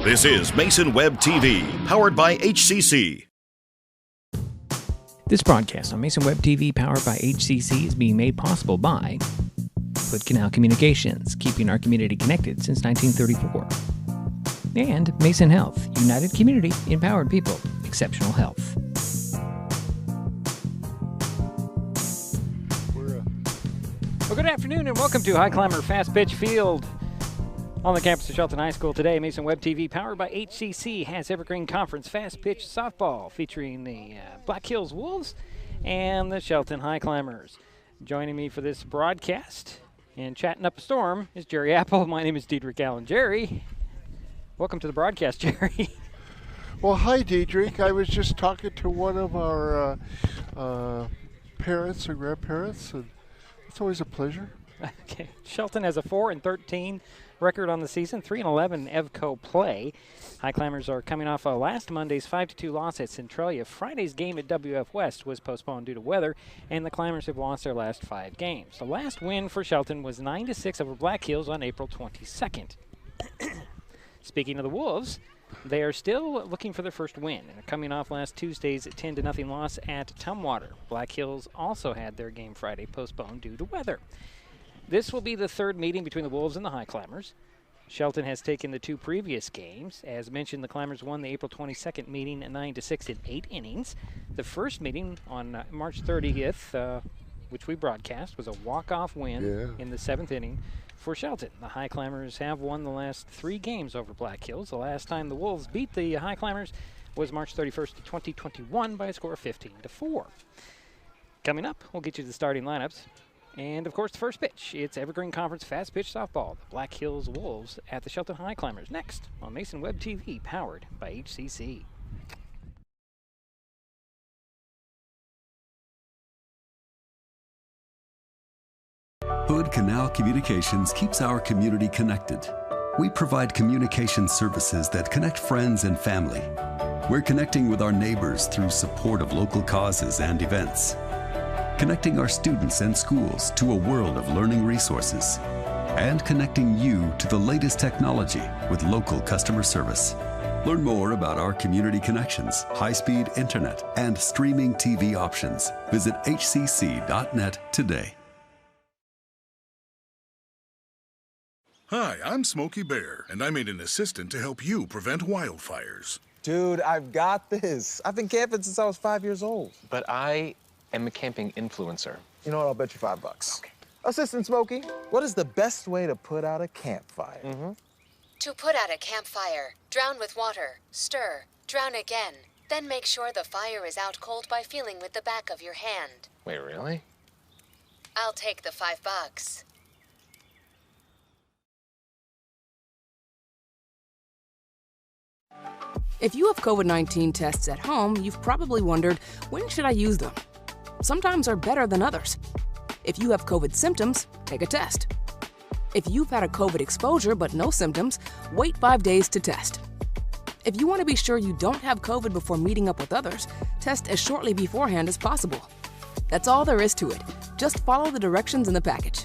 This is Mason Web TV, powered by HCC. This broadcast on Mason Web TV, powered by HCC, is being made possible by Hood Canal Communications, keeping our community connected since 1934. And Mason Health, United Community, Empowered People, Exceptional Health. Well, good afternoon and welcome to Highclimber Fast Pitch Field. On the campus of Shelton High School today, Mason Web TV, powered by HCC, has Evergreen Conference Fast Pitch Softball featuring the Black Hills Wolves and the Shelton Highclimbers. Joining me for this broadcast and chatting up a storm is Jerry Apple. My name is Diedrich Allen. Jerry, welcome to the broadcast, Jerry. Well, hi, Diedrich. I was just talking to one of our parents or grandparents, and it's always a pleasure. Okay. Shelton has a 4-13 record on the season, 3-11 EVCO play. Highclimbers are coming off last Monday's 5-2 loss at Centralia. Friday's game at WF West was postponed due to weather, and the Climbers have lost their last 5 games. The last win for Shelton was 9-6 over Black Hills on April 22nd. Speaking of the Wolves, they are still looking for their first win, and coming off last Tuesday's 10-0 loss at Tumwater. Black Hills also had their game Friday postponed due to weather. This will be the third meeting between the Wolves and the Highclimbers. Shelton has taken the 2 previous games. As mentioned, the Climbers won the April 22nd meeting 9-6 in 8 innings. The first meeting on March 30th, which we broadcast, was a walk-off win in the 7th inning for Shelton. The Highclimbers have won the last 3 games over Black Hills. The last time the Wolves beat the Highclimbers was March 31st, 2021 by a score of 15-4. Coming up, we'll get you the starting lineups. And, of course, the first pitch. It's Evergreen Conference Fast Pitch Softball. The Black Hills Wolves at the Shelton Highclimbers. Next on Mason Web TV, powered by HCC. Hood Canal Communications keeps our community connected. We provide communication services that connect friends and family. We're connecting with our neighbors through support of local causes and events. Connecting our students and schools to a world of learning resources, and connecting you to the latest technology with local customer service. Learn more about our community connections, high-speed internet, and streaming TV options. Visit hcc.net today. Hi, I'm Smokey Bear, and I made an assistant to help you prevent wildfires. Dude, I've got this. I've been camping since I was 5 years old. But I am a camping influencer. You know what? I'll bet you $5. Okay. Assistant Smokey, what is the best way to put out a campfire? To put out a campfire, drown with water, stir, drown again. Then make sure the fire is out cold by feeling with the back of your hand. Wait, really? I'll take the $5. If you have COVID-19 tests at home, you've probably wondered, when should I use them? Some times are better than others. If you have COVID symptoms, take a test. If you've had a COVID exposure but no symptoms, wait 5 days to test. If you want to be sure you don't have COVID before meeting up with others, test as shortly beforehand as possible. That's all there is to it. Just follow the directions in the package.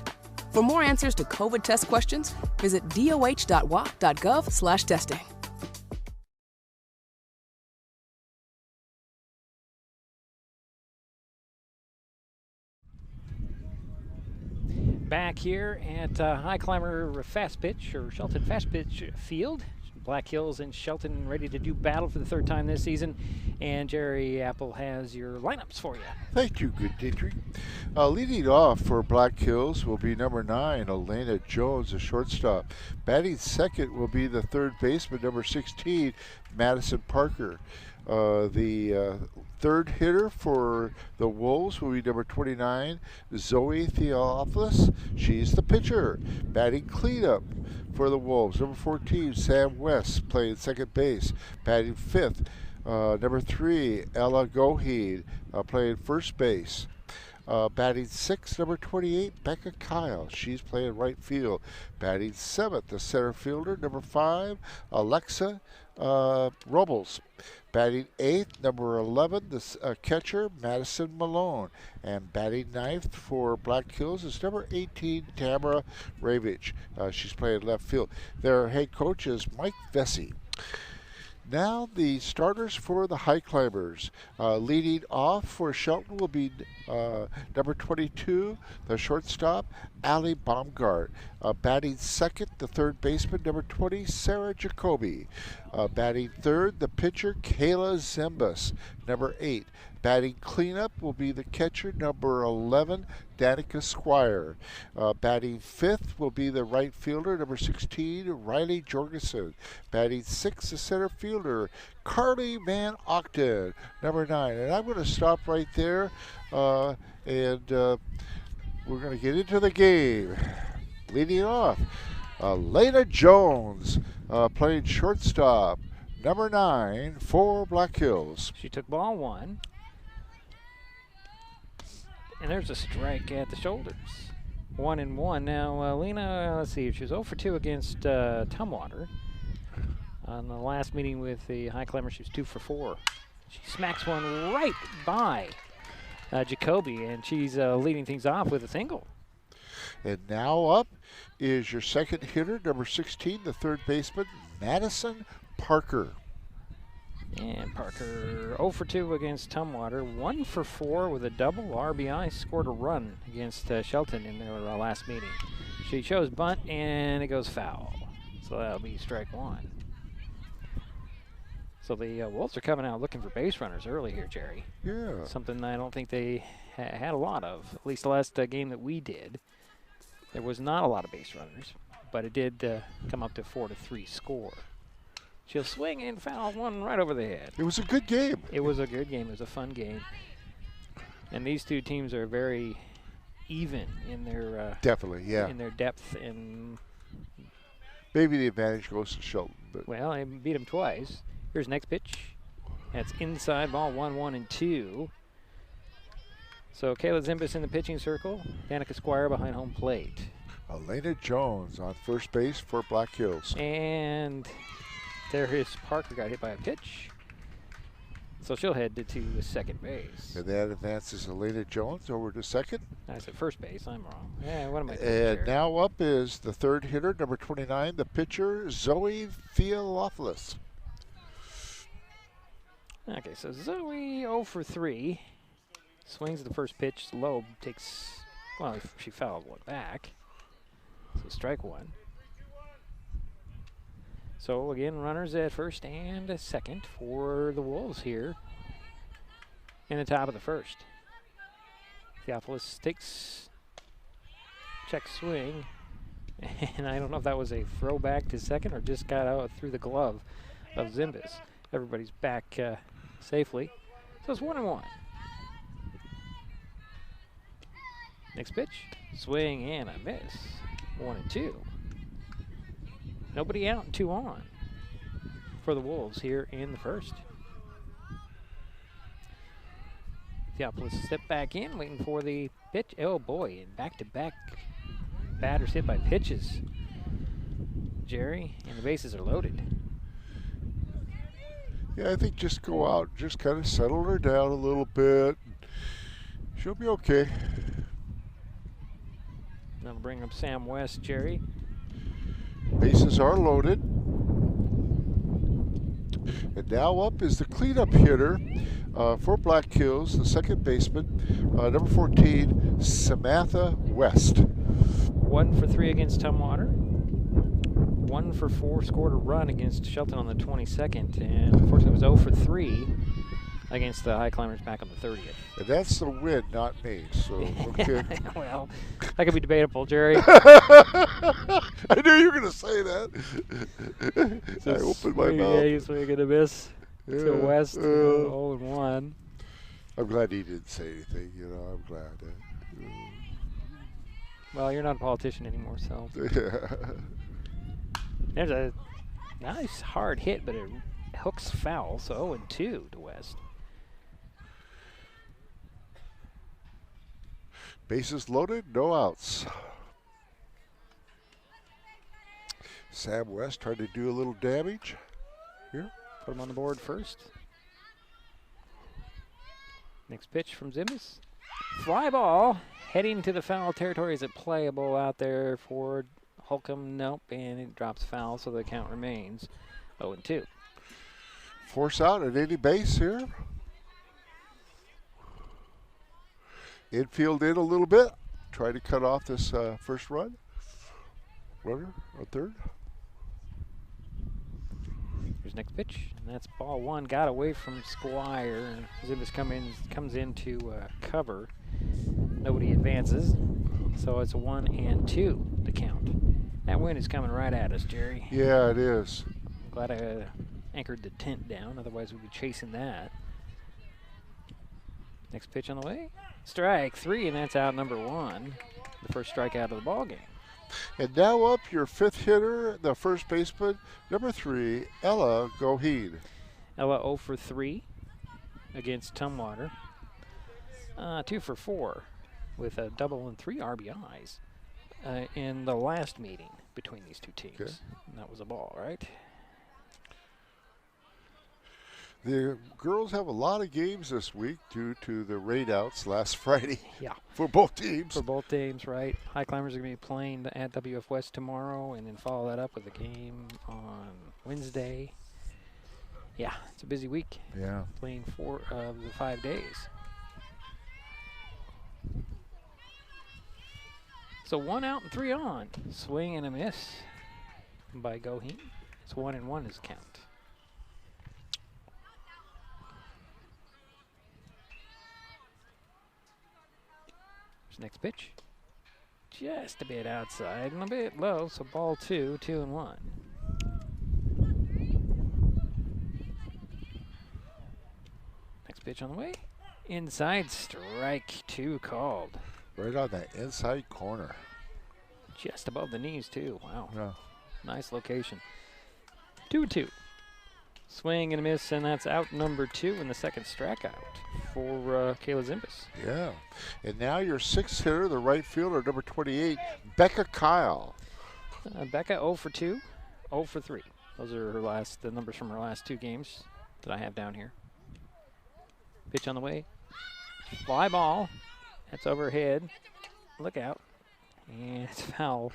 For more answers to COVID test questions, visit doh.wa.gov/testing. Back here at Highclimber Fast Pitch, or Shelton Fast Pitch Field. Black Hills and Shelton ready to do battle for the 3rd time this season. And Jerry Apple has your lineups for you. Thank you, good Diedrich. Leading off for Black Hills will be number 9, Elena Jones, a shortstop. Batting second will be the 3rd baseman, number 16, Madison Parker. The 3rd hitter for the Wolves will be number 29, Zoe Theophilus. She's the pitcher. Batting cleanup for the Wolves, number 14, Sam West, playing second base. Batting 5th, number 3, Ella Goheed, playing first base. Batting 6th, number 28, Becca Kyle. She's playing right field. Batting 7th, the center fielder, number 5, Alexa Robles. Batting 8th, number 11, the catcher, Madison Malone. And batting 9th for Black Hills is number 18, Tamara Ravich. She's playing left field. Their head coach is Mike Vesey. Now the starters for the Highclimbers. Leading off for Shelton will be number 22, the shortstop, Ali Baumgart. Batting second, the third baseman, number 20, Sarah Jacoby. Batting third, the pitcher, Kayla Zimbus, number 8. Batting cleanup will be the catcher, number 11, Danica Squire. Batting fifth will be the right fielder, number 16, Riley Jorgensen. Batting sixth, the center fielder, Carly Van Octen, number 9. And I'm going to stop right there, and we're going to get into the game. Leading off, Lena Jones, playing shortstop, number 9 for Black Hills. She took ball 1. And there's a strike at the shoulders. 1-1. Now, Lena, let's see, she was 0 for 2 against Tumwater. On the last meeting with the Highclimbers, she was 2 for 4. She smacks one right by Jacoby, and she's leading things off with a single. And now up is your second hitter, number 16, the third baseman, Madison Parker. And Parker 0 for 2 against Tumwater, 1 for 4 with a double RBI, scored a run against Shelton in their last meeting. She chose bunt, and it goes foul. So that'll be strike 1. So the Wolves are coming out looking for base runners early here, Jerry. Yeah. Something I don't think they had a lot of, at least the last game that we did. There was not a lot of base runners, but it did come up to 4-3 score. She'll swing and foul one right over the head. It was a good game. It was a good game. It was a fun game. And these two teams are very even in their definitely, yeah, in their depth. And maybe the advantage goes to Shelton. But well, I beat them twice. Here's next pitch. That's inside ball 1-1-2. So Kayla Zimbus in the pitching circle. Danica Squire behind home plate. Elena Jones on first base for Black Hills. And there is Parker, got hit by a pitch. So she'll head to second base. And that advances Elena Jones over to second. I said first base, I'm wrong. Yeah, what am I doing And here? now up is the third hitter, number 29, the pitcher, Zoe Theophilus. Okay, so Zoe 0 for 3. Swings the first pitch. Loeb takes, well, she fouled one back. So strike 1. So again, runners at first and a second for the Wolves here in the top of the first. Theophilus takes check swing, and I don't know if that was a throwback to second or just got out through the glove of Zimbus. Everybody's back safely. So it's 1-1. Next pitch, swing and a miss. 1-2. Nobody out and 2 on for the Wolves here in the first. Theophilus step back in, waiting for the pitch. Oh boy, and back-to-back batters hit by pitches. Jerry, and the bases are loaded. Yeah, I think just go out, just kind of settle her down a little bit. She'll be okay. That'll bring up Sam West, Jerry. Bases are loaded. And now up is the cleanup hitter for Black Hills, the second baseman, number 14, Samantha West. 1 for 3 against Tumwater. 1 for 4, scored a run against Shelton on the 22nd, and unfortunately was 0 for 3 against the Highclimbers back on the 30th. And that's the win, not me. So okay. Well, that could be debatable, Jerry. I knew you were going to say that. I opened my mouth. Yeah, he's going to miss to West. 0-1. I'm glad he didn't say anything. You know, I'm glad. Well, you're not a politician anymore, so. There's a nice hard hit, but it hooks foul, so 0-2 to West. Bases loaded, no outs. Sam West trying to do a little damage here. Put him on the board first. Next pitch from Zimbus. Fly ball heading to the foul territory. Is it playable out there for Holcomb? Nope, and it drops foul, so the count remains 0-2. Force out at any base here. Infield in a little bit. Try to cut off this first run. Runner on third. Here's next pitch, and that's ball one. Got away from Squire. Zimbus comes in to cover. Nobody advances, so it's a 1-2 to count. That wind is coming right at us, Jerry. Yeah, it is. I'm glad I anchored the tent down, otherwise we'd be chasing that. Next pitch on the way. Strike three, and that's out number one. The first strikeout of the ball game. And now up your fifth hitter, the first baseman, number 3, Ella Goheen. Ella 0 for 3 against Tumwater. 2 for 4 with a double and 3 RBIs in the last meeting between these two teams. Okay. And that was a ball, right? The girls have a lot of games this week due to the rainouts last Friday. Yeah. For both teams. For both teams, right. Highclimbers are going to be playing at WF West tomorrow and then follow that up with a game on Wednesday. Yeah, it's a busy week. Yeah. Playing 4 of the 5 days. So 1 out and 3 on. Swing and a miss by Goheen. It's 1-1 is the count. Next pitch, just a bit outside and a bit low, so ball 2, 2-1. Next pitch on the way, inside, strike 2 called. Right on that inside corner. Just above the knees too, wow. Yeah. Nice location. 2-2. Swing and a miss, and that's out number 2 in the second strikeout for Kayla Zimbus. Yeah. And now your sixth hitter, the right fielder, number 28, Becca Kyle. Becca 0 for 2, 0 for 3. Those are the numbers from her last 2 games that I have down here. Pitch on the way. Fly ball. That's overhead. Look out. And it's foul.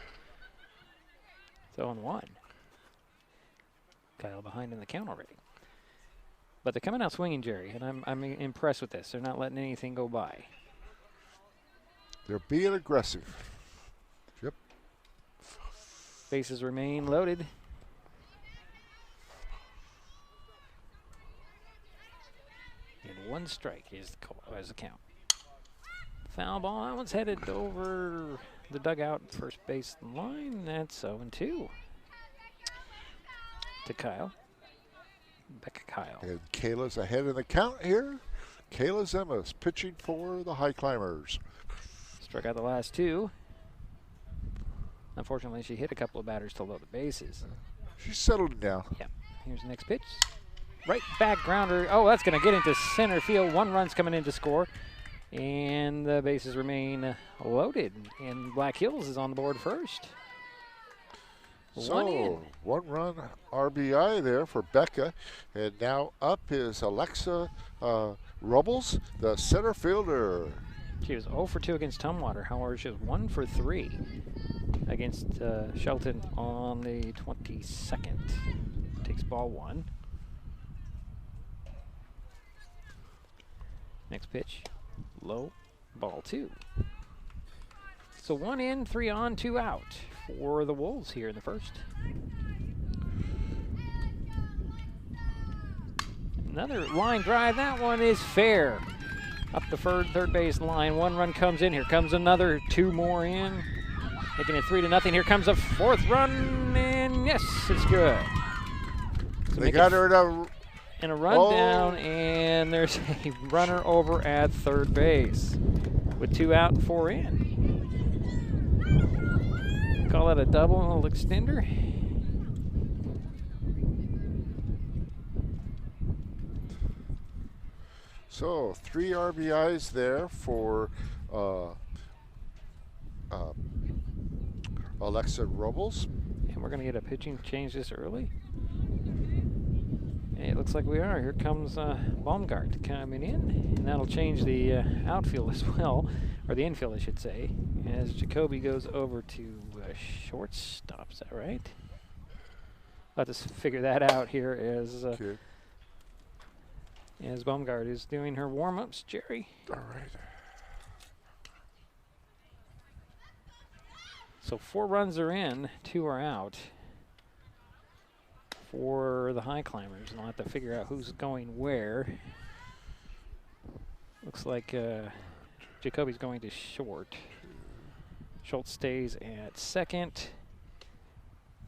It's 0-1. Kyle behind in the count already. But they're coming out swinging, Jerry, and I'm impressed with this. They're not letting anything go by. They're being aggressive. Yep. Bases remain loaded. And 1 strike is the count. Foul ball. That one's headed over the dugout first base line. That's 0-2 to Kyle. Becca Kyle. And Kayla's ahead in the count here. Kayla Zimbus pitching for the Highclimbers. Struck out the last 2. Unfortunately, she hit a couple of batters to load the bases. She's settled down. Yeah. Here's the next pitch. Right back grounder. Oh, that's going to get into center field. 1 run's coming in to score. And the bases remain loaded. And Black Hills is on the board first. So, 1 run RBI there for Becca. And now up is Alexa Rubbles, the center fielder. She was 0 for 2 against Tumwater. However, she was 1 for 3 against Shelton on the 22nd. Takes ball 1. Next pitch, low, ball 2. So 1 in, 3 on, 2 out for the Wolves here in the first. Another line drive. That one is fair. Up the third base line. 1 run comes in. Here comes another. 2 more in. Making it 3-0. Here comes a 4th run, and yes, it's good. So they got her in a rundown, and there's a runner over at third base with 2 out and 4 in. Call that a double extender. So 3 RBIs there for Alexa Robles. And we're going to get a pitching change this early. And it looks like we are. Here comes Baumgart coming in. And that'll change the outfield as well, or the infield, I should say, as Jacoby goes over to shortstop. Is that right? I'll have to figure that out here as As Baumgart is doing her warm-ups, Jerry. All right. So 4 runs are in, 2 are out for the Highclimbers. And I'll have to figure out who's going where. Looks like Jacoby's going to short. Schultz stays at second.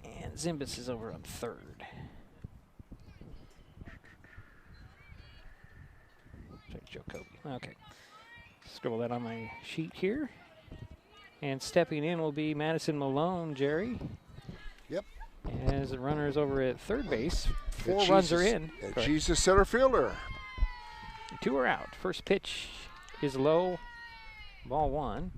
And Zimbis is over on third. Jacoby. Okay. Scribble that on my sheet here. And stepping in will be Madison Malone, Jerry. Yep. As the runner is over at third base. 4 runs are in. And she's the center fielder. 2 are out. First pitch is low. Ball 1.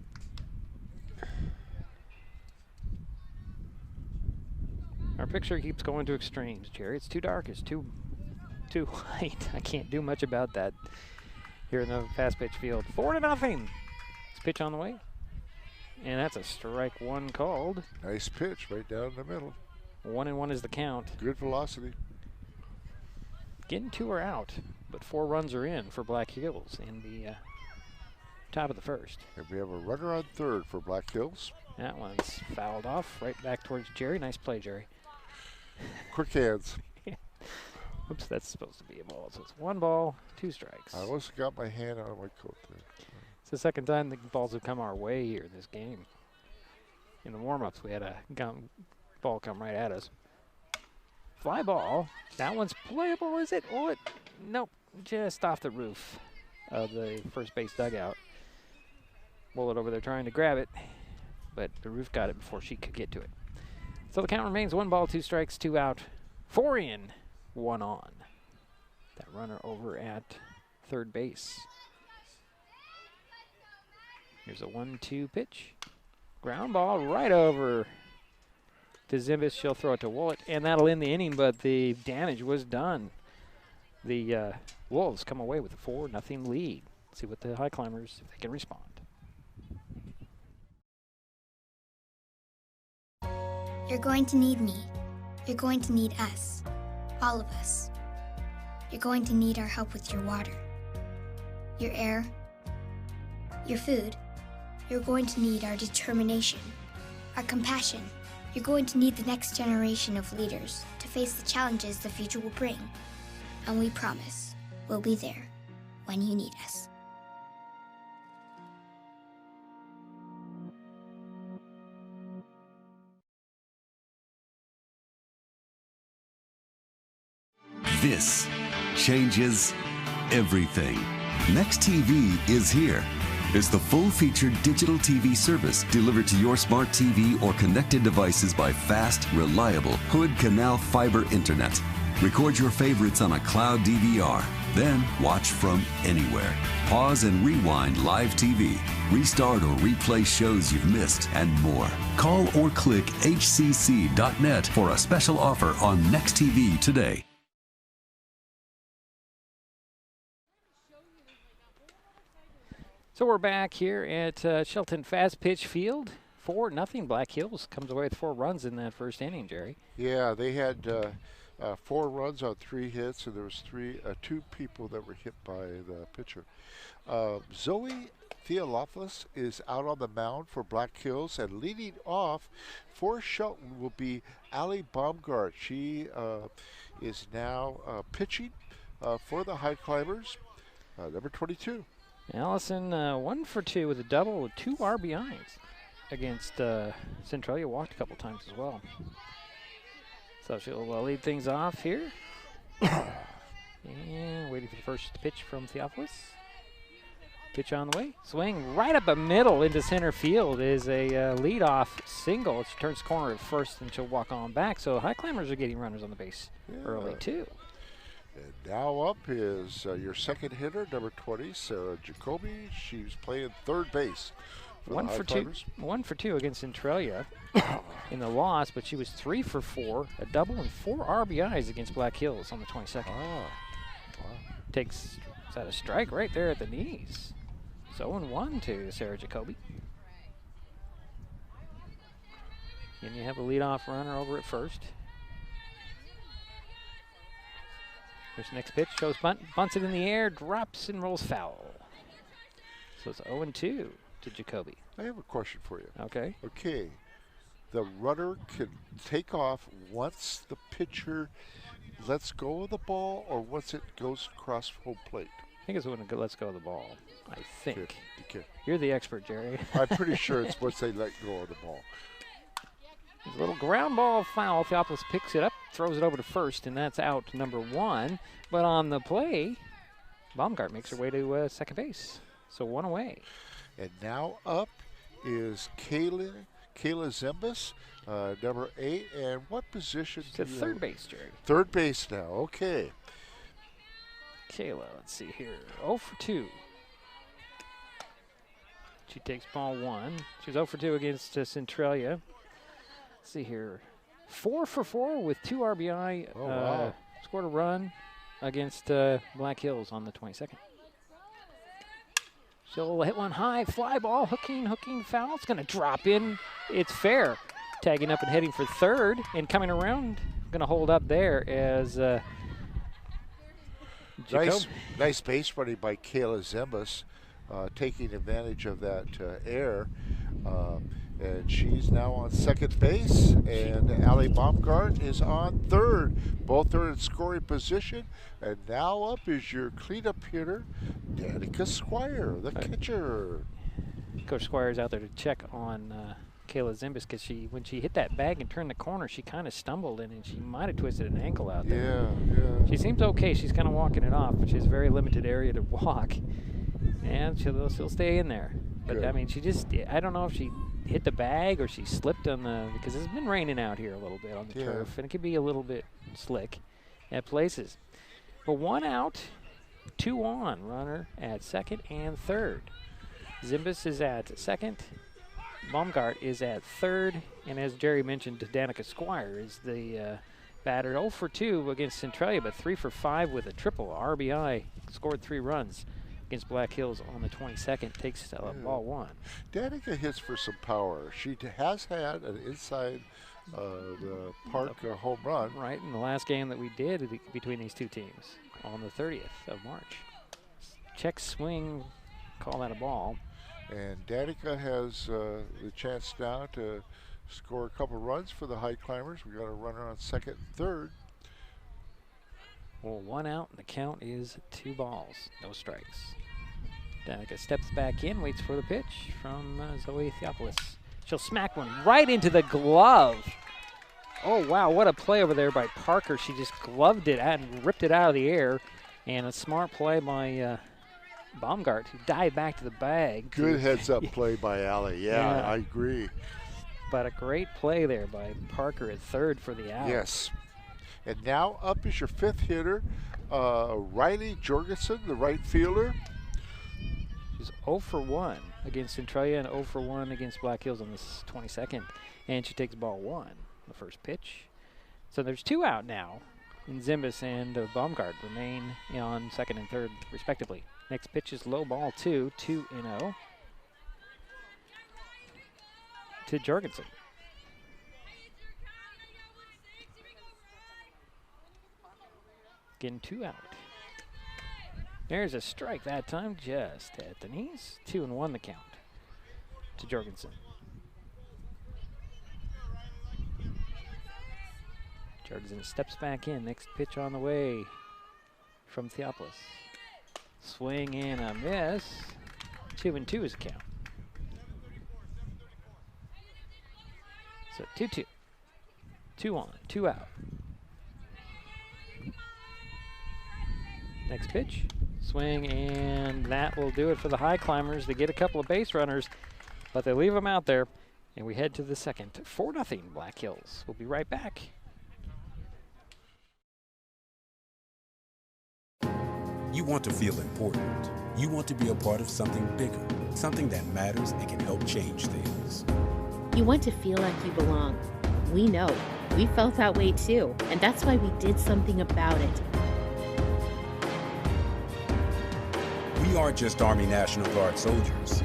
Our picture keeps going to extremes, Jerry. It's too dark. It's too white. I can't do much about that here in the fast pitch field. 4-0. This pitch on the way. And that's a strike 1 called. Nice pitch right down the middle. 1-1 is the count. Good velocity. Again, 2 are out, but 4 runs are in for Black Hills in the top of the first. And we have a runner on third for Black Hills. That one's fouled off right back towards Jerry. Nice play, Jerry. Quick hands. Oops, that's supposed to be a ball. So it's 1 ball, 2 strikes. I almost got my hand on my coat there. It's the second time the balls have come our way here in this game. In the warm-ups, we had a ball come right at us. Fly ball. That one's playable, is it? Will it? Nope. Just off the roof of the first base dugout. Bullet over there trying to grab it, but the roof got it before she could get to it. So the count remains 1 ball, 2 strikes, 2 out, 4 in, 1 on. That runner over at third base. Here's a 1-2 pitch. Ground ball right over to Zimbis. She'll throw it to Woolett, and that'll end the inning, but the damage was done. The Wolves come away with a 4-0 lead. Let's see what the Highclimbers, if they can respond. You're going to need me. You're going to need us. All of us. You're going to need our help with your water, your air, your food. You're going to need our determination, our compassion. You're going to need the next generation of leaders to face the challenges the future will bring. And we promise we'll be there when you need us. This changes everything. Next TV is here. It's the full-featured digital TV service delivered to your smart TV or connected devices by fast, reliable Hood Canal fiber internet. Record your favorites on a cloud DVR, then watch from anywhere. Pause and rewind live TV, restart or replay shows you've missed, and more. Call or click hcc.net for a special offer on Next TV today. So we're back here at Shelton Fast Pitch Field. 4-0. Black Hills comes away with 4 runs in that first inning, Jerry. Yeah, they had 4 runs on 3 hits, and there was 2 people that were hit by the pitcher. Zoe Theolopoulos is out on the mound for Black Hills, and leading off for Shelton will be Allie Baumgart. She is now pitching for the Highclimbers, number 22. Allison 1 for 2 with a double with 2 RBIs against Centralia. Walked a couple times as well. So she'll lead things off here. And waiting for the first pitch from Theophilus. Pitch on the way. Swing right up the middle into center field is a leadoff single. She turns corner at first and she'll walk on back. So Highclimbers are getting runners on the base early too. And now up is your second hitter, number 20, Sarah Jacoby. She's playing third base. 1 for 2. 1 for 2 against Centralia in the loss, but she was 3 for 4, a double and 4 RBIs against Black Hills on the 22nd. Wow. Is that a strike right there at the knees? So 0-1 to Sarah Jacoby. And you have a leadoff runner over at first. Here's the next pitch. Shows bunt, bunts it in the air, drops and rolls foul. So it's 0-2 to Jacoby. I have a question for you. Okay. Okay. The runner can take off once the pitcher lets go of the ball or once it goes across home plate? I think it's when it lets go of the ball. I think. Good. Okay. You're the expert, Jerry. I'm pretty sure it's once they let go of the ball. A little ground ball foul. Theopolis picks it up, throws it over to first, and that's out number 1. But on the play, Baumgart makes her way to second base. So 1 away. And now up is Kayla Zimbus, number 8. And what position? It's at third base, Jerry. Third base now. Okay. Kayla, let's see here. 0 for 2. She takes ball 1. She's 0 for 2 against Centralia. Let's see here. 4 for 4 with 2 RBI. Oh, wow. Scored a run against Black Hills on the 22nd. She'll hit one high, fly ball, hooking, foul. It's going to drop in. It's fair. Tagging up and heading for third and coming around. Going to hold up there as Nice base running by Kayla Zimbus, taking advantage of that air. And she's now on second base, and Allie Baumgart is on third. Both are in scoring position, and now up is your cleanup hitter, Danica Squire, the catcher. Coach Squire's out there to check on Kayla Zimbus because when she hit that bag and turned the corner, she kind of stumbled and she might have twisted an ankle out there. Yeah. She seems okay. She's kind of walking it off, but she has a very limited area to walk, and she'll stay in there. But Good. I mean, I don't know if she hit the bag or she slipped on because it's been raining out here a little bit on the turf, and it can be a little bit slick at places. But 1 out, 2 on, runner at second and third. Zimbus is at second. Baumgart is at third, and as Jerry mentioned, Danica Squire is the batter. 0 for 2 against Centralia, but 3 for 5 with a triple RBI. Scored 3 runs against Black Hills on the 22nd. Takes ball 1. Danica hits for some power. She has had an inside the park home run. Right, in the last game that we did between these two teams on the 30th of March. Check swing, call that a ball. And Danica has the chance now to score a couple runs for the Highclimbers. We got a runner on second and third. Well, 1 out, and the count is 2 balls, no strikes. Danica steps back in, waits for the pitch from Zoe Theopolis. She'll smack one right into the glove. Oh, wow, what a play over there by Parker. She just gloved it and ripped it out of the air. And a smart play by Baumgart, who dived back to the bag. Good heads-up play by Allie. Yeah, I agree. But a great play there by Parker at third for the out. Yes. And now up is your 5th hitter, Riley Jorgensen, the right fielder. She's 0 for 1 against Centralia and 0 for 1 against Black Hills on the 22nd. And she takes ball 1, the first pitch. So there's 2 out now. And Zimbus and Baumgart remain on second and third, respectively. Next pitch is low ball 2, 2-0 to Jorgensen. Again, 2 out. There's a strike that time, just at the knees. 2-1 the count to Jorgensen. Jorgensen steps back in. Next pitch on the way from Theopolis. Swing and a miss. 2-2 is the count. So 2-2. 2 on, 2 out. Next pitch, swing, and that will do it for the Highclimbers. They get a couple of base runners, but they leave them out there, and we head to the second. 4-0 Black Hills. We'll be right back. You want to feel important. You want to be a part of something bigger, something that matters and can help change things. You want to feel like you belong. We know. We felt that way too, and that's why we did something about it. We aren't just Army National Guard soldiers.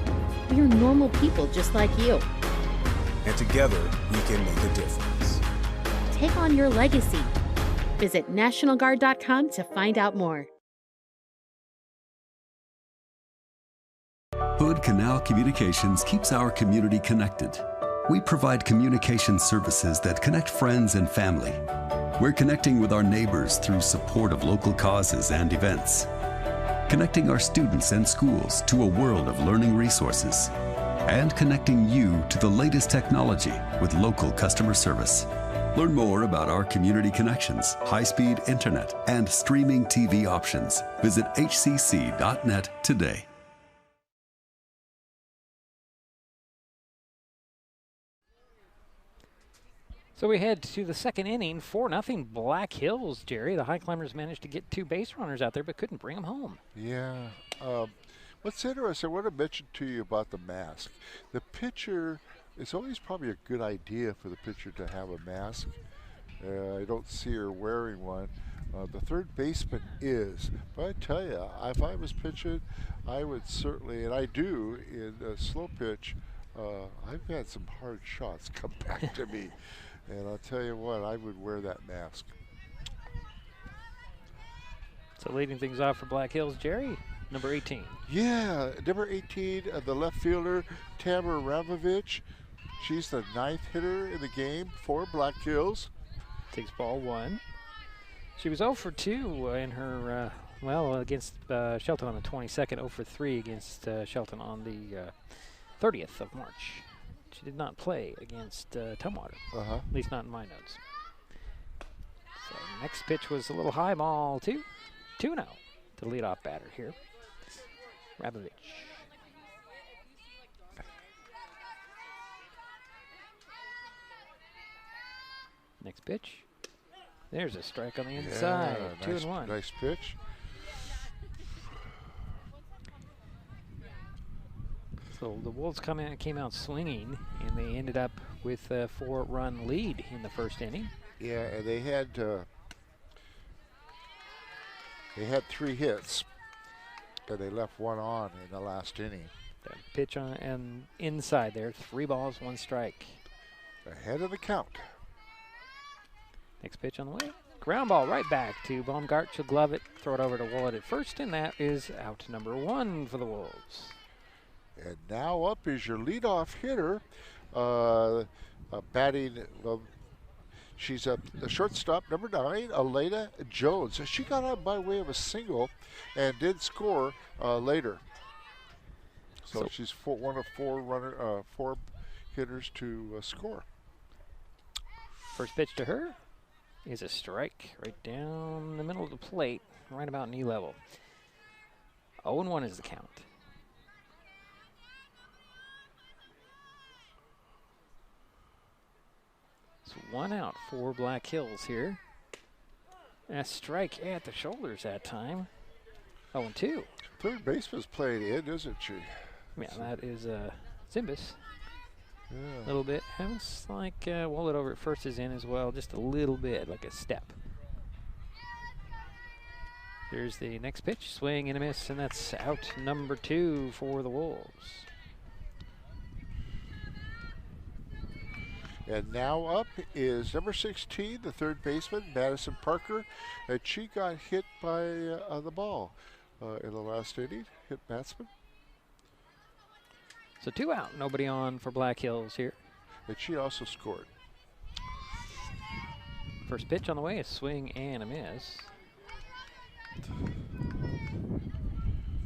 We are normal people just like you. And together, we can make a difference. Take on your legacy. Visit NationalGuard.com to find out more. Hood Canal Communications keeps our community connected. We provide communication services that connect friends and family. We're connecting with our neighbors through support of local causes and events, connecting our students and schools to a world of learning resources, and connecting you to the latest technology with local customer service. Learn more about our community connections, high-speed internet, and streaming TV options. Visit hcc.net today. So we head to the second inning, 4-0 Black Hills, Jerry. The Highclimbers managed to get 2 base runners out there, but couldn't bring them home. Yeah. What's interesting, I want to mention to you about the mask. The pitcher, it's always probably a good idea for the pitcher to have a mask. I don't see her wearing one. The third baseman is. But I tell you, if I was pitching, I would certainly, and I do in a slow pitch, I've had some hard shots come back to me. And I'll tell you what, I would wear that mask. So leading things off for Black Hills, Jerry, number 18. Yeah, number 18, the left fielder, Tamara Ravovich. She's the 9th hitter in the game for Black Hills. Takes ball 1. She was 0 for 2 in her, against Shelton on the 22nd, 0 for 3 against Shelton on the 30th of March. She did not play against Tumwater, at least not in my notes. So next pitch was a little high ball, 2-0 to the leadoff batter here, Rabovich. Next pitch. There's a strike on the inside, 2-1. Nice pitch. So the Wolves came out swinging, and they ended up with a 4-run lead in the first inning. Yeah, and they had 3 hits, and they left 1 on in the last inning. The pitch on and inside there, 3 balls, 1 strike. Ahead of the count. Next pitch on the way. Ground ball right back to Baumgart. She'll glove it, throw it over to Willett at first, and that is out number 1 for the Wolves. And now up is your leadoff hitter, batting. She's the shortstop, number 9, Elena Jones. She got on by way of a single and did score later. So she's one of 4 hitters to score. First pitch to her is a strike right down the middle of the plate, right about knee level. 0-1 is the count. So 1 out for Black Hills here. And a strike at the shoulders that time. 0-2. Third baseman's playing in, isn't she? Yeah, that is Zimbus. Yeah. A little bit. Looks like Willett over at first is in as well, just a little bit, like a step. Here's the next pitch, swing and a miss, and that's out number 2 for the Wolves. And now up is number 16, the third baseman, Madison Parker. And she got hit by the ball in the last inning, hit batsman. So 2 out, nobody on for Black Hills here. And she also scored. First pitch on the way, a swing and a miss.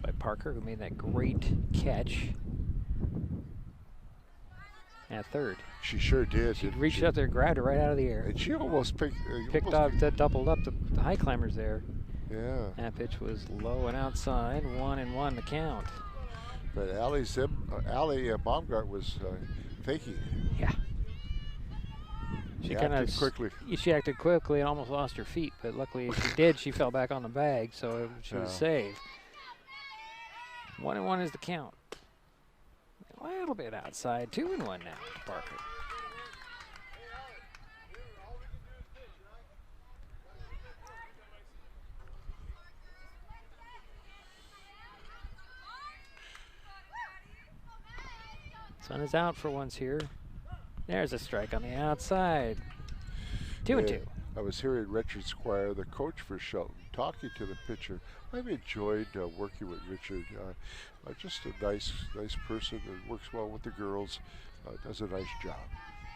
By Parker, who made that great catch at third. She sure did. She reached up there, grabbed it right out of the air. And she almost picked up, doubled up the Highclimbers there. Yeah. That pitch was low and outside, 1-1 the count. But Allie Baumgart was faking. Yeah. She acted quickly. She acted quickly and almost lost her feet, but luckily if she did, she fell back on the bag, so she was saved. 1-1 is the count. A little bit outside, 2-1 now to Parker. Sun is out for once here. There's a strike on the outside. 2-2. I was hearing Richard Squire, the coach for Shelton, talking to the pitcher. I've enjoyed working with Richard. Just a nice person that works well with the girls. Does a nice job.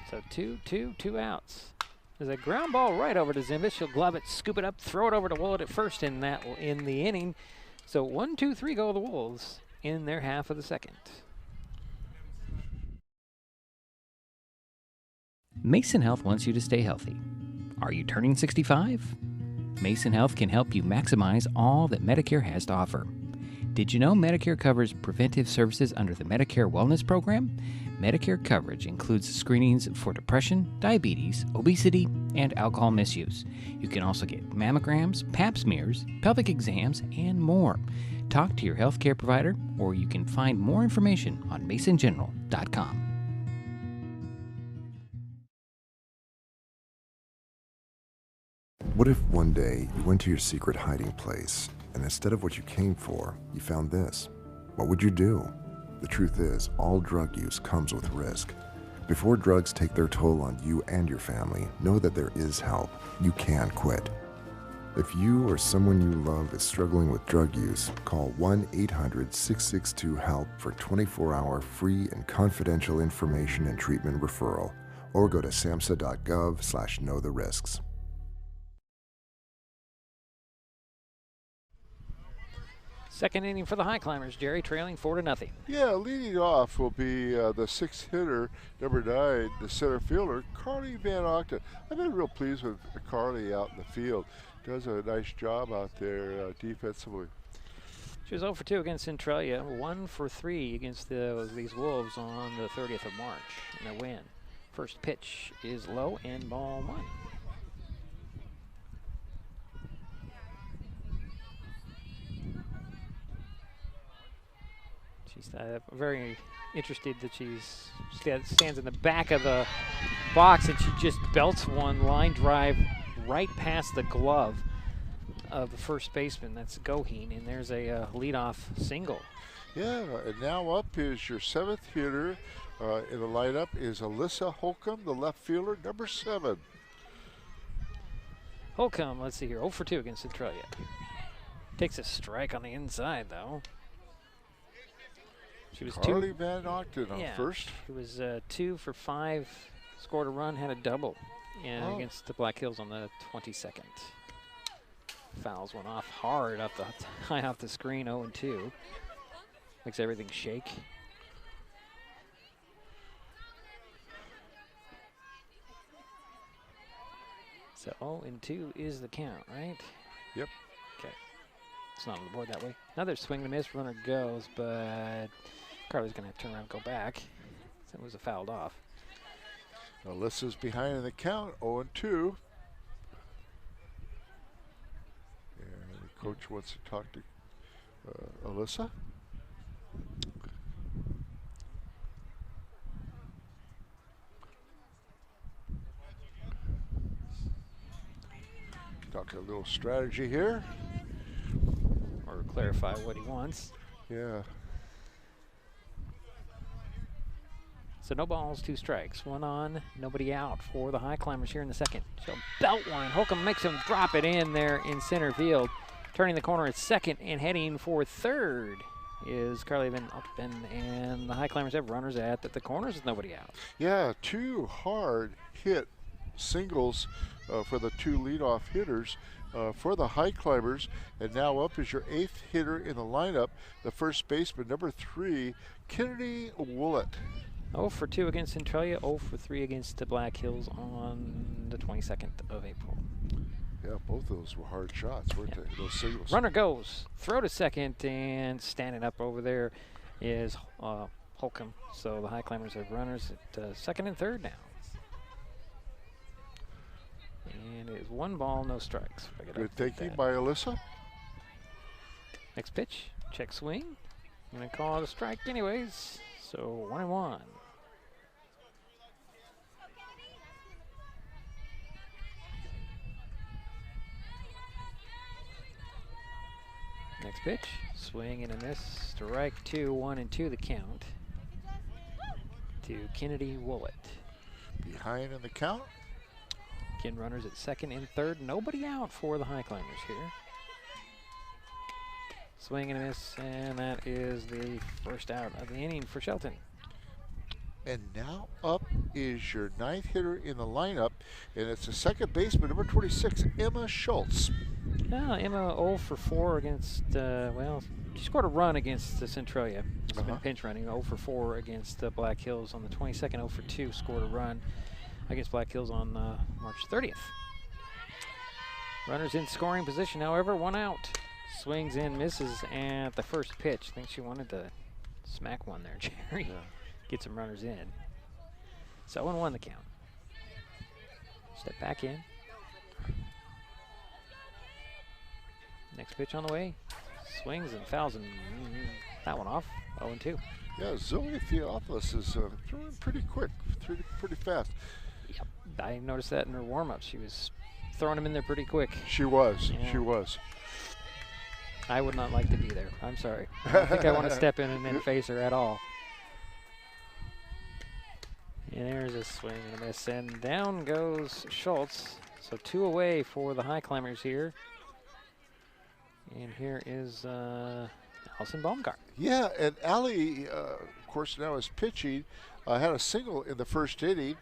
So 2 outs. There's a ground ball right over to Zimbis. She'll glove it, scoop it up, throw it over to Willett at first in the inning. So 1, 2, 3 go the Wolves in their half of the second. Mason Health wants you to stay healthy. Are you turning 65? Mason Health can help you maximize all that Medicare has to offer. Did you know Medicare covers preventive services under the Medicare Wellness Program? Medicare coverage includes screenings for depression, diabetes, obesity, and alcohol misuse. You can also get mammograms, pap smears, pelvic exams, and more. Talk to your healthcare provider, or you can find more information on masongeneral.com. What if one day you went to your secret hiding place, and instead of what you came for, you found this? What would you do? The truth is, all drug use comes with risk. Before drugs take their toll on you and your family, know that there is help. You can quit. If you or someone you love is struggling with drug use, call 1-800-662-HELP for 24-hour free and confidential information and treatment referral, or go to samhsa.gov/knowtherisks. Second inning for the Highclimbers, Jerry, trailing 4-0. Yeah, leading off will be the sixth hitter, number 9, the center fielder, Carly Van Octen. I've been real pleased with Carly out in the field. Does a nice job out there defensively. She was 0 for 2 against Centralia, 1 for 3 against these Wolves on the 30th of March in a win. First pitch is low and ball 1. She's very interested that she stands in the back of the box, and she just belts one line drive right past the glove of the first baseman. That's Goheen, and there's a leadoff single. Yeah, and now up is your 7th hitter in the lineup is Alyssa Holcomb, the left fielder, number 7. Holcomb, let's see here, 0 for 2 against Centralia. Takes a strike on the inside, though. She was Carly Van Octen on first. She was 2 for 5, scored a run, had a double against the Black Hills on the 22nd. Fouls went off hard high off the screen, 0-2. Makes everything shake. So 0-2 is the count, right? Yep. Okay. It's not on the board that way. Another swing and a miss, runner goes, but Carly's going to have to turn around and go back. That was a fouled off. Alyssa's behind in the count, 0-2. And the coach wants to talk to Alyssa. Talk a little strategy here. Or clarify what he wants. Yeah. So no balls, 2 strikes. 1 on, nobody out for the Highclimbers here in the second. She'll belt one. Holcomb makes him drop it in there in center field. Turning the corner at second and heading for third is Carly Van Octen, and the Highclimbers have runners at the corners with nobody out. Yeah, 2 hard hit singles for the 2 leadoff hitters for the Highclimbers. And now up is your 8th hitter in the lineup, the first baseman, number 3, Kennedy Willett. 0 for 2 against Centralia, 0 for 3 against the Black Hills on the 22nd of April. Yeah, both of those were hard shots, weren't they? Those singles. Runner goes, throw to second, and standing up over there is Holcomb. So the Highclimbers have runners at second and third now. And it is 1 ball, no strikes. Good thinking by Alyssa. Next pitch, check swing. I'm going to call it a strike anyways. So 1-1. Next pitch, swing and a miss. Strike 2, 1-2 the count to Kennedy Willett. Behind in the count. Again, runners at second and third. Nobody out for the Highclimbers here. Swing and a miss, and that is the first out of the inning for Shelton. And now up is your 9th hitter in the lineup, and it's the second baseman, number 26, Emma Schultz. Yeah, Emma 0 for 4 against, well, she scored a run against Centralia. It's been pinch running, 0 for 4 against Black Hills on the 22nd, 0 for 2, scored a run against Black Hills on March 30th. Runners in scoring position, however, 1 out. Swings in, misses at the first pitch. I think she wanted to smack one there, Jerry. Yeah. Get some runners in. So 0-1 the count. Step back in. Next pitch on the way. Swings and fouls and that one off. 0-2. Yeah, Zoe Theophilus is throwing pretty quick, pretty fast. Yep, I noticed that in her warm-up. She was throwing them in there pretty quick. She was. Yeah. She was. I would not like to be there. I'm sorry. I don't think I want to step in and then face her at all. And there's a swing and a miss. And down goes Schultz. So 2 away for the Highclimbers here. And here is Allison Baumgart. Yeah, and Allie, of course, now is pitching. Had a single in the first inning.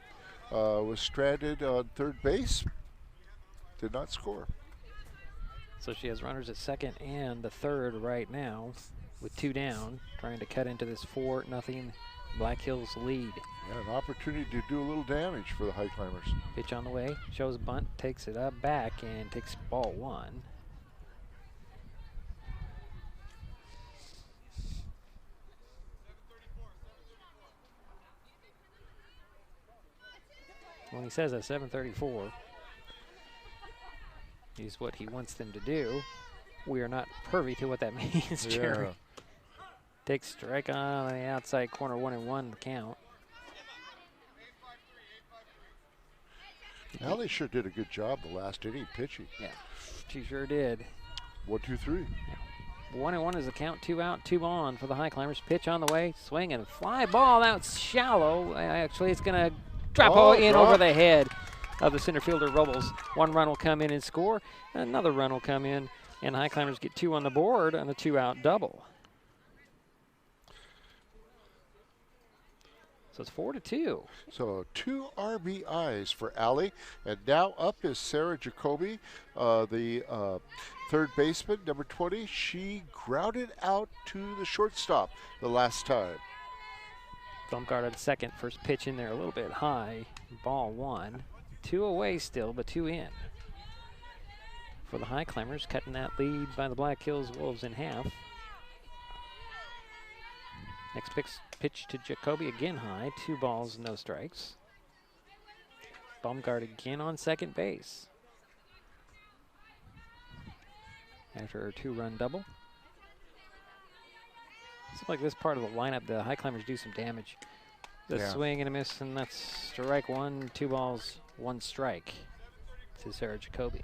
Was stranded on third base. Did not score. So she has runners at second and the third right now with 2 down, trying to cut into this 4-0 Black Hills lead. Yeah, an opportunity to do a little damage for the Highclimbers. Pitch on the way, shows bunt, takes it up back, and takes ball 1. When he says at 7:34, is what he wants them to do. We are not privy to what that means, Jerry. Takes strike on the outside corner, 1-1 the count. Allie sure did a good job the last inning pitching. Yeah, she sure did. 1, 2, 3. 1-1 is the count, 2 out, 2 on for the Highclimbers. Pitch on the way, swing and a fly ball out shallow. Actually, it's going to drop over the head of the center fielder Robles. 1 run will come in and score. Another run will come in, and Highclimbers get 2 on the board on a 2-out double. So it's 4-2. So 2 RBIs for Allie. And now up is Sarah Jacoby, the third baseman, number 20. She grounded out to the shortstop the last time. Baumgart at second. First pitch in there a little bit high. Ball 1. 2 away still, but 2 in. For the Highclimbers, cutting that lead by the Black Hills Wolves in half. Next pitch to Jacoby, again high. 2 balls, no strikes. Baumgart again on second base. After her 2-run double. Seems like this part of the lineup, the Highclimbers do some damage. The swing and a miss, and that's strike 1, 2 balls, 1 strike to Sarah Jacoby.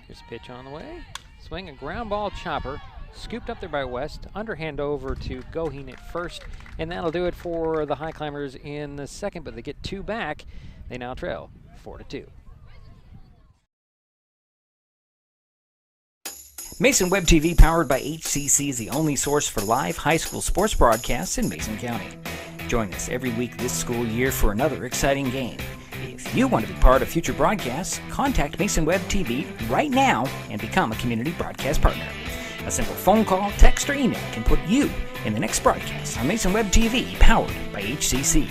Here's a pitch on the way. Swing, a ground ball chopper. Scooped up there by West. Underhand over to Goheen at first. And that'll do it for the Highclimbers in the second, but they get 2 back. They now trail 4-2. Mason Web TV, powered by HCC, is the only source for live high school sports broadcasts in Mason County. Join us every week this school year for another exciting game. If you want to be part of future broadcasts, contact Mason Web TV right now and become a community broadcast partner. A simple phone call, text, or email can put you in the next broadcast on Mason Web TV, powered by HCC.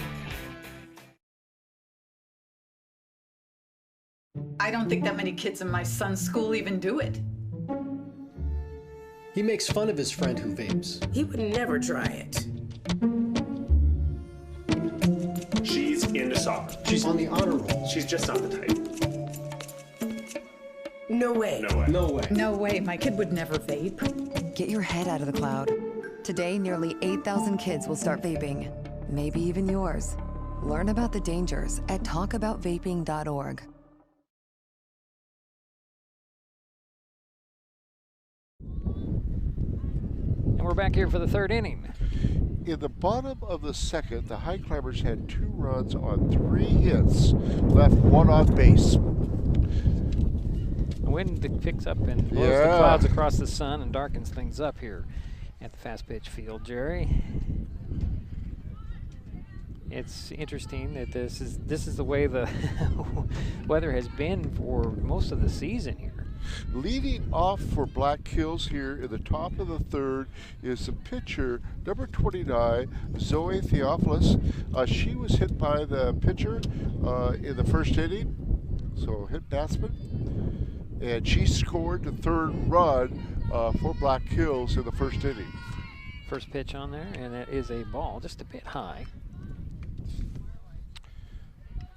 I don't think that many kids in my son's school even do it. He makes fun of his friend who vapes. He would never try it. She's into soccer. She's on the honor roll. She's just not the type. No way. No way. No way. No way, my kid would never vape. Get your head out of the cloud. Today, nearly 8,000 kids will start vaping. Maybe even yours. Learn about the dangers at talkaboutvaping.org. And we're back here for the third inning. in the bottom of the second, the Highclimbers had 2 runs on 3 hits, left 1 on base. The wind picks up and blows the clouds across the sun and darkens things up here at the fast pitch field, Jerry. It's interesting that this is the way the weather has been for most of the season here. Leading off for Black Hills here in the top of the third is the pitcher, number 29, Zoe Theophilus. She was hit by the pitcher in the first inning, so hit batsman. And she scored the 3rd run for Black Hills in the first inning. First pitch on there, and that is a ball, just a bit high.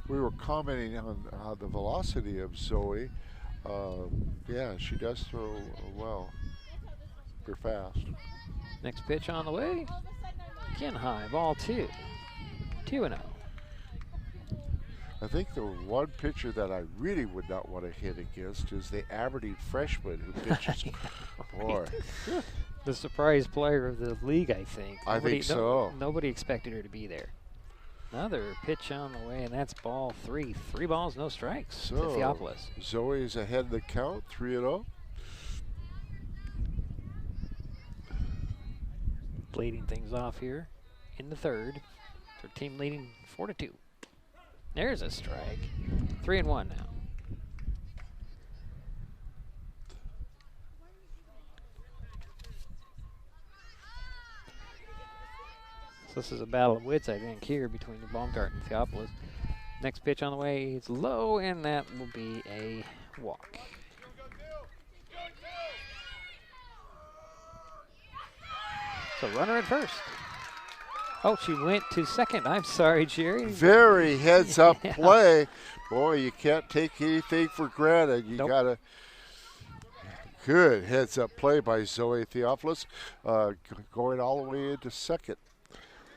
We were commenting on the velocity of Zoe. Yeah, she does throw well. They're fast. Next pitch on the way. Again high, ball 2. 2-0. I think the one pitcher that I really would not want to hit against is the Aberdeen freshman who pitches. Boy. The surprise player of the league, I think. I think so. Nobody expected her to be there. Another pitch on the way, and that's ball 3. 3 balls, no strikes to Theophilus. Zoe's ahead of the count, 3-0. Leading things off here in the third. Their team leading 4-2. There's a strike. 3-1 now. So this is a battle of wits, I think, here between the Baumgart and Theophilus. Next pitch on the way is low, and that will be a walk. So runner at first. Oh, she went to second. I'm sorry, Jerry. Very heads-up play. Boy, you can't take anything for granted. You gotta. Good heads-up play by Zoe Theophilus, going all the way into second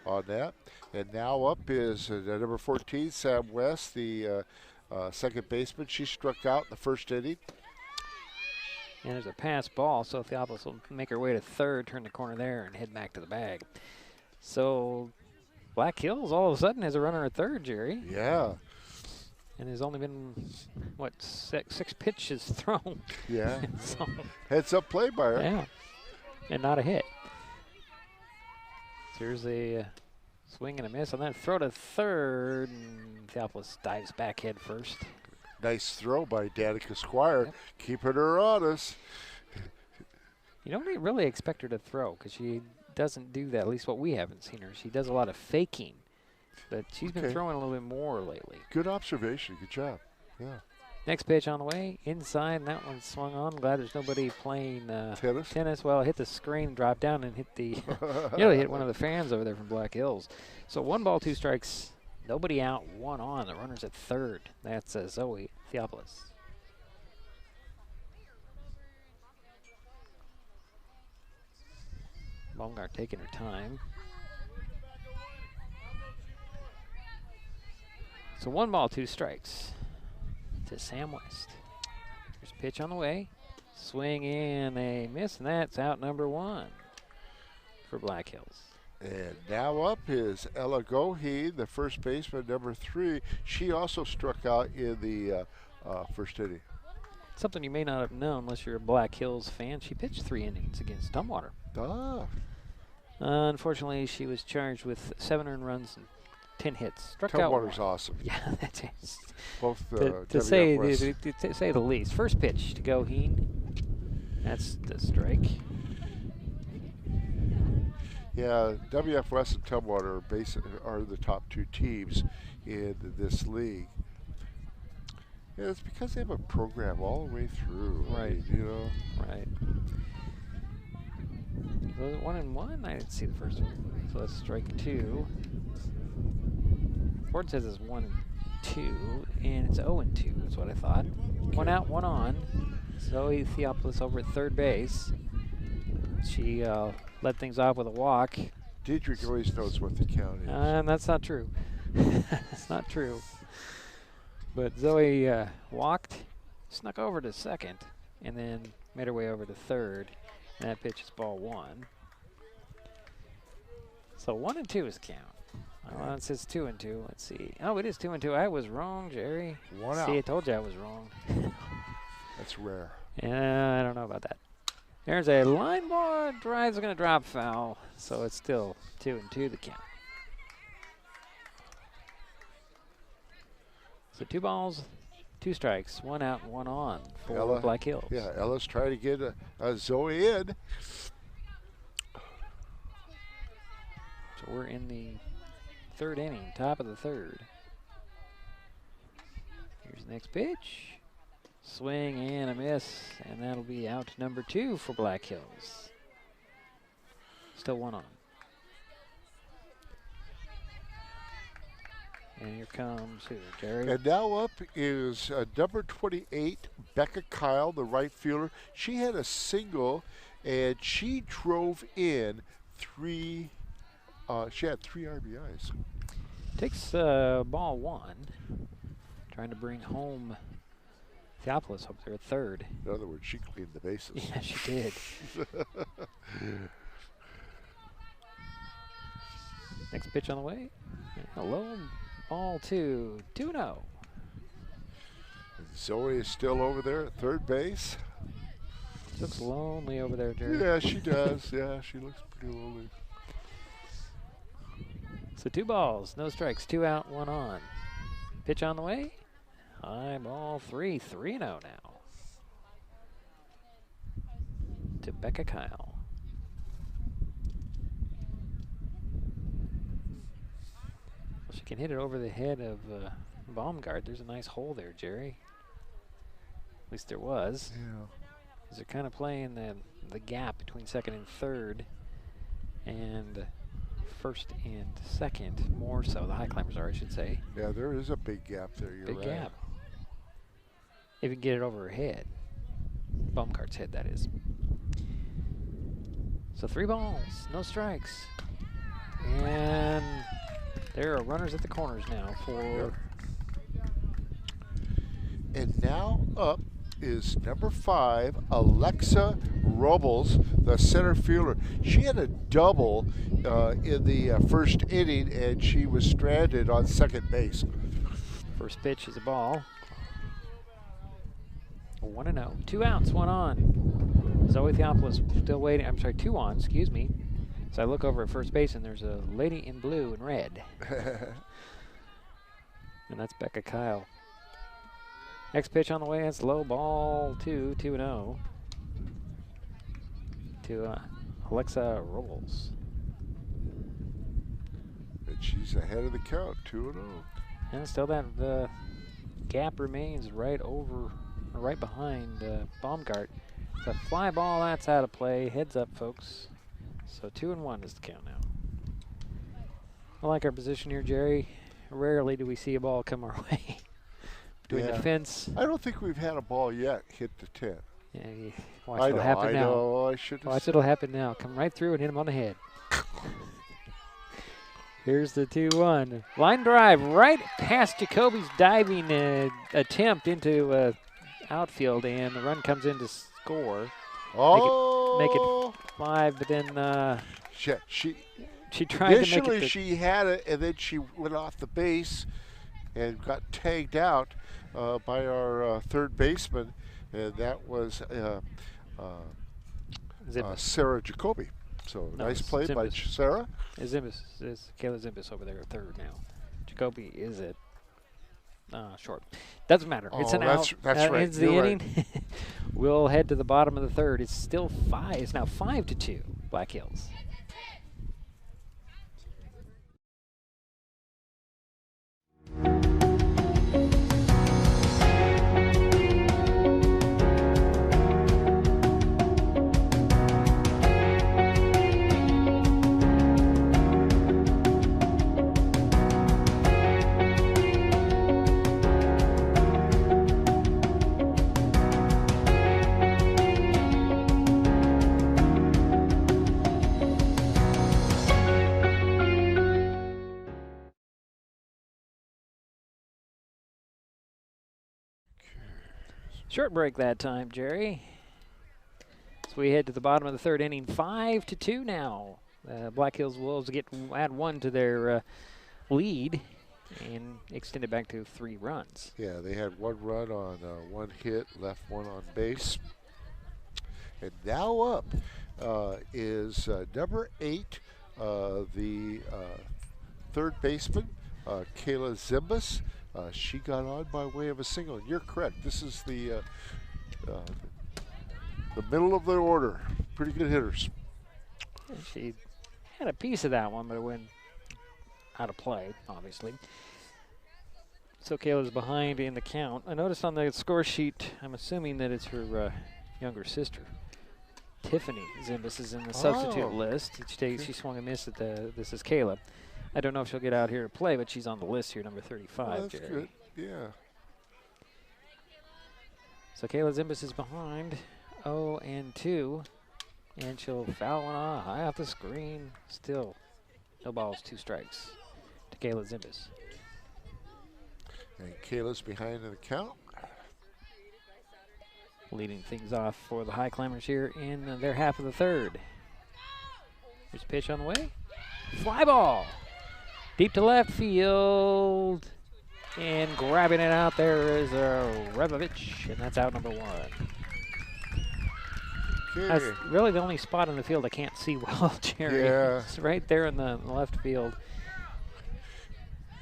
on that. And now up is number 14, Sam West, the second baseman. She struck out in the first inning. And there's a pass ball, so Theophilus will make her way to third, turn the corner there, and head back to the bag. So Black Hills all of a sudden has a runner at third, Jerry. Yeah. And there's only been, what, six pitches thrown. Yeah. So, heads-up play by her. Yeah. And not a hit. So here's a swing and a miss on that. Throw to third, and Theophilus dives back head first. Nice throw by Danica Squire, keeping her honest. You don't really expect her to throw because she doesn't do that, at least what we haven't seen her. She does a lot of faking, but she's been throwing a little bit more lately. Good observation. Good job. Yeah. Next pitch on the way, inside, and that one swung on. Glad there's nobody playing tennis. Well, it hit the screen, dropped down, and hit the nearly hit one of the fans over there from Black Hills. So 1 ball, 2 strikes, nobody out, 1 on. The runner's at third. That's Zoe Theophilus. Baumgart taking her time. So 1 ball, 2 strikes to Sam West. There's a pitch on the way. Swing and a miss, and that's out number 1 for Black Hills. And now up is Ella Goheen, the first baseman, number 3. She also struck out in the first inning. Something you may not have known unless you're a Black Hills fan. She pitched 3 innings against Tumwater. Unfortunately, she was charged with 7 earned runs and 10 hits. Struck out 1. Tumwater's awesome. Yeah, that's both to say the least. First pitch to Goheen. That's the strike. Yeah, WF West and Tumwater are the top 2 teams in this league. Yeah, it's because they have a program all the way through. Right. I mean, you know. Right. Was it 1-1? I didn't see the first one. So that's strike 2. Board says it's 1-2, and it's 0-2. That's what I thought. Okay. 1 out, 1 on. Zoe Theophilus over at third base. She led things off with a walk. Dietrich always knows what the count is. That's not true. That's not true. But Zoe walked, snuck over to second, and then made her way over to third. And that pitch is ball 1. So 1-2 is the count. Well, it says 2-2. Let's see. Oh, it is 2-2. I was wrong, Jerry. One See, out. I told you I was wrong. That's rare. Yeah, I don't know about that. There's a line ball. Drive's going to drop foul. So it's still 2-2 the count. So 2 balls, 2 strikes, 1 out, 1 on for Black Hills. Yeah, Ella's trying to get Zoe in. So we're in the 3rd inning, top of the 3rd. Here's the next pitch. Swing and a miss, and that'll be out number 2 for Black Hills. Still 1 on. And here comes who, Jerry? And now up is number 28, Becca Kyle, the right fielder. She had a single, and she drove in 3. She had 3 RBIs. Takes ball 1, trying to bring home Theopolis up there at 3rd. In other words, she cleaned the bases. Yeah, she did. Next pitch on the way. Hello, ball 2, 2-0. Zoe is still over there at 3rd base. Looks lonely over there, Jerry. Yeah, she does. Yeah, she looks pretty lonely. So 2 balls, no strikes, 2 out, 1 on. Pitch on the way. High ball 3, 3-0 now. To Becca Kyle. Well, she can hit it over the head of Baumgart. There's a nice hole there, Jerry. At least there was. Yeah. They're kind of playing the gap between 2nd and 3rd, and 1st and 2nd, more so. The Highclimbers are, I should say. Yeah, there is a big gap there. You're big right. gap. If you can get it over her head. Baumgart's head, that is. So 3 balls, no strikes. And there are runners at the corners now for... Yep. And now up is number 5, Alexa Robles, the center fielder. She had a double in the 1st inning, and she was stranded on 2nd base. First pitch is a ball. 1-0. 2 outs, 1 on. Zoe Theopolis still waiting. I'm sorry, 2 on, excuse me. So I look over at first base, and there's a lady in blue and red. And that's Becca Kyle. Next pitch on the way, that's low, ball 2, 2-0. To Alexa Robles. And she's ahead of the count, 2-0. And still that gap remains right behind Baumgart. It's a fly ball, that's out of play. Heads up, folks. So 2-1 is the count now. I like our position here, Jerry. Rarely do we see a ball come our way. Between the fence. I don't think we've had a ball yet hit the 10. Yeah, watch what'll happen now. Know, I should watch what'll happen now. Come right through and hit him on the head. Here's the 2-1. Line drive right past Jacoby's diving attempt into outfield, and the run comes in to score. Oh! Make it 5, but then she tried to make it. Initially, she had it, and then she went off the base and got tagged out by our 3rd baseman, and that was Sarah Jacoby. So no, nice play by Sarah. Is Kayla Zimbus over there at 3rd now. Jacoby is at short. Doesn't matter. It's an out. That's right. It's the inning. Right. We'll head to the bottom of the 3rd. It's still 5. It's now 5-2, Black Hills. Short break that time, Jerry. So we head to the bottom of the 3rd inning, 5-2 now. Black Hills Wolves add 1 to their lead and extend it back to 3 runs. Yeah, they had 1 run on 1 hit, left 1 on base. And now up is number 8, the third baseman, Kayla Zimbus. She got on by way of a single. And you're correct. This is the middle of the order. Pretty good hitters. She had a piece of that one, but it went out of play, obviously. So Kayla's behind in the count. I noticed on the score sheet, I'm assuming that it's her younger sister. Tiffany Zimbus is in the substitute list. She swung a miss at this is Kayla. I don't know if she'll get out here to play, but she's on the list here, number 35. Oh, that's Jerry. good, yeah. So Kayla Zimbus is behind 0-2, and she'll foul one off high off the screen. Still, no balls, 2 strikes to Kayla Zimbus. And Kayla's behind in the count. Leading things off for the Highclimbers here in their half of the third. Here's a pitch on the way. Fly ball. Deep to left field. And grabbing it out there is Revovich, and that's out number 1. Okay. That's really the only spot on the field I can't see well, Jerry. Yeah. It's right there in the left field.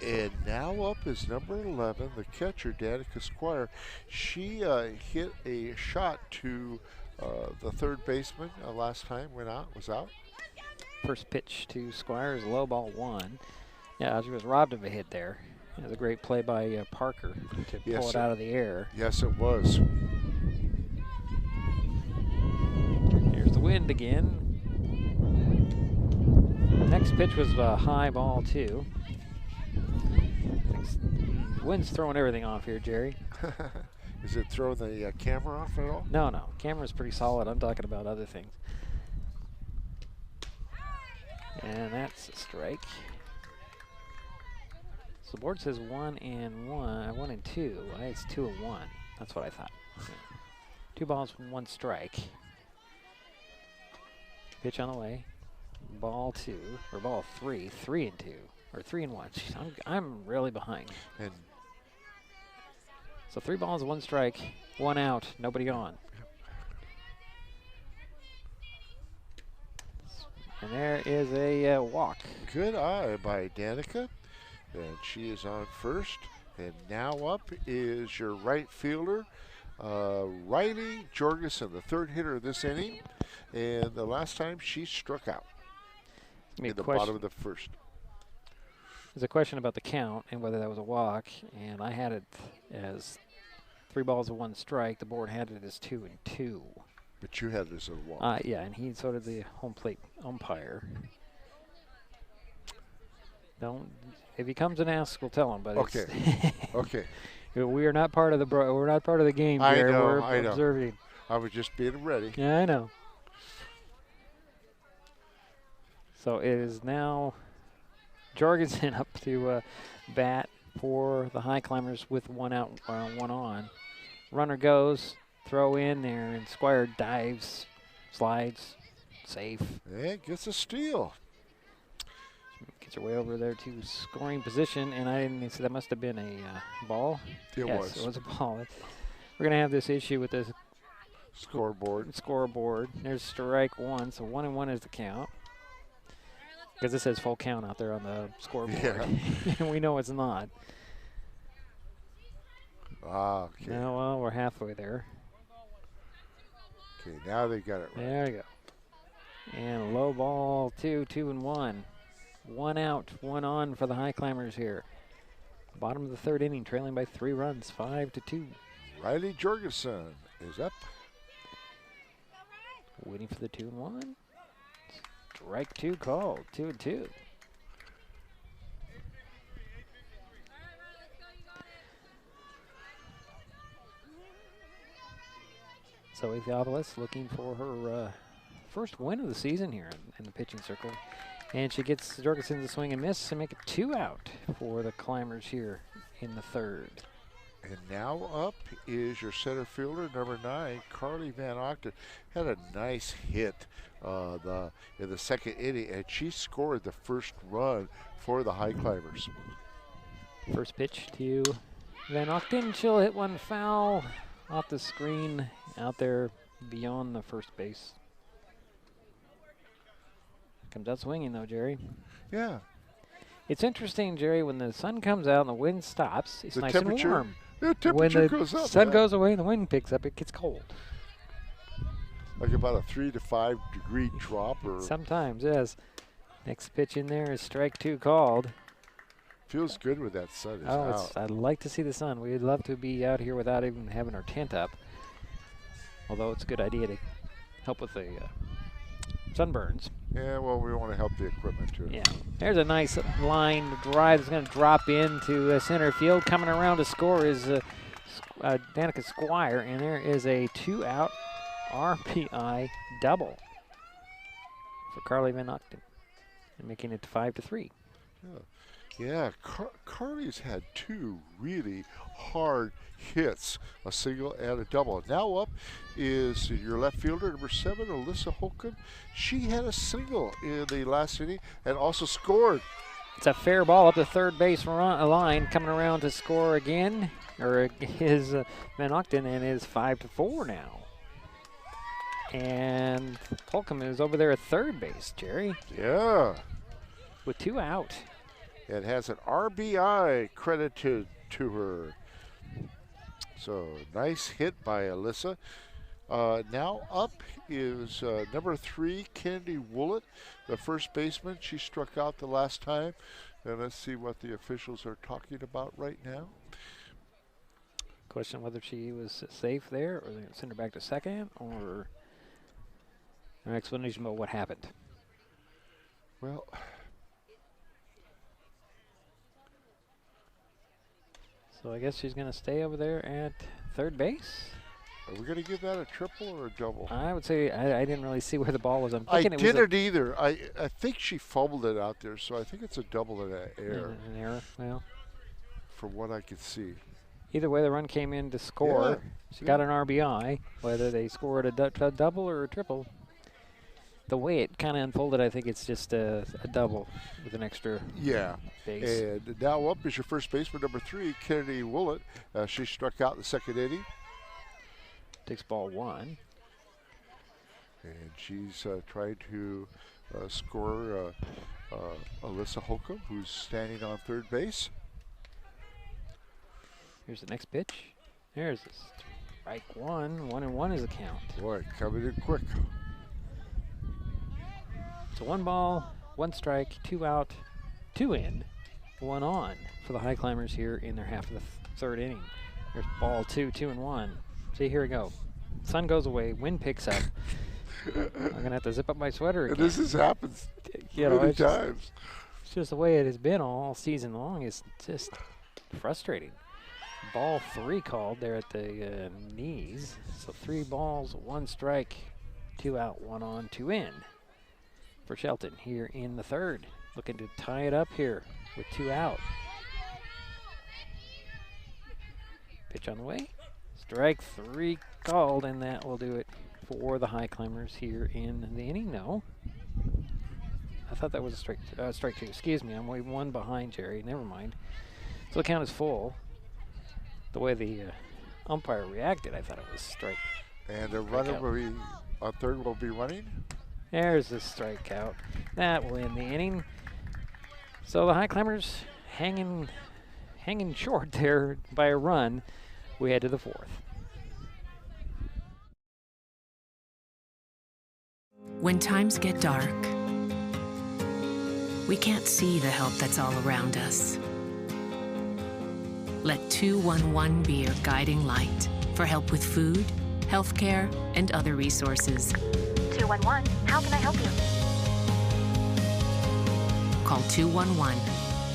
And now up is number 11, the catcher, Danica Squire. She hit a shot to the third baseman last time, was out. First pitch to Squire is low ball 1. Yeah, she was robbed of a hit there. It was a great play by Parker to pull it out of the air. Yes, it was. Here's the wind again. Next pitch was a high ball 2. Wind's throwing everything off here, Jerry. Is it throwing the camera off at all? No. Camera's pretty solid. I'm talking about other things. And that's a strike. So the board says 1 and 2. It's 2 and 1. That's what I thought. Okay. 2 balls, 1 strike. Pitch on the way. Ball 2, or ball 3, 3 and 2. Or 3 and 1. Jeez, I'm really behind. And so 3 balls, 1 strike, 1 out, nobody on. And there is a walk. Good eye by Danica. And she is on first. And now up is your right fielder, Riley Jorgensen, the third hitter of this inning. And the last time she struck out in the bottom of the first. There's a question about the count and whether that was a walk, and I had it as 3 balls and 1 strike. The board had it as 2 and 2. But you had it as a walk. Yeah, and so did the home plate umpire. If he comes and asks, we'll tell him. But okay, okay. We are not part of the game. I Jerry. know. We're I know. observing. I was just being ready. Yeah, I know. So it is now Jorgensen up to bat for the Highclimbers with 1 out, 1 on. Runner goes, throw in there, and Squire dives, slides, safe. And gets a steal. Gets her way over there to scoring position, and I didn't see that must have been a ball. It was. It was a ball. We're going to have this issue with the scoreboard. There's strike 1, so 1 and 1 is the count. Because it says full count out there on the scoreboard. Yeah. And we know it's not. Ah, okay. Now, well, we're halfway there. Okay, now they got it right. There we go. And low ball 2, 2 and 1. 1 out, 1 on for the Highclimbers here. Bottom of the third inning, trailing by 3 runs, 5-2. Riley Jorgensen is up. Waiting for the 2 and 1. Strike 2 called, 2 and 2. So Ethiopoulos looking for her first win of the season here in the pitching circle. And she gets Jorgensen to swing and miss and make it 2 out for the Climbers here in the third. And now up is your center fielder, number 9, Carly Van Ogden. Had a nice hit in the second inning, and she scored the first run for the Highclimbers. First pitch to Van Ogden. She'll hit one foul off the screen out there beyond the first base. Comes out swinging, though, Jerry. Yeah. It's interesting, Jerry, when the sun comes out and the wind stops, it's nice and warm. The temperature when goes up. the sun goes away and the wind picks up, it gets cold. Like about a 3 to 5 degree drop. Or sometimes, yes. Next pitch in there is strike 2 called. Feels good with that sun is out. I'd like to see the sun. We'd love to be out here without even having our tent up. Although it's a good idea to help with the sunburns. Yeah, well, we want to help the equipment too. Yeah. There's a nice line drive that's going to drop into center field. Coming around to score is Danica Squire, and there is a 2-out RBI double for Carly Van Ogden, and making it 5-3. Yeah, Carly's had 2 really hard hits, a single and a double. Now up is your left fielder, number 7, Alyssa Holcomb. She had a single in the last inning and also scored. It's a fair ball up the third base line, coming around to score again, or is Van Ogden, and it is 5-4 now. And Holcomb is over there at third base, Jerry. Yeah. With 2 out. And has an RBI credited to her. So nice hit by Alyssa. Now up is number 3, Kennedy Woollett, the first baseman. She struck out the last time. And let's see what the officials are talking about right now. Question whether she was safe there, or they're going to send her back to second, or an explanation about what happened. Well, so I guess she's going to stay over there at third base. Are we going to give that a triple or a double? I would say I didn't really see where the ball was. I'm I thinking it was didn't either. I think she fumbled it out there, so I think it's a double and an error. An error, well. From what I could see. Either way, the run came in to score. Yeah. She got an RBI. Whether they scored a double or a triple, the way it kind of unfolded, I think it's just a double with an extra base. And now up is your first baseman, number 3, Kennedy Woollett. She struck out in the second inning. Takes ball 1. And she's trying to score Alyssa Holcomb, who's standing on third base. Here's the next pitch. There's the strike 1. 1-1 is the count. Boy, coming in quick. So 1 ball, 1 strike, 2 out, 2 in, 1 on for the Highclimbers here in their half of the third inning. There's ball 2, 2-1. See, here we go. Sun goes away, wind picks up. I'm going to have to zip up my sweater again. And this has happened many times. It's just the way it has been all season long. It's just frustrating. Ball 3 called there at the knees. So 3 balls, 1 strike, 2 out, 1 on, 2 in for Shelton here in the third. Looking to tie it up here with 2 out. Pitch on the way. Strike 3 called, and that will do it for the Highclimbers here in the inning. No. I thought that was a strike 2. Excuse me, I'm way 1 behind, Jerry. Never mind. So the count is full. The way the umpire reacted, I thought it was strike. And the runner will be, on third will be running. There's the strikeout. That will end the inning. So the Highclimbers hanging short there by a run. We head to the 4th. When times get dark, we can't see the help that's all around us. Let 211 be your guiding light for help with food, healthcare, and other resources. 211, how can I help you? Call 211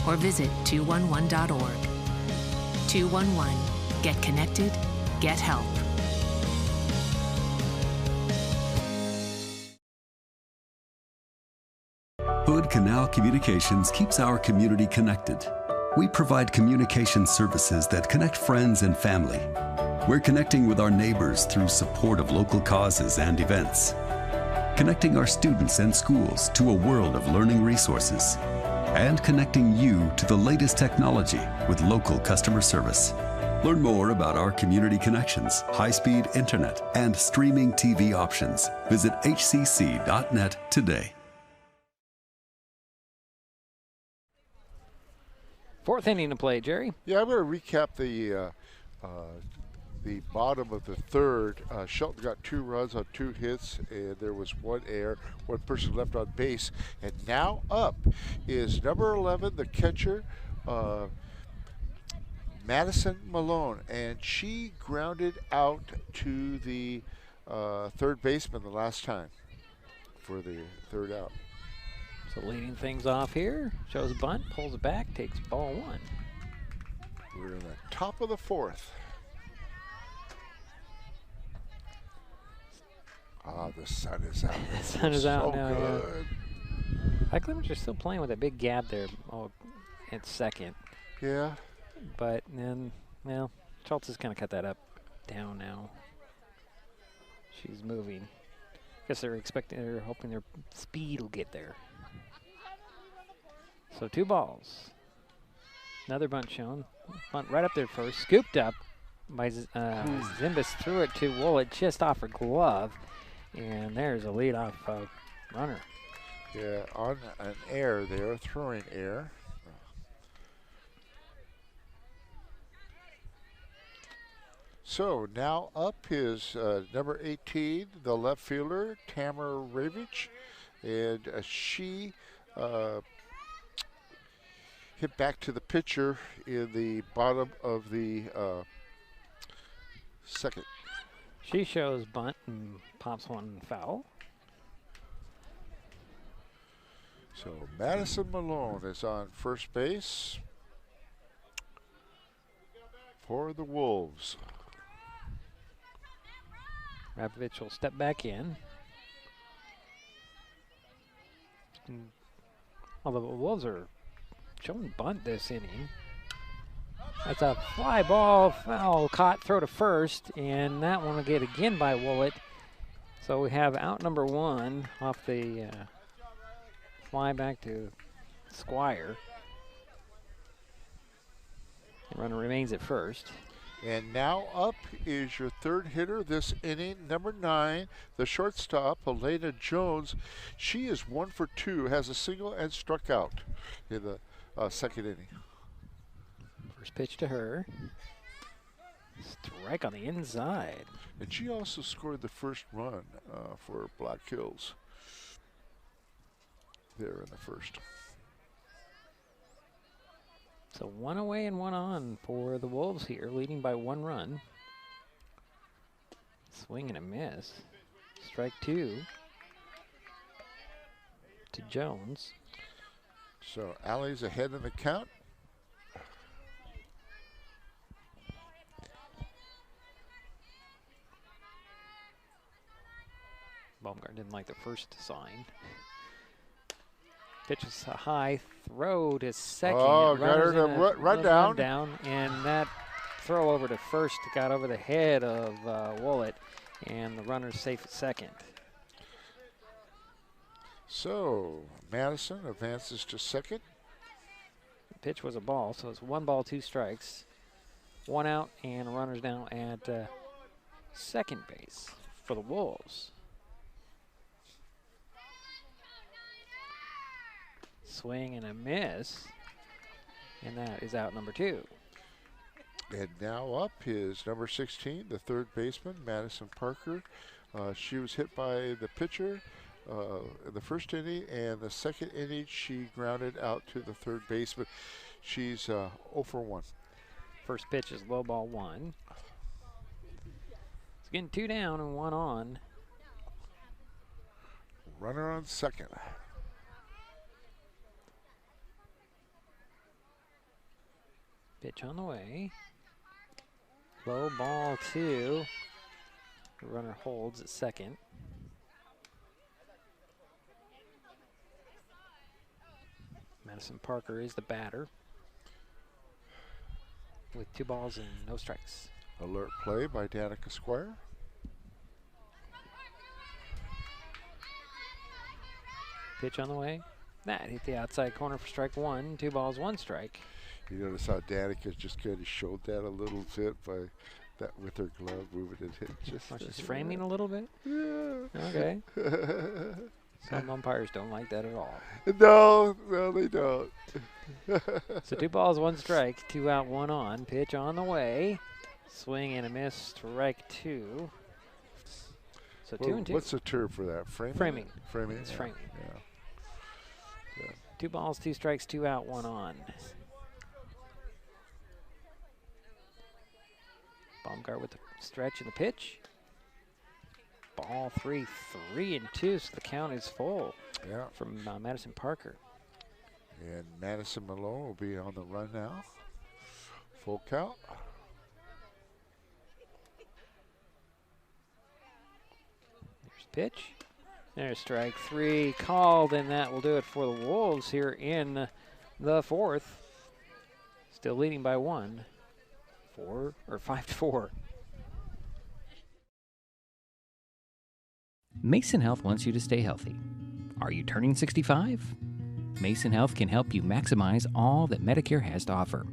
or visit 211.org. 211, get connected, get help. Hood Canal Communications keeps our community connected. We provide communication services that connect friends and family. We're connecting with our neighbors through support of local causes and events. Connecting our students and schools to a world of learning resources. And connecting you to the latest technology with local customer service. Learn more about our community connections, high-speed internet, and streaming TV options. Visit hcc.net today. Fourth inning to play, Jerry. Yeah, I'm going to recap the bottom of the third. Shelton got 2 runs on 2 hits, and there was 1 error, 1 person left on base. And now up is number 11, the catcher, Madison Malone, and she grounded out to the third baseman the last time for the third out. So leading things off here, shows a bunt, pulls it back, takes ball 1. We're in the top of the 4th. Ah, the sun is out. The sun is out now. Good. Highclimbers are still playing with a big gap there. Oh, at second. Yeah. But then, well, Schultz has kind of cut that up down now. She's moving. Guess they're hoping their speed will get there. So 2 balls. Another bunt shown. Bunt right up there first. Scooped up by Zimbus, threw it to Woollett just off her glove. And there's a leadoff runner. Yeah, on an error there, throwing error. So now up is number 18, the left fielder, Tamara Ravich. And she hit back to the pitcher in the bottom of the second. She shows bunt and pops one foul. So Madison Malone is on first base for the Wolves. Rapovich will step back in. Although the Wolves are showing bunt this inning. That's a fly ball, foul, caught, throw to first, and that one will get again by Woollett. So we have out number 1 off the fly back to Squire. The runner remains at first. And now up is your third hitter this inning, number 9, the shortstop, Elena Jones. She is 1 for 2, has a single and struck out in the second inning. First pitch to her. Strike on the inside. And she also scored the first run for Black Hills there in the first. So 1 away and 1 on for the Wolves here, leading by 1 run. Swing and a miss. Strike 2 to Jones. So Allie's ahead in the count. Baumgart didn't like the first sign. Pitches a high throw to second. Oh, got her to run down. And that throw over to first got over the head of Woollett, and the runner's safe at second. So Madison advances to second. The pitch was a ball, so it's 1 ball, 2 strikes. 1 out, and runners now at second base for the Wolves. Swing and a miss, and that is out number 2. And now up is number 16, the third baseman, Madison Parker. She was hit by the pitcher in the first inning, and the second inning she grounded out to the third baseman. She's 0 for 1. First pitch is low ball 1. It's getting 2 down and 1 on. Runner on second. Pitch on the way. Low ball 2. The runner holds at second. Madison Parker is the batter. with 2 balls and no strikes. Alert play by Danica Squire. Pitch on the way. That hit the outside corner for strike 1. 2 balls, 1 strike. You notice how Danica just kind of showed that a little bit by that with her glove moving it hit just. She's framing a little bit. Yeah. Okay. Some umpires don't like that at all. No, they don't. So 2 balls, 1 strike, 2 out, 1 on. Pitch on the way. Swing and a miss, strike 2. So 2 and 2. What's the term for that? Framing? Framing. Framing? It's yeah. framing. Yeah. 2 balls, 2 strikes, 2 out, 1 on. Baumgart with the stretch and the pitch. Ball 3, 3 and 2, so the count is full. Yeah. From Madison Parker. And Madison Malone will be on the run now. Full count. There's pitch. There's strike 3 called, and that will do it for the Wolves here in the 4th. Still leading by 1. 5-4. Mason Health wants you to stay healthy. Are you turning 65? Mason Health can help you maximize all that Medicare has to offer.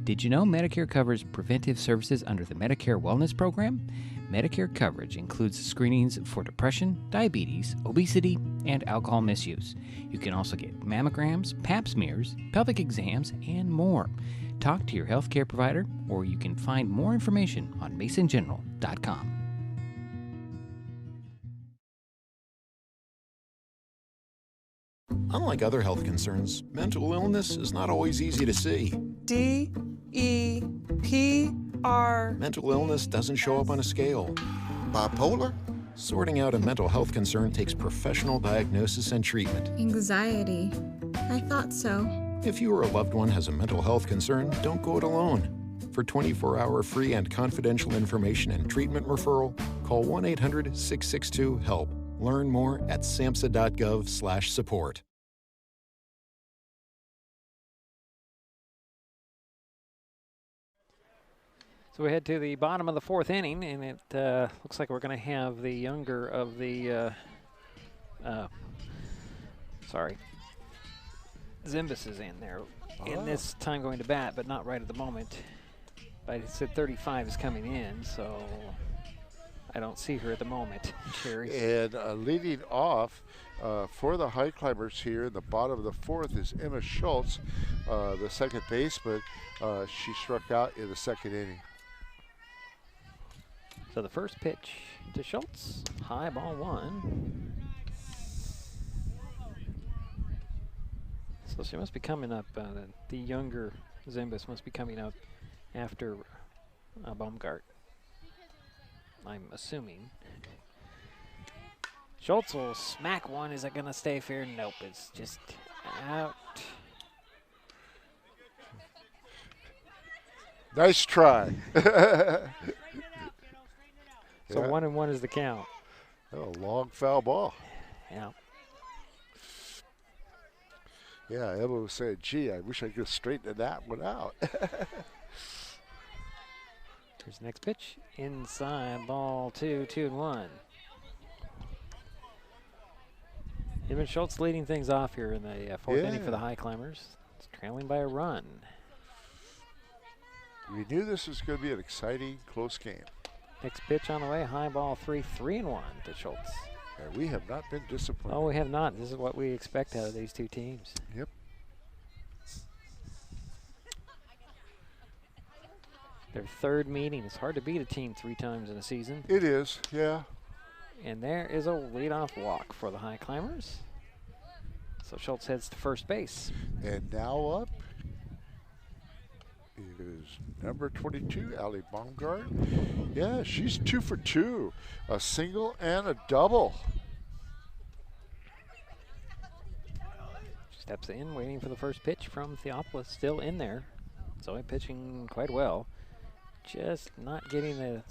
Did you know Medicare covers preventive services under the Medicare Wellness Program? Medicare coverage includes screenings for depression, diabetes, obesity, and alcohol misuse. You can also get mammograms, pap smears, pelvic exams, and more. Talk to your healthcare provider, or you can find more information on masongeneral.com. Unlike other health concerns, mental illness is not always easy to see. D-E-P-R. Mental illness doesn't show up on a scale. Bipolar? Sorting out a mental health concern takes professional diagnosis and treatment. Anxiety. I thought so. If you or a loved one has a mental health concern, don't go it alone. For 24-hour free and confidential information and treatment referral, call 1-800-662-HELP. Learn more at samhsa.gov/support. So we head to the bottom of the 4th inning, and it looks like we're going to have the younger of the, Zimbus is in there. In this time going to bat, but not right at the moment. But it said 35 is coming in, so I don't see her at the moment, Sherry. And leading off for the Highclimbers here in the bottom of the 4th is Emma Schultz, the second baseman. She struck out in the 2nd inning. So the first pitch to Schultz, high ball 1. So she must be coming up, the younger Zimbus must be coming up after Baumgart, I'm assuming. Schultz will smack one. Is it going to stay fair? Nope, it's just out. Nice try. So 1-1 is the count. Oh, long foul ball. Yeah. Yeah, Emma was saying, gee, I wish I could have straightened that one out. Here's the next pitch. Inside, ball 2, 2-1. Emma Schultz leading things off here in the 4th inning for the Highclimbers. It's trailing by a run. We knew this was going to be an exciting, close game. Next pitch on the way, high ball 3, 3-1 to Schultz. And we have not been disappointed. Oh, we have not. This is what we expect out of these two teams. Yep. Their 3rd meeting. It's hard to beat a team 3 times in a season. It is, yeah. And there is a leadoff walk for the Highclimbers. So Schultz heads to first base. And now up is number 22, Allie Baumgart. Yeah, she's 2 for 2. A single and a double. Steps in, waiting for the first pitch from Theopolis. Still in there. Zoe pitching quite well. Just not getting the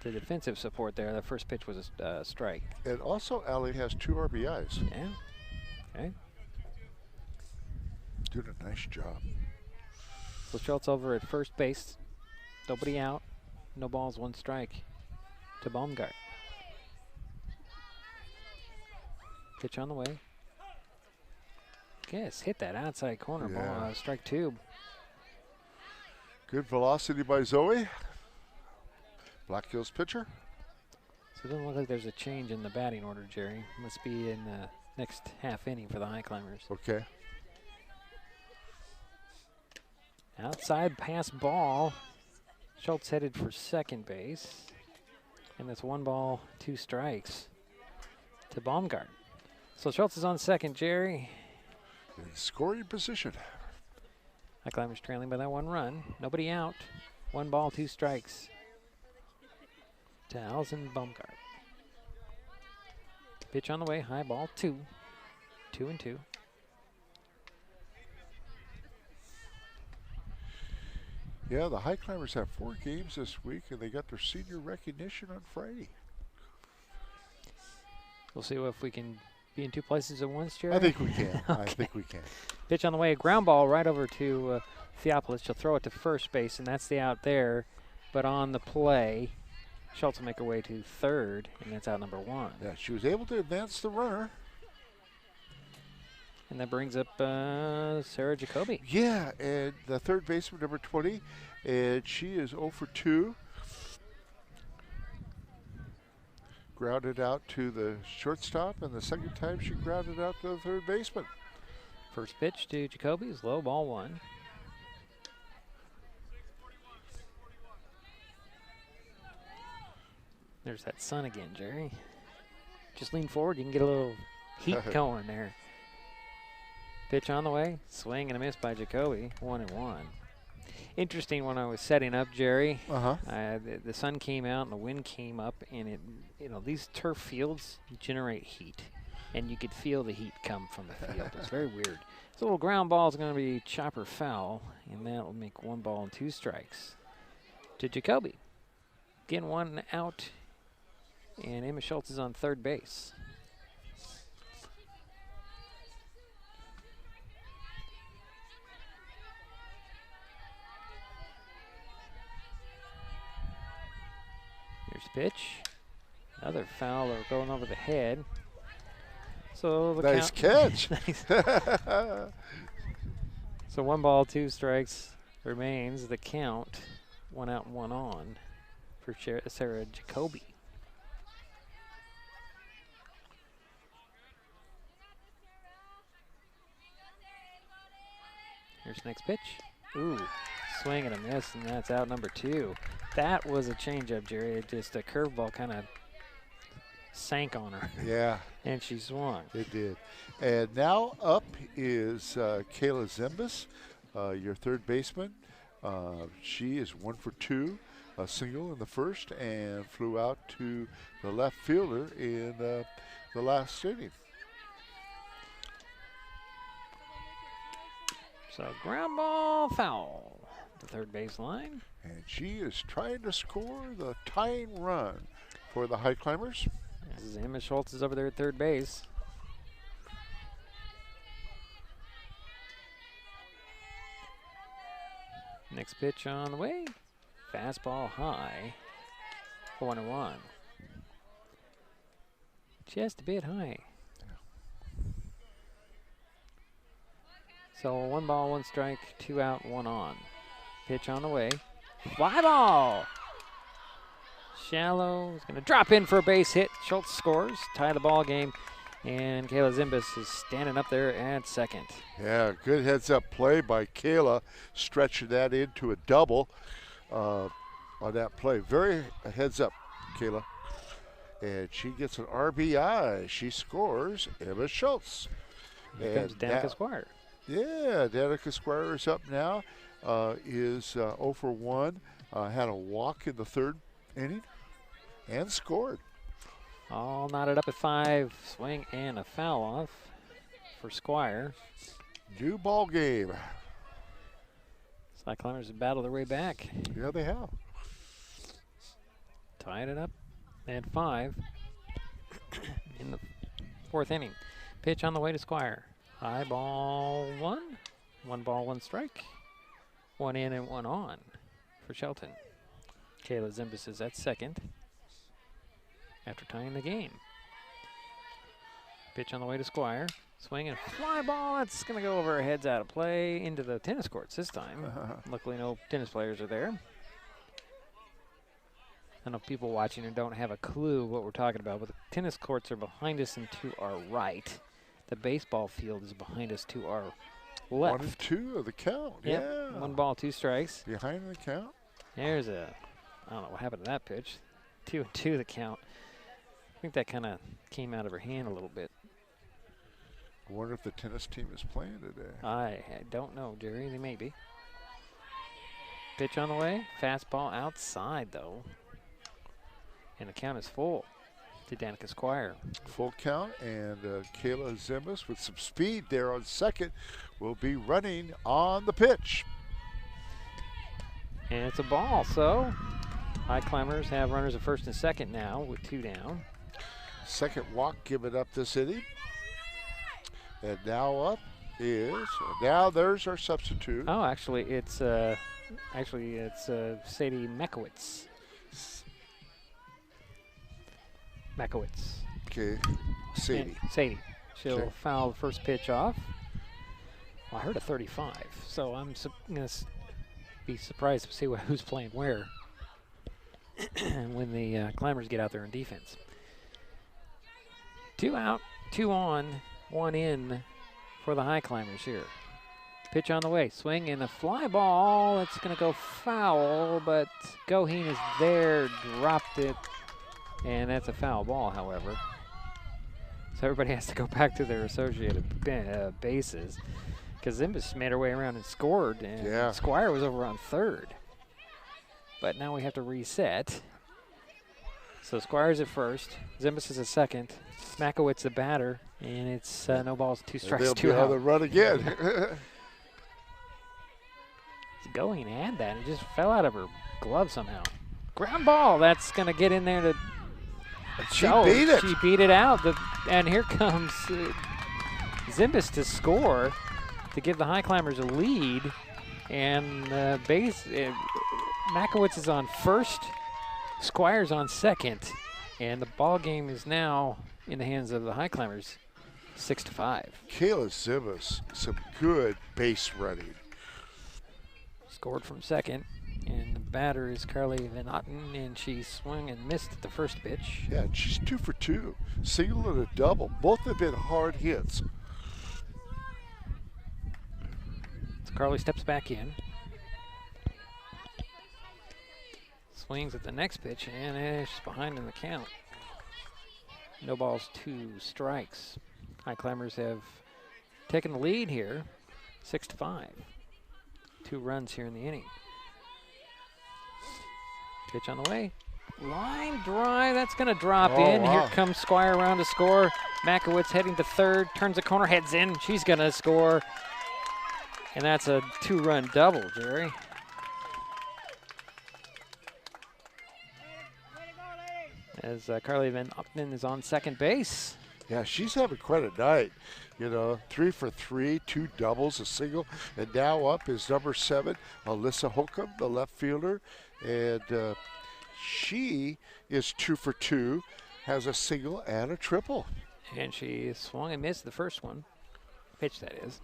defensive support there. The first pitch was a strike. And also, Allie has 2 RBIs. Yeah. Okay. Doing a nice job. So Schultz over at first base. Nobody out. No balls, 1 strike to Baumgart. Pitch on the way. Guess hit that outside corner ball. Strike 2. Good velocity by Zoe. Black Hills pitcher. So it doesn't look like there's a change in the batting order, Jerry. Must be in the next half inning for the Highclimbers. Okay. Outside pass ball. Schultz headed for second base. And that's 1 ball, 2 strikes to Baumgart. So Schultz is on second, Jerry. In scoring position. Highclimbers trailing by that 1 run. Nobody out. 1 ball, 2 strikes to Allison Baumgart. Pitch on the way, high ball, 2. 2-2. Yeah, the Highclimbers have 4 games this week, and they got their senior recognition on Friday. We'll see if we can be in 2 places at once, Jerry. I think we can. Okay. I think we can. Pitch on the way, a ground ball right over to Theopolis. She'll throw it to first base, and that's the out there. But on the play, Schultz will make her way to third, and that's out number 1. Yeah, she was able to advance the runner. And that brings up Sarah Jacoby. Yeah, and the third baseman, number 20, and she is 0 for 2. Grounded out to the shortstop, and the second time she grounded out to the third baseman. First pitch to Jacoby is low, ball 1. There's that sun again, Jerry. Just lean forward, you can get a little heat going there. Pitch on the way, swing and a miss by Jacoby, 1-1. Interesting when I was setting up, Jerry. The sun came out and the wind came up, and these turf fields generate heat, and you could feel the heat come from the field. It's very weird. This little ground ball is going to be chopper foul, and that will make 1 ball and 2 strikes to Jacoby. Again, 1 out, and Emma Schultz is on third base. Here's pitch. Another foul going over the head. So the nice catch. So 1 ball, 2 strikes remains. The count, 1 out, 1 on for Sarah Jacoby. Here's next pitch. Ooh, swing and a miss, and that's out number 2. That was a changeup, Jerry. It just a curveball kind of sank on her. Yeah. And she swung. It did. And now up is Kayla Zembis, your third baseman. She is 1 for 2, a single in the first, and flew out to the left fielder in the last inning. So ground ball foul, the third baseline. And she is trying to score the tying run for the Highclimbers. This is Emma Schultz is over there at third base. Next pitch on the way. Fastball high. 1-1. Just a bit high. So 1 ball, 1 strike, 2 out, 1 on. Pitch on the way. Fly ball. Shallow is going to drop in for a base hit. Schultz scores, tie the ball game, and Kayla Zimbus is standing up there at second. Yeah, good heads-up play by Kayla, stretching that into a double on that play. Very heads-up, Kayla. And she gets an RBI. She scores Emma Schultz. Here comes Danica Squire. Yeah, Danica Squire is up now. Is 0 for 1. Had a walk in the third inning and scored. All knotted up at 5. Swing and a foul off for Squire. New ball game. Highclimbers have battled their way back. Yeah, they have. Tied it up at 5 in the 4th inning. Pitch on the way to Squire. High ball 1. 1 ball, 1 strike. One in and one on for Shelton. Kayla Zimbus is at second after tying the game. Pitch on the way to Squire. Swing and fly ball. That's going to go over our heads out of play into the tennis courts this time. Luckily, no tennis players are there. I know people watching and don't have a clue what we're talking about, but the tennis courts are behind us and to our right. The baseball field is behind us to our left. 1 and 2 of the count. Yep. Yeah. 1 ball, 2 strikes. Behind the count. There's a, I don't know what happened to that pitch. 2 and 2 the count. I think that kind of came out of her hand a little bit. I wonder if the tennis team is playing today. I don't know, Jerry. They may be. Pitch on the way. Fastball outside, though. And the count is full to Danica Squire. Full count, and Kayla Zimbus with some speed there on second will be running on the pitch. And it's a ball, so Highclimbers have runners at first and second now with 2 down. Second walk given up this inning. And now up is, now there's our substitute. Oh, actually it's Sadie Makowitz. Okay, Sadie. And Sadie. She'll Okay. foul the first pitch off. Well, I heard a 35, so I'm going to be surprised to see who's playing where when the Climbers get out there in defense. 2 out, 2 on, 1 in for the Highclimbers here. Pitch on the way, swing and a fly ball. It's going to go foul, but Goheen is there, dropped it, and that's a foul ball, however. So everybody has to go back to their associated bases because Zimbus made her way around and scored, and Squire was over on third. But now we have to reset. So Squire's at first, Zimbus is at second, Makowitz the batter, and it's no balls, 2 strikes, 2 out. They'll be able to run again. Goheen had that. It just fell out of her glove somehow. Ground ball. That's going to get in there to. She beat it. She beat it out. And here comes Zimbus to score to give the Highclimbers a lead. And Makowitz is on first. Squire's on second. And the ball game is now in the hands of the Highclimbers, 6-5. Kayla Zimbus, some good base running. Scored from second, and the batter is Carly Van Otten, and she swung and missed at the first pitch. Yeah, she's 2 for 2. Single and a double. Both have been hard hits. So Carly steps back in. Swings at the next pitch, and she's behind in the count. No balls, 2 strikes. Highclimbers have taken the lead here, 6-5. 2 runs here in the inning. Pitch on the way. Line drive, that's going to drop in. Wow. Here comes Squire around to score. Makowitz heading to third, turns the corner, heads in. She's going to score. And that's a 2-run double, Jerry. As Carly Van Otten is on second base. Yeah, she's having quite a night. You know, 3 for 3, 2 doubles, a single. And now up is number 7, Alyssa Holcomb, the left fielder. And she is 2 for 2, has a single and a triple. And she swung and missed the first one. Pitch, that is.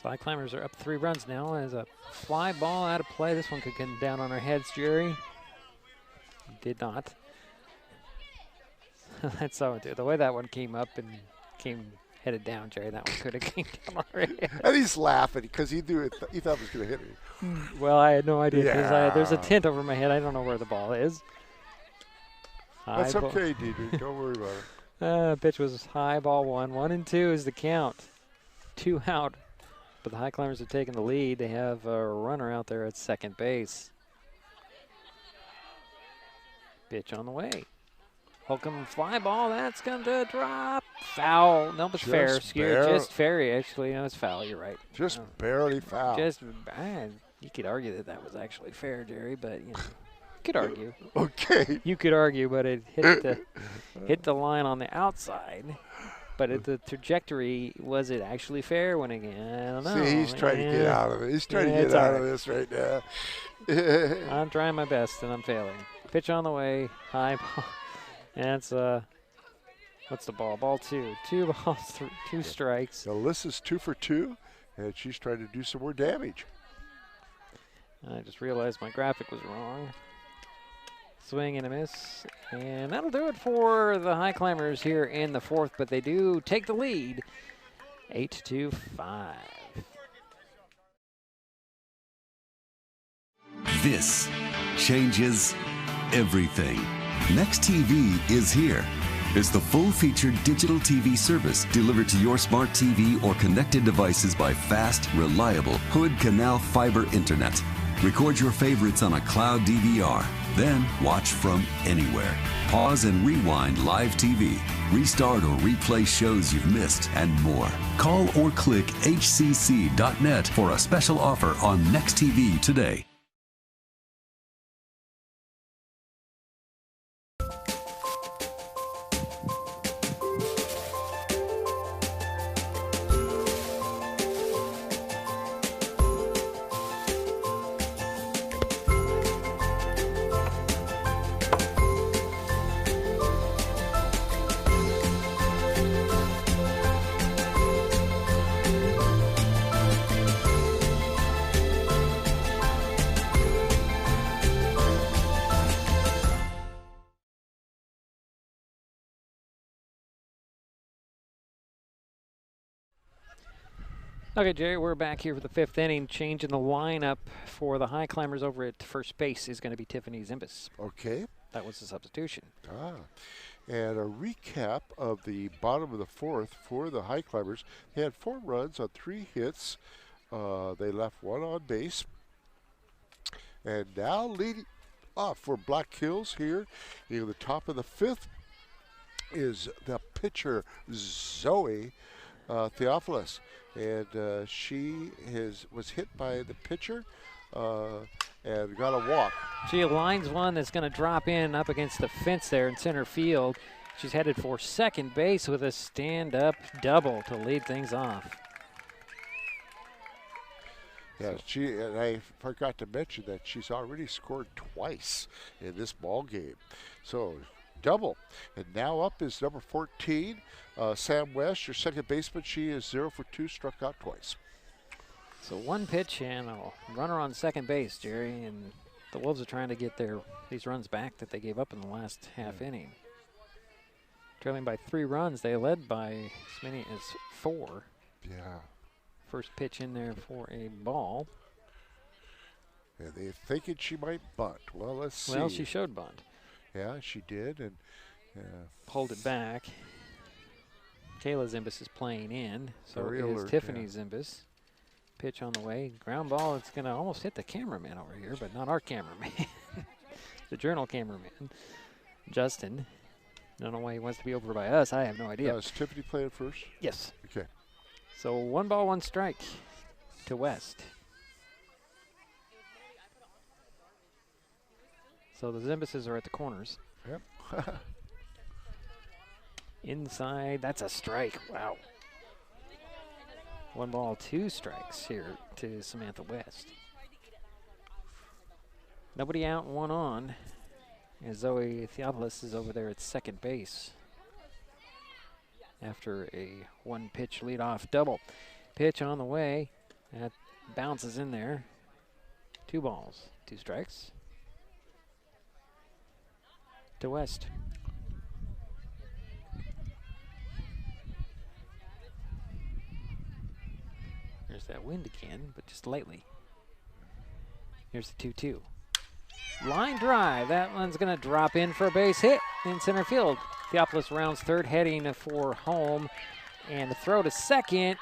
So Highclimbers are up 3 runs now as a fly ball out of play. This one could get down on our heads, Jerry. Did not. That's so the way that one came up and came headed down, Jerry. That one could have came down on our head. And he's laughing because he knew it. He thought it was going to hit me. Well, I had no idea because Yeah. there's a tint over my head. I don't know where the ball is. That's okay, Deidre. Don't worry about it. Pitch was high, ball 1. 1 and 2 is the count. 2 out. But the Highclimbers have taken the lead. They have a runner out there at second base. Pitch on the way. Holcomb fly ball. That's going to drop. Foul. No, it's fair. Just fair. Actually, no, it's foul. You're right. Just barely foul. You could argue that was actually fair, Jerry, but you know, you could argue. Okay. You could argue, but it hit the line on the outside. But the trajectory, was it actually fair when again? I don't know. See, he's trying to get out of it. He's trying to get out of this right now. I'm trying my best, and I'm failing. Pitch on the way, high ball. And it's, what's the ball? Ball 2. 2 balls, 2 strikes. Alyssa's 2 for 2, and she's trying to do some more damage. I just realized my graphic was wrong. Swing and a miss. And that'll do it for the Highclimbers here in the 4th, but they do take the lead 8-5. This changes everything. Next TV is here. It's the full-featured digital TV service delivered to your smart TV or connected devices by fast, reliable Hood Canal fiber internet. Record your favorites on a cloud DVR, then watch from anywhere. Pause and rewind live TV, restart or replay shows you've missed, and more. Call or click hcc.net for a special offer on Next TV today. Okay, Jerry, we're back here for the 5th inning. Changing the lineup for the Highclimbers over at first base is going to be Tiffany Zimbus. Okay. That was the substitution. And a recap of the bottom of the 4th for the Highclimbers. They had 4 runs on 3 hits. They left 1 on base. And now leading off for Black Hills here in the top of the 5th is the pitcher, Zoe Theophilus. And she was hit by the pitcher and got a walk. She aligns one that's going to drop in up against the fence there in center field. She's headed for second base with a stand-up double to lead things off. Yeah, and I forgot to mention that she's already scored twice in this ball game. So double. And now up is number 14, Sam West, your second baseman. She is 0 for 2, struck out twice. So 1 pitch and a runner on second base, Jerry, and the Wolves are trying to get these runs back that they gave up in the last half inning. Trailing by 3 runs, they led by as many as 4. Yeah. First pitch in there for a ball. And they're thinking she might bunt. Well, let's see. Well, she showed bunt. Yeah, she did, and pulled it back. Kayla Zimbus is playing in, so Very it is alert, Tiffany Zimbus. Pitch on the way. Ground ball, it's going to almost hit the cameraman over here, but not our cameraman. The Journal cameraman, Justin. Don't know why he wants to be over by us. I have no idea. Is Tiffany playing first? Yes. Okay. So 1 ball, 1 strike to West. So the Zimbuses are at the corners. Yep. Inside, that's a strike. Wow. 1 ball, 2 strikes here to Samantha West. Nobody out, 1 on. And Zoe Theophilus is over there at second base after a 1-pitch leadoff double. Pitch on the way. That bounces in there. 2 balls, 2 strikes to West. There's that wind again, but just lightly. Here's the 2-2. Line drive. That one's going to drop in for a base hit in center field. Theophilus rounds third, heading for home. And the throw to second.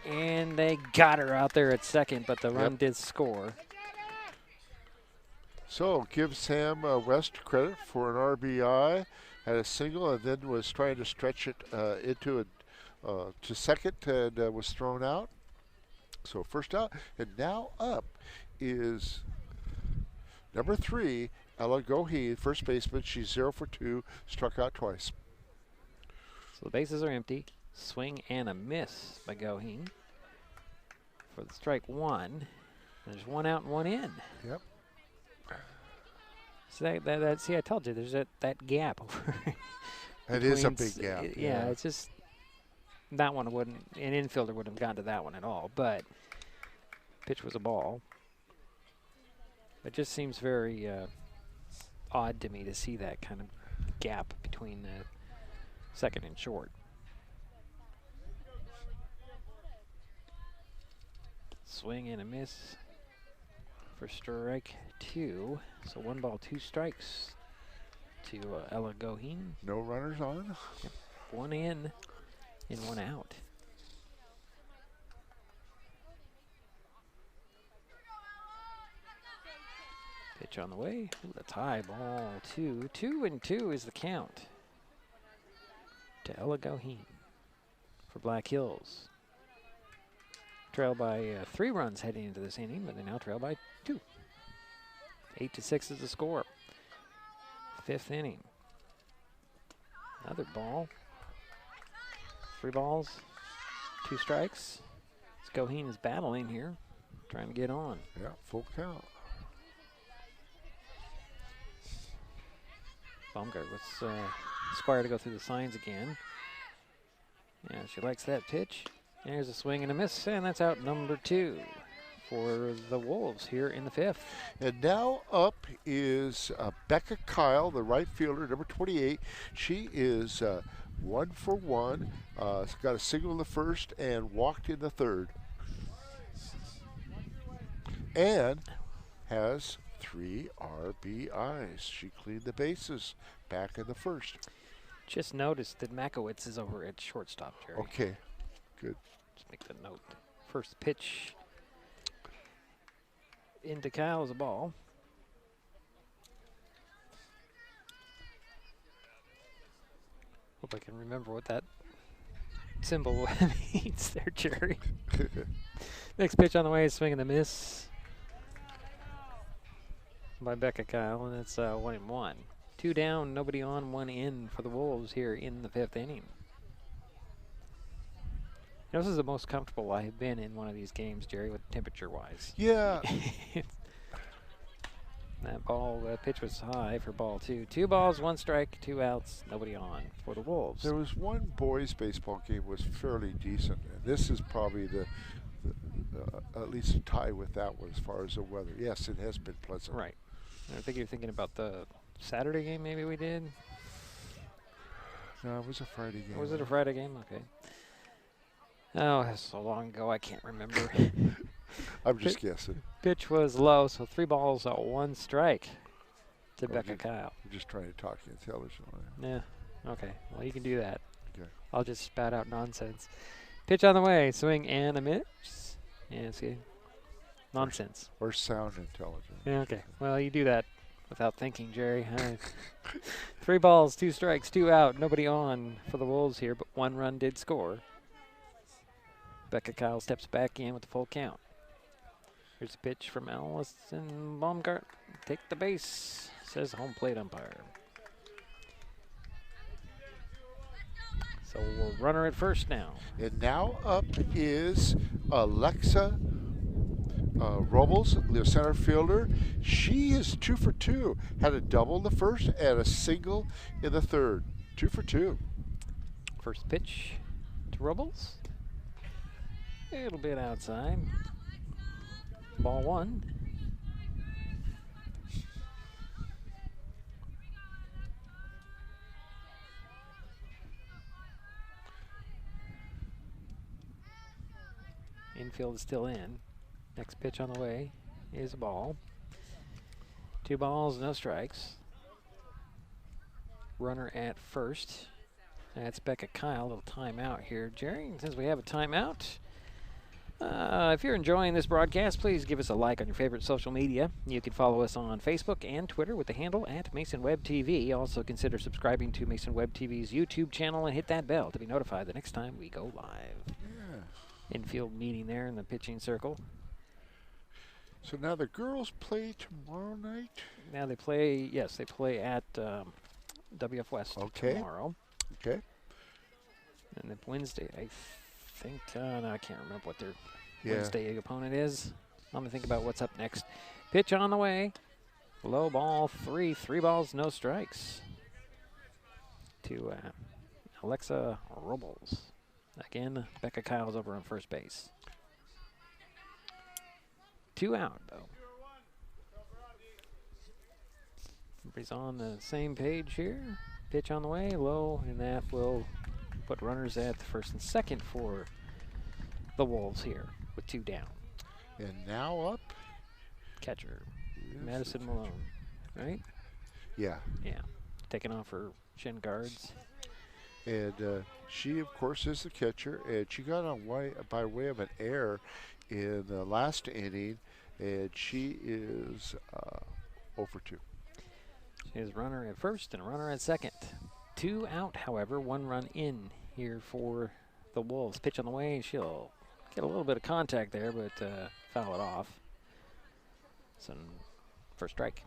And they got her out there at second, but the run did score. So give Sam West credit for an RBI. Had a single and then was trying to stretch it into to second and was thrown out. So first out, and now up is number 3, Ella Goheen, first baseman. She's 0 for 2, struck out twice. So the bases are empty. Swing and a miss by Goheen for the strike one. There's one out and one in. Yep. So that see, I told you, there's that gap over. That is a big gap. Yeah, it's just that one wouldn't, an infielder wouldn't have gotten to that one at all. But pitch was a ball. It just seems very odd to me to see that kind of gap between the second and short. Swing and a miss for strike two. So 1 ball, 2 strikes to Ella Goheen. No runners on. Yep. 1 in and 1 out. Pitch on the way. Ooh, that's high. Ball 2. 2-2 is the count to Ella Goheen for Black Hills. Trail by 3 runs heading into this inning, but they now trail by 2. 8-6 is the score. 5th inning. Another ball. 3 balls, 2 strikes. Goheen is battling here, trying to get on. Yeah, full count. Baumgart with Squire to go through the signs again. Yeah, she likes that pitch. There's a swing and a miss, and that's out number 2 for the Wolves here in the 5th. And now up is Becca Kyle, the right fielder, number 28. She is 1 for 1. Got a single in the first and walked in the third. And has 3 RBIs. She cleaned the bases back in the first. Just noticed that Makowitz is over at shortstop, Jerry. Okay, good. Just make the note. First pitch into Kyle is a ball. Hope I can remember what that symbol means there, Jerry. Next pitch on the way is swing and a miss by Becca Kyle, and it's 1-1. 2 down, nobody on, 1 in for the Wolves here in the 5th inning. You know, this is the most comfortable I have been in one of these games, Jerry, with temperature-wise. Yeah. That ball, pitch was high for ball 2. 2 balls, 1 strike, 2 outs, nobody on for the Wolves. There was one boys' baseball game was fairly decent, and this is probably the at least a tie with that one as far as the weather. Yes, it has been pleasant. Right. I think you're thinking about the Saturday game maybe we did. No, it was a Friday game. Was it a Friday game? Okay. Oh, that's so long ago I can't remember. I'm just guessing. Pitch was low, so 3 balls, 1 strike to Becca Kyle. I'm just trying to talk you intelligently. Yeah. Okay. Well, you can do that. Okay. I'll just spat out nonsense. Pitch on the way. Swing and a miss. Yeah, see. Nonsense. Or sound intelligent. Yeah, okay. Well, you do that without thinking, Jerry. 3 balls, 2 strikes, 2 out. Nobody on for the Wolves here, but 1 run did score. Becca Kyle steps back in with the full count. Here's a pitch from Allison Baumgart. Take the base, says the home plate umpire. So we'll runner at first now. And now up is Alexa Robles, the center fielder. She is 2 for 2. Had a double in the first and a single in the third. 2 for 2. First pitch to Robles. It'll be an outside. Ball 1. Infield is still in. Next pitch on the way is a ball. 2 balls, no strikes. Runner at first. That's Becca Kyle. A little timeout here, Jerry. And since we have a timeout, if you're enjoying this broadcast, please give us a like on your favorite social media. You can follow us on Facebook and Twitter with the handle @MasonWebTV. Also consider subscribing to Mason Web TV's YouTube channel and hit that bell to be notified the next time we go live. Yeah. Infield meeting there in the pitching circle. So now the girls play tomorrow night? Now they play, yes, they play at WF West tomorrow. Okay. And then Wednesday, I think, no, I can't remember what their Yeah. Wednesday opponent is. I'm going to think about what's up next. Pitch on the way. Low ball, 3 balls, no strikes. To Alexa Robles. Again, Becca Kyle's over on first base. 2 out, though. Everybody's on the same page here. Pitch on the way, low, and that will put runners at the first and second for the Wolves here with 2 down. And now up. Catcher, Madison Malone, right? Yeah. Yeah, taking off her shin guards. And she, of course, is the catcher, and she got on by way of an error in the last inning, and she is 0 for 2. She is runner at first and a runner at second. 2 out, however, 1 run in here for the Wolves. Pitch on the way, she'll get a little bit of contact there, but foul it off. So, for strike.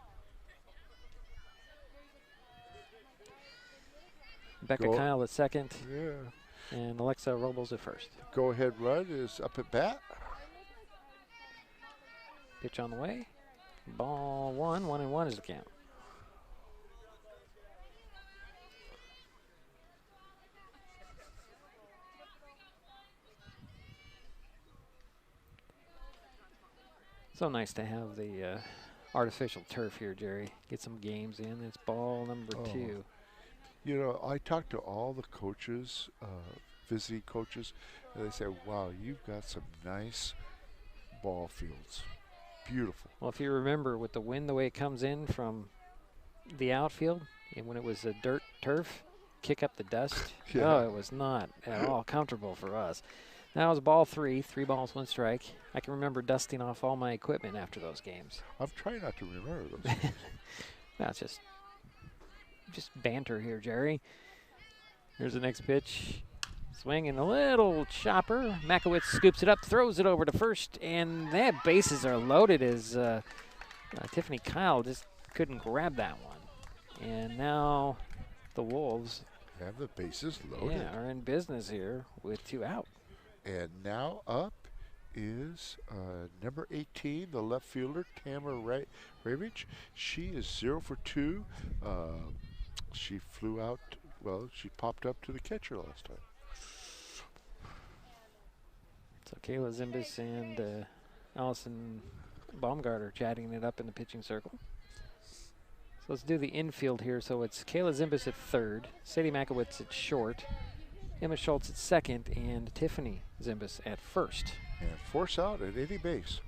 Becca Kyle at second. Yeah. And Alexa Robles at first. Go-ahead run is up at bat. Pitch on the way. Ball 1, 1-1 is the count. So nice to have the artificial turf here, Jerry. Get some games in. It's ball number 2. You know, I talked to all the coaches, visiting coaches, and they say, wow, you've got some nice ball fields. Beautiful. Well, if you remember, with the wind, the way it comes in from the outfield, and when it was a dirt turf, kick up the dust. Yeah. Oh, it was not at all comfortable for us. That was ball 3, 3 balls, 1 strike. I can remember dusting off all my equipment after those games. I'm trying not to remember those games. That's just banter here, Jerry. Here's the next pitch. Swinging a little chopper. Makowitz scoops it up, throws it over to first, and that bases are loaded as Tiffany Kyle just couldn't grab that one. And now the Wolves have the bases loaded. Yeah, are in business here with 2 out. And now up is number 18, the left fielder, Tamara Ravich. She is 0 for 2. She flew out, well, she popped up to the catcher last time. So Kayla Zimbus and Allison Baumgartner chatting it up in the pitching circle. So let's do the infield here. So it's Kayla Zimbus at third, Sadie Makowitz at short, Emma Schultz at second, and Tiffany Zimbus at first. And force out at any base.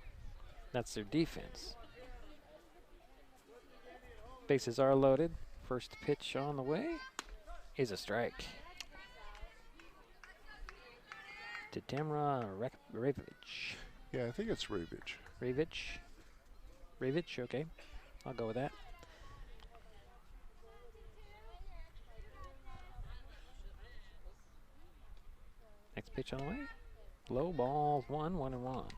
That's their defense. Bases are loaded. First pitch on the way is a strike. To Tamara Ravich. Yeah, I think it's Ravich. Ravich, okay. I'll go with that. Next pitch on the way. Low ball, 1-1-1.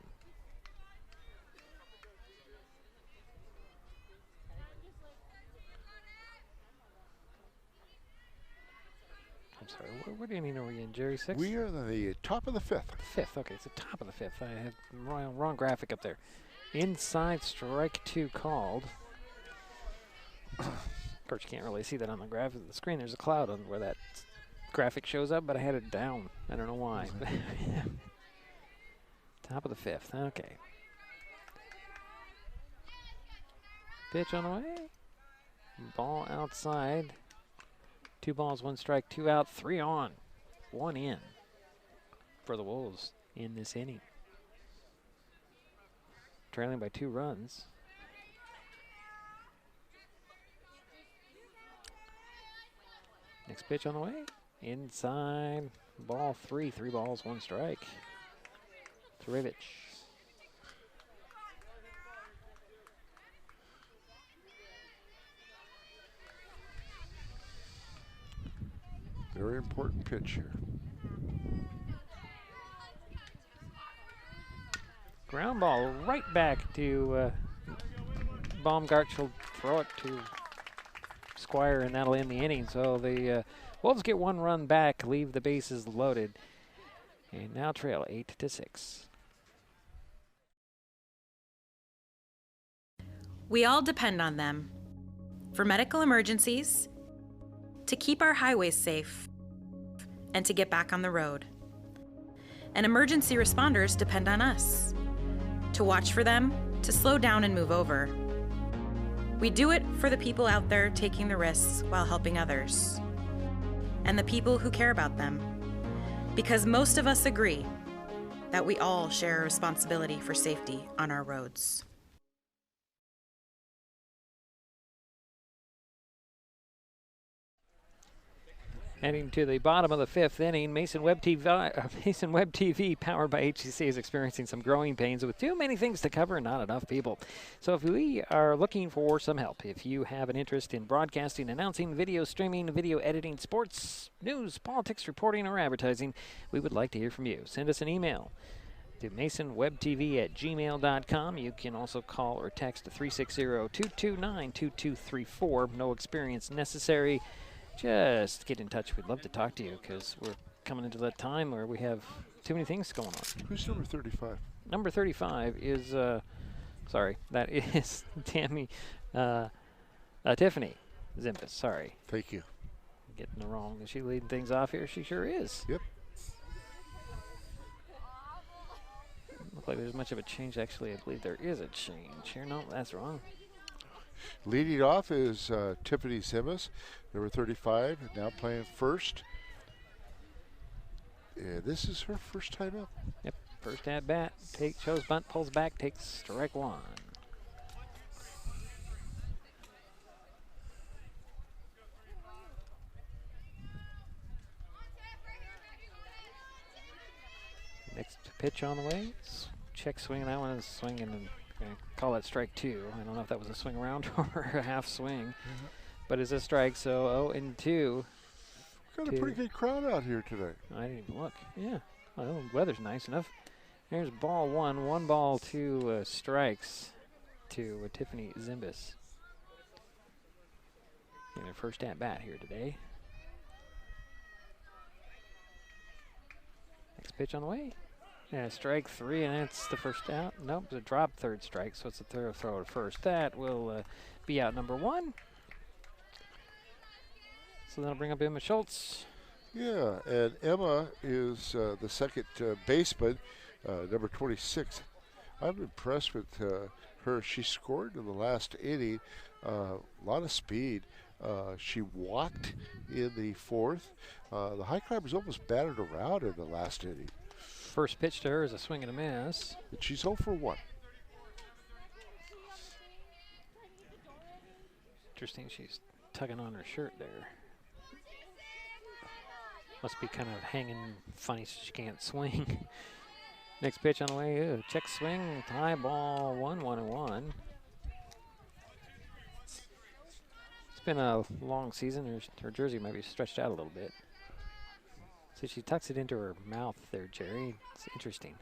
I'm sorry, what inning are we in, Jerry? 6? We are in the top of the 5th. 5th, okay, it's the top of the 5th. I had the wrong graphic up there. Inside strike 2 called. Of course, you can't really see that on the graphic of the screen. There's a cloud on where that graphic shows up, but I had it down. I don't know why. Top of the 5th, okay. Pitch on the way. Ball outside. 2 balls, 1 strike, 2 out, 3 on, 1 in for the Wolves in this inning. Trailing by 2 runs. Next pitch on the way. Inside, ball 3, 3 balls, 1 strike. Ravich. Very important pitch here. Ground ball right back to Baumgart. She'll throw it to Squire, and that'll end the inning. So the Wolves get 1 run back, leave the bases loaded, and now trail 8-6. We all depend on them for medical emergencies, to keep our highways safe, and to get back on the road. And emergency responders depend on us to watch for them, to slow down and move over. We do it for the people out there taking the risks while helping others, and the people who care about them, because most of us agree that we all share a responsibility for safety on our roads. Heading to the bottom of the 5th inning, Mason Web TV, powered by HCC, is experiencing some growing pains with too many things to cover and not enough people. So if we are looking for some help, if you have an interest in broadcasting, announcing, video streaming, video editing, sports, news, politics, reporting, or advertising, we would like to hear from you. Send us an email to masonwebtv@gmail.com. You can also call or text 360-229-2234. No experience necessary. Just get in touch. We'd love to talk to you because we're coming into that time where we have too many things going on. Who's number 35? Number 35 is, that is Tiffany Zimbus. Sorry. Thank you. Getting the wrong. Is she leading things off here? She sure is. Yep. Look like there's much of a change. Actually, I believe there is a change here. No, that's wrong. Leading off is Tiffany Zimbus, number 35, now playing first. Yeah, this is her first time up. Yep, first at bat. Shows bunt, pulls back, takes strike 1. Next pitch on the way. Check swing. That one is swinging and call that strike 2. I don't know if that was a swing around or a half swing, but it's a strike. So 0-2. Got a pretty good crowd out here today. I didn't even look. Yeah, well, the weather's nice enough. Here's ball 1. 1 ball, 2 strikes to Tiffany Zimbus. In her first at bat here today. Next pitch on the way. Yeah, strike 3, and that's the first out. Nope, it's a drop third strike, so it's a throw at first. That will be out number 1. So that'll bring up Emma Schultz. Yeah, and Emma is the second baseman, number 26. I'm impressed with her. She scored in the last inning, a lot of speed. She walked in the 4th. The Highclimbers almost batted around in the last inning. First pitch to her is a swing and a miss. And she's 0 for 1. Interesting, she's tugging on her shirt there. Must be kind of hanging funny so she can't swing. Next pitch on the way, check swing, high ball, 1-1-1. It's been a long season. Her jersey might be stretched out a little bit. So she tucks it into her mouth there, Jerry. It's interesting.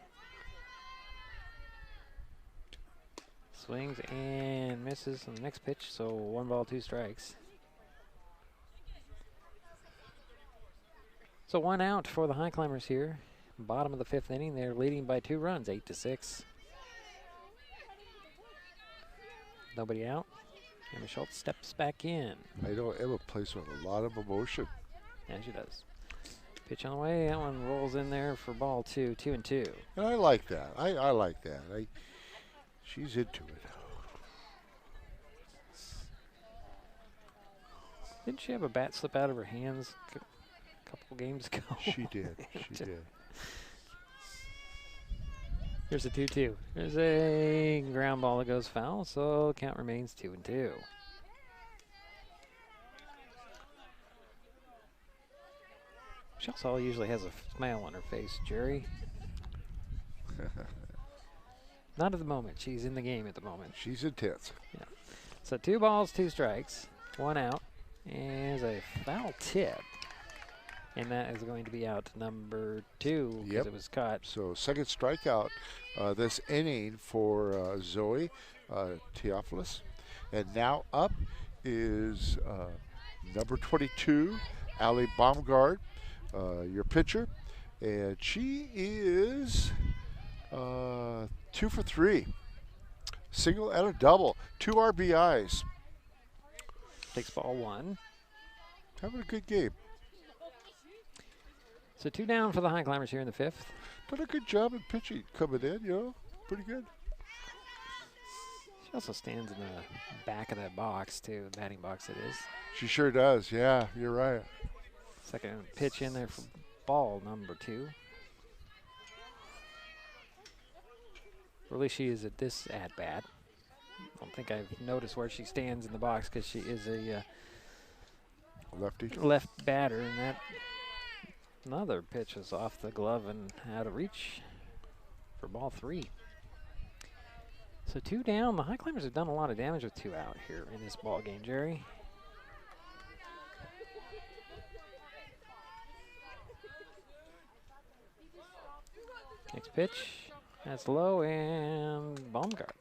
Swings and misses on the next pitch, so 1 ball, 2 strikes. So 1 out for the Highclimbers here. Bottom of the 5th inning, they're leading by 2 runs, 8-6. Nobody out. Emma Schultz steps back in. I know Emma plays with a lot of emotion. Yeah, she does. Pitch on the way. That one rolls in there for ball 2, 2-2. And I like that. I like that. She's into it. Didn't she have a bat slip out of her hands a couple games ago? She did. She did. Here's a 2-2. There's a ground ball that goes foul, so count remains 2-2. Chelsea usually has a smile on her face, Jerry. Not at the moment. She's in the game at the moment. She's intense. Yeah. So 2 balls, 2 strikes, 1 out. And there's a foul tip. And that is going to be out number 2 because it was caught. So second strikeout this inning for Zoe Theophilus. And now up is number 22, Allie Baumgart, your pitcher. And she is 2 for 3. Single and a double. 2 RBIs. Takes ball 1. Having a good game. So 2 down for the Highclimbers here in the 5th. Done a good job in pitching coming in, pretty good. She also stands in the back of that box, too, the batting box it is. She sure does, yeah, you're right. Second pitch in there for ball number 2. Really, she is at this at-bat. I don't think I've noticed where she stands in the box because she is a lefty left batter, and that another pitch is off the glove and out of reach for ball 3. So 2 down. The Highclimbers have done a lot of damage with 2 out here in this ball game, Jerry. Next pitch, that's low, and Baumgart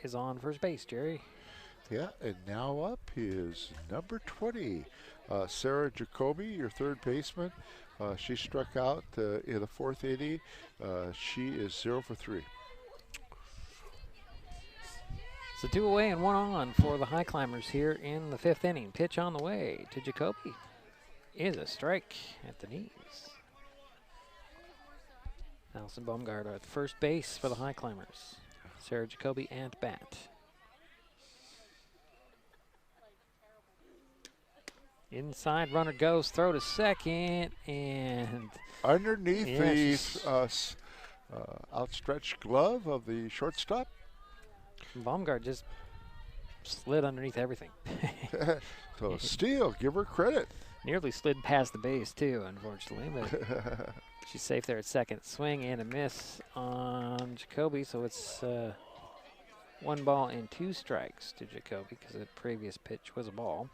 is on first base, Jerry. Yeah, and now up is number 20, Sarah Jacoby, your third baseman. She struck out in the 4th inning. She is 0 for 3. So 2 away and 1 on for the Highclimbers here in the 5th inning. Pitch on the way to Jacoby is a strike at the knees. Allison Baumgart at first base for the Highclimbers. Sarah Jacoby at bat. Inside runner goes, throw to second, and underneath the outstretched glove of the shortstop. Baumgart just slid underneath everything. So steal, give her credit. Nearly slid past the base too, unfortunately, but she's safe there at second. Swing and a miss on Jacoby, so it's 1 ball and 2 strikes to Jacoby because the previous pitch was a ball.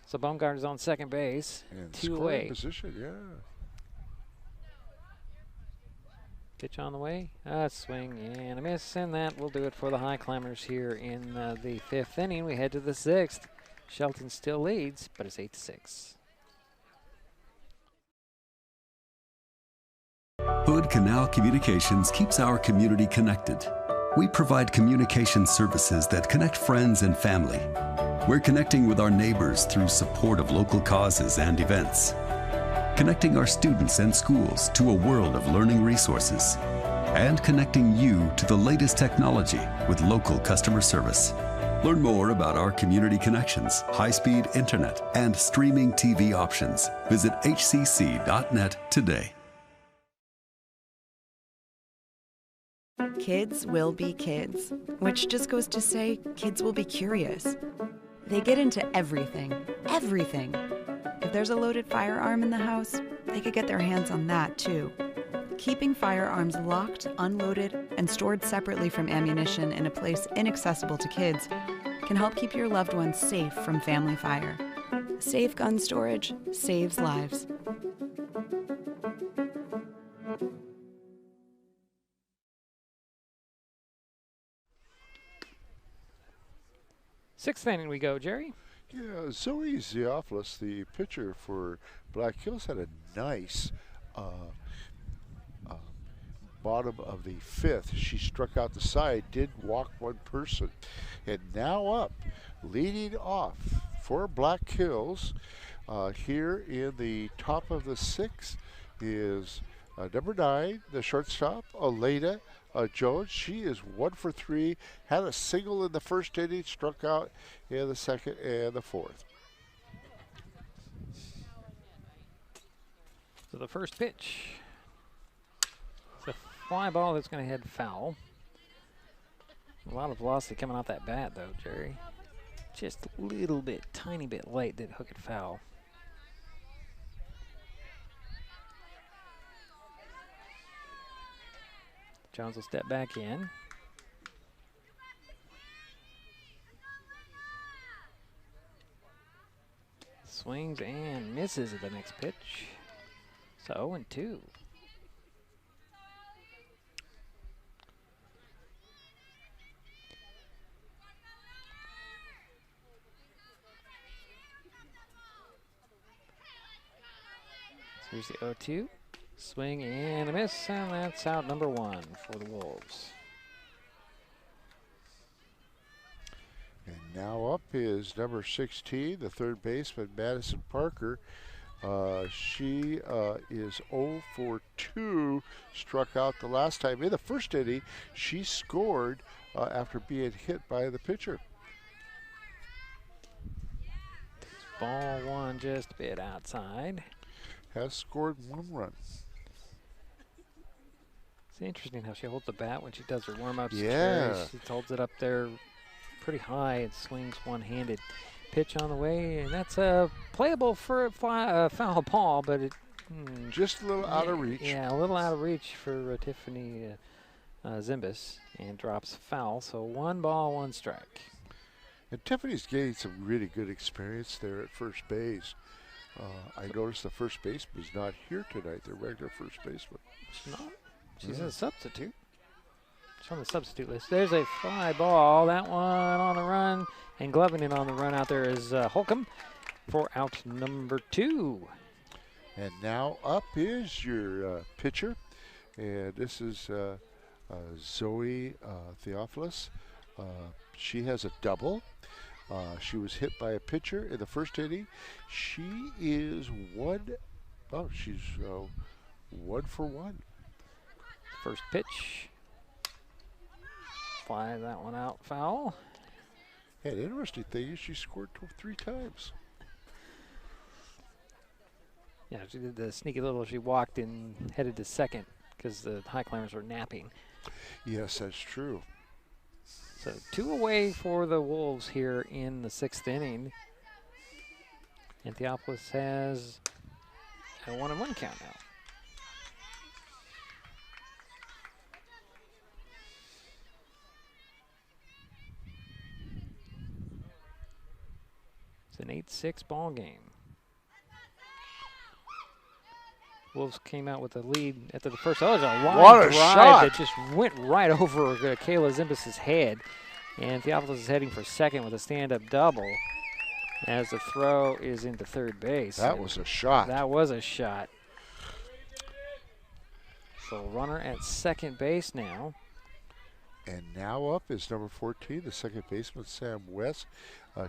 So Baumgart is on second base, and 2 away. Position, yeah. Pitch on the way, swing and a miss, and that will do it for the Highclimbers here in the 5th inning. We head to the 6th. Shelton still leads, but it's 8-6. Hood Canal Communications keeps our community connected. We provide communication services that connect friends and family. We're connecting with our neighbors through support of local causes and events. Connecting our students and schools to a world of learning resources. And connecting you to the latest technology with local customer service. Learn more about our community connections, high-speed internet, and streaming TV options. Visit hcc.net today. Kids will be kids, which just goes to say kids will be curious. They get into everything, everything. If there's a loaded firearm in the house, they could get their hands on that too. Keeping firearms locked, unloaded, and stored separately from ammunition in a place inaccessible to kids can help keep your loved ones safe from family fire. Safe gun storage saves lives. Sixth inning we go, Jerry. Yeah, Zoe Ziopoulos, the pitcher for Black Hills, had a nice bottom of the 5th. She struck out the side, did walk 1 person. And now up, leading off for Black Hills here in the top of the 6th is number 9, the shortstop, Elena Jones. She is 1 for 3, had a single in the 1st inning, struck out in the 2nd and the 4th. So the first pitch. It's a fly ball that's going to head foul. A lot of velocity coming off that bat, though, Jerry. Just a little bit, tiny bit late, did hook it foul. Jones will step back in. Swings and misses at the next pitch. So 0-2. Here's the 0-2. Swing and a miss, and that's out number 1 for the Wolves. And now up is number 16, the third baseman, Madison Parker. She is 0 for 2, struck out the last time. In the first inning, she scored after being hit by the pitcher. Ball 1 just a bit outside. Has scored 1 run. It's interesting how she holds the bat when she does her warm-ups. Yeah. She holds it up there pretty high and swings one-handed. Pitch on the way, and that's playable for a foul ball, but it just a little out of reach. Yeah, a little out of reach for Tiffany Zimbus, and drops foul. So 1 ball, 1 strike. And Tiffany's getting some really good experience there at first base. I noticed the first baseman is not here tonight, the regular first baseman. She's not. She's a substitute. She's on the substitute list. There's a fly ball. That one on the run. And gloving it on the run out there is Holcomb for out number 2. And now up is your pitcher. And this is Zoe Theophilus. She has a double. She was hit by a pitcher in the first inning. She is she's 1 for 1. First pitch. Fly that one out, foul. And interesting thing is she scored 3 times. Yeah, she did the sneaky little, she walked and headed to second because the Highclimbers were napping. Yes, that's true. So 2 away for the Wolves here in the 6th inning. And Theophilus has a 1-1 count now. It's an 8-6 ball game. Wolves came out with a lead after the first. Oh, there's a line drive shot that just went right over Kayla Zimbus' head. And Theophilus is heading for second with a stand-up double as the throw is into third base. That was a shot. That was a shot. So runner at second base now. And now up is number 14, the second baseman, Sam West.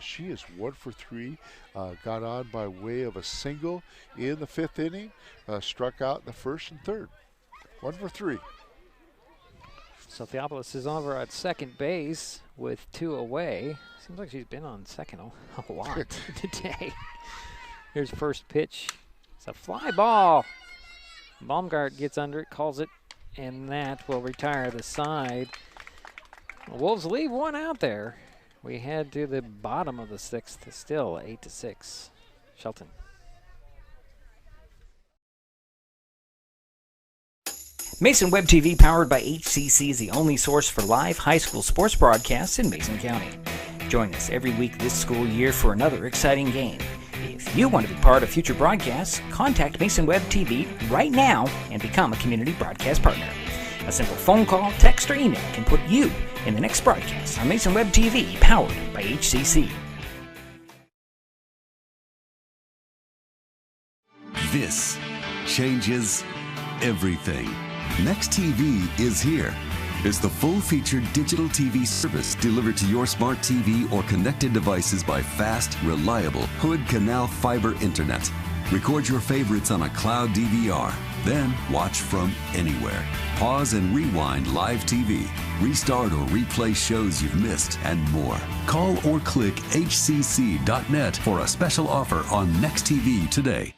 She is 1 for 3, got on by way of a single in the 5th inning, struck out in the 1st and 3rd. 1 for 3. So Theophilus is over at second base with 2 away. Seems like she's been on second a lot today. Here's first pitch. It's a fly ball. Baumgart gets under it, calls it, and that will retire the side. The Wolves leave 1 out there. We head to the bottom of the 6th, still 8-6. Shelton. Mason Web TV, powered by HCC, is the only source for live high school sports broadcasts in Mason County. Join us every week this school year for another exciting game. If you want to be part of future broadcasts, contact Mason Web TV right now and become a community broadcast partner. A simple phone call, text, or email can put you in the next broadcast on Mason Web TV, powered by HCC. This changes everything. Next TV is here. It's the full-featured digital TV service delivered to your smart TV or connected devices by fast, reliable Hood Canal fiber internet. Record your favorites on a cloud DVR, then watch from anywhere. Pause and rewind live TV, restart or replay shows you've missed, and more. Call or click hcc.net for a special offer on Next TV today.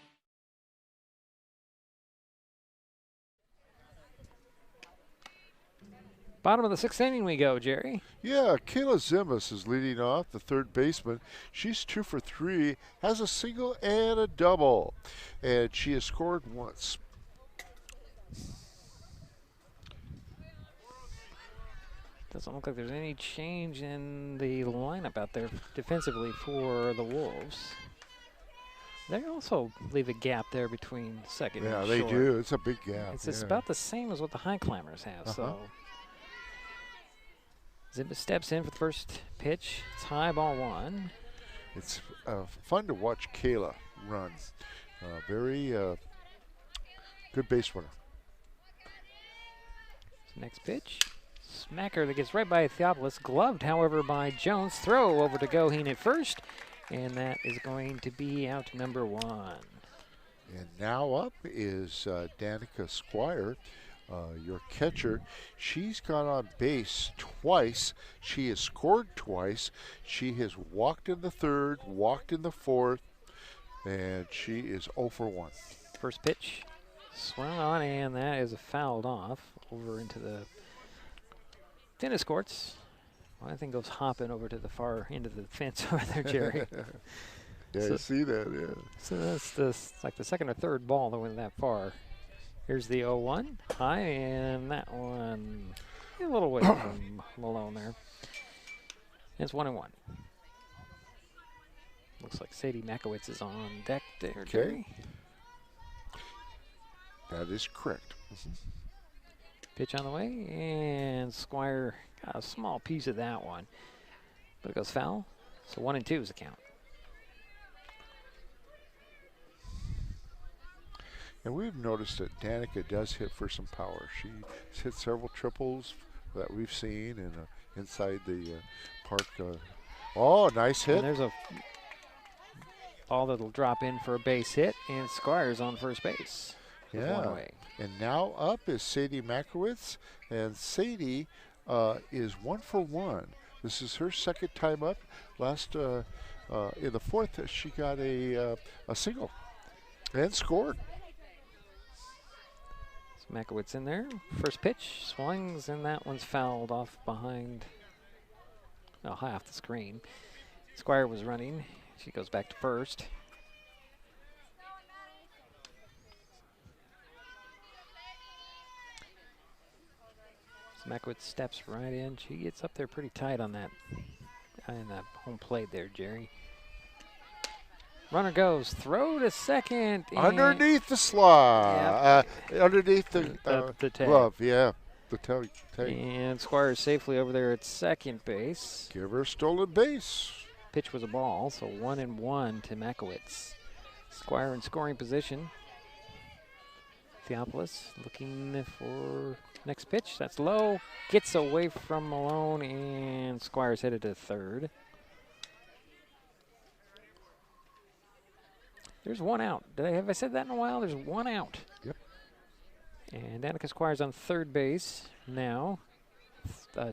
Bottom of the 6th inning we go, Jerry. Yeah, Kayla Zimbus is leading off, the third baseman. She's 2 for 3, has a single and a double, and she has scored once. Doesn't look like there's any change in the lineup out there defensively for the Wolves. They also leave a gap there between second and short. Yeah, they do. It's a big gap. It's about the same as what the Highclimbers have. So Zimbus steps in for the first pitch. It's high, ball 1. It's fun to watch Kayla run. Very Good base runner. Next pitch. Smacker that gets right by Theopolis. Gloved, however, by Jones. Throw over to Goheen at first. And that is going to be out number 1. And now up is Danica Squire, your catcher. She's gone on base twice. She has scored twice. She has walked in the 3rd, walked in the 4th, and she is 0 for 1. First pitch. Swung on, and that is fouled off over into the tennis courts. Well, I think goes hopping over to the far end of the fence over there, Jerry. Yeah, so, you see that, yeah. So that's like the 2nd or 3rd ball that went that far. Here's the 0-1. High, and that one a little way from Malone there. It's 1-1. Looks like Sadie Makowitz is on deck there, Jerry. That is correct. Pitch on the way, and Squire got a small piece of that one. But it goes foul, so 1-2 is the count. And we've noticed that Danica does hit for some power. She's hit several triples that we've seen in, inside the park. Oh, nice hit. And there's a ball that'll drop in for a base hit, and Squire's on first base. Yeah. One away. And now up is Sadie Makowitz, and Sadie is 1 for 1. This is her 2nd time up. Last in the 4th, she got a single and scored. So Makowitz in there. First pitch swings, and that one's fouled off behind, high off the screen. Squire was running. She goes back to first. Makowitz steps right in. She gets up there pretty tight on that home plate there, Jerry. Runner goes. Throw to second. Underneath the slot. Yep. Underneath the tag. Glove, yeah. The tag. And Squire safely over there at second base. Give her a stolen base. Pitch was a ball, so 1-1 to Makowitz. Squire in scoring position. Theopolis looking for next pitch. That's low. Gets away from Malone, and Squire's headed to 3rd. There's 1 out. Have I said that in a while? There's 1 out. Yep. And Danica Squire's on 3rd base now.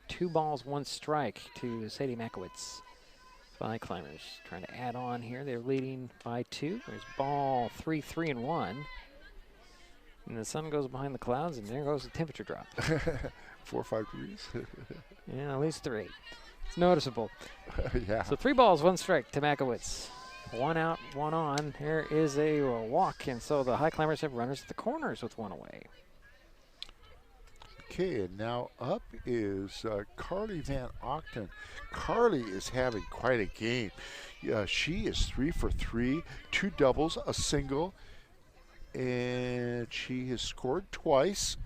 2 balls, 1 strike to Sadie Makowitz. Highclimbers trying to add on here. They're leading by 2. There's ball 3, 3-1. And the sun goes behind the clouds, and there goes the temperature drop. 4 or 5 degrees. Yeah, at least 3. It's noticeable. Yeah. So 3 balls, 1 strike to Makowitz. 1 out, 1 on. There is a walk, and so the Highclimbers have runners at the corners with 1 away. Okay, and now up is Carly Van Octon. Carly is having quite a game. She is 3 for 3, 2 doubles, a single, and she has scored twice.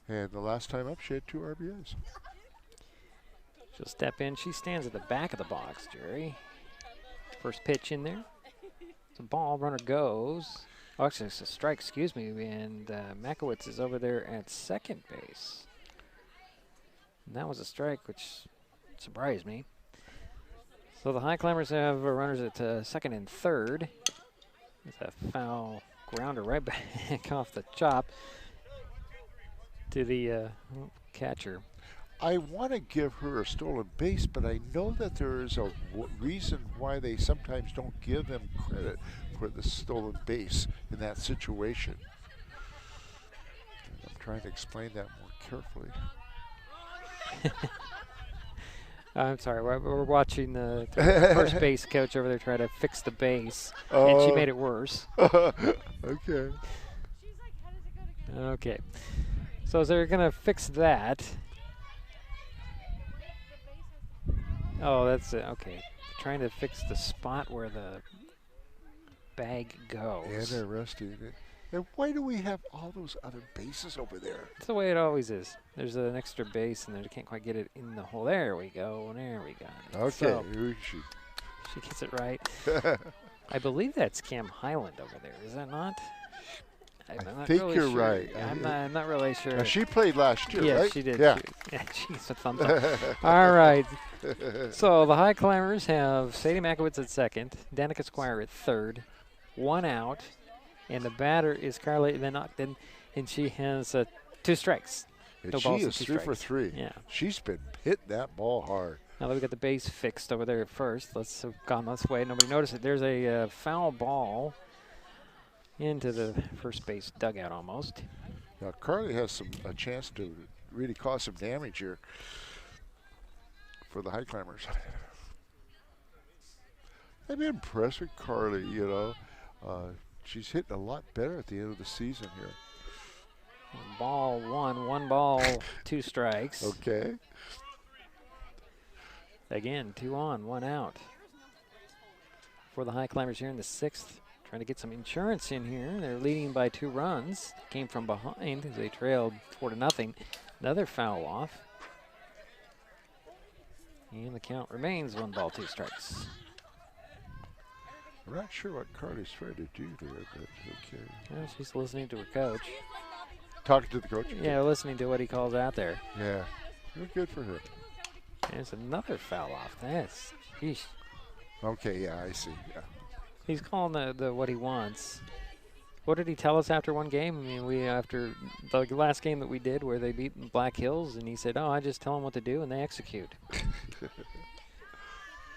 And the last time up, she had 2 RBIs. She'll step in. She stands at the back of the box, Jerry. First pitch in there. It's a ball. Runner goes. Oh, actually, it's a strike, excuse me. And Makowitz is over there at second base. And that was a strike, which surprised me. So the Highclimbers have runners at second and third. It's a foul grounder right back off the chop to the catcher. I want to give her a stolen base, but I know that there is a reason why they sometimes don't give them credit for the stolen base in that situation. And I'm trying to explain that more carefully. I'm sorry, we're watching the first base coach over there try to fix the base, and she made it worse. Okay. Okay. So they're going to fix that. Oh, that's it. Okay. Trying to fix the spot where the bag goes. Interesting. And why do we have all those other bases over there? That's the way it always is. There's an extra base, and they can't quite get it in the hole. There we go. There we go. Okay. So she gets it right. I believe that's Cam Highland over there. Is that not? I think you're right. I'm not really sure. Now, she played last year, yes, right? She did. Yeah. She's a thumbs up. All right. So the High Climbers have Sadie Makowitz at second, Danica Squire at third, 1 out, and the batter is Carly Van Ogden, and she has 2 strikes. And no she balls is and 2 3 for strikes. 3. Yeah. She's been hitting that ball hard. Now that we got the base fixed over there at first, let's have gone this way. Nobody noticed it. There's a foul ball into the first base dugout almost. Now Carly has a chance to really cause some damage here for the High Climbers. I've been impressed with Carly, you know. She's hitting a lot better at the end of the season here. Ball 1 ball, 2 strikes. Okay. Again, 2 on, 1 out. For the High Climbers here in the 6th, trying to get some insurance in here. They're leading by 2 runs. Came from behind as they trailed 4-0. Another foul off. And the count remains 1 ball, 2 strikes. I'm not sure what Carly's trying to do there, but okay. Well, she's listening to her coach. Talking to the coach? Yeah, listening to what he calls out there. Yeah, good for her. There's another foul off. That's, sheesh. Okay, yeah, I see. Yeah. He's calling the what he wants. What did he tell us after one game? I mean, after the last game that we did where they beat Black Hills, and he said, "Oh, I just tell them what to do and they execute."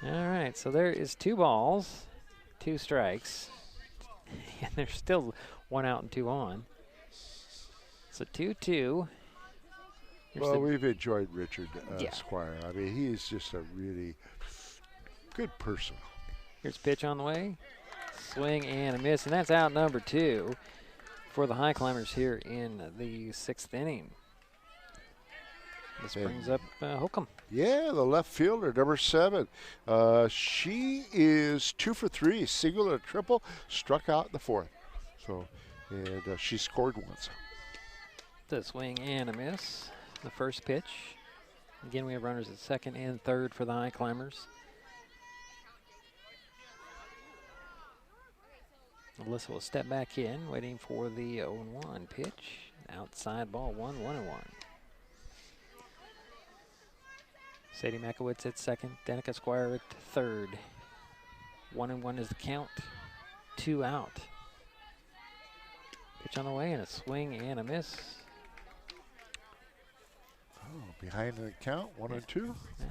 All right, so there is 2 balls, 2 strikes, and there's still 1 out and 2 on. So 2-2. Well, we've enjoyed Richard Squire. I mean, he's just a really good person. Here's pitch on the way. Swing and a miss, and that's out number 2 for the High Climbers here in the 6th inning. This brings up Holcomb. Yeah, the left fielder, number 7. She is 2 for 3, single and a triple, struck out in the 4th. So, and she scored once. The swing and a miss. The first pitch. Again, we have runners at second and third for the High Climbers. Alyssa will step back in, waiting for the 0-1 pitch. Outside ball 1-1-1. Sadie Makowitz at second, Danica Squire at third. 1-1 is the count. 2 out. Pitch on the way and a swing and a miss. Oh, behind the count, 1-2. Yeah.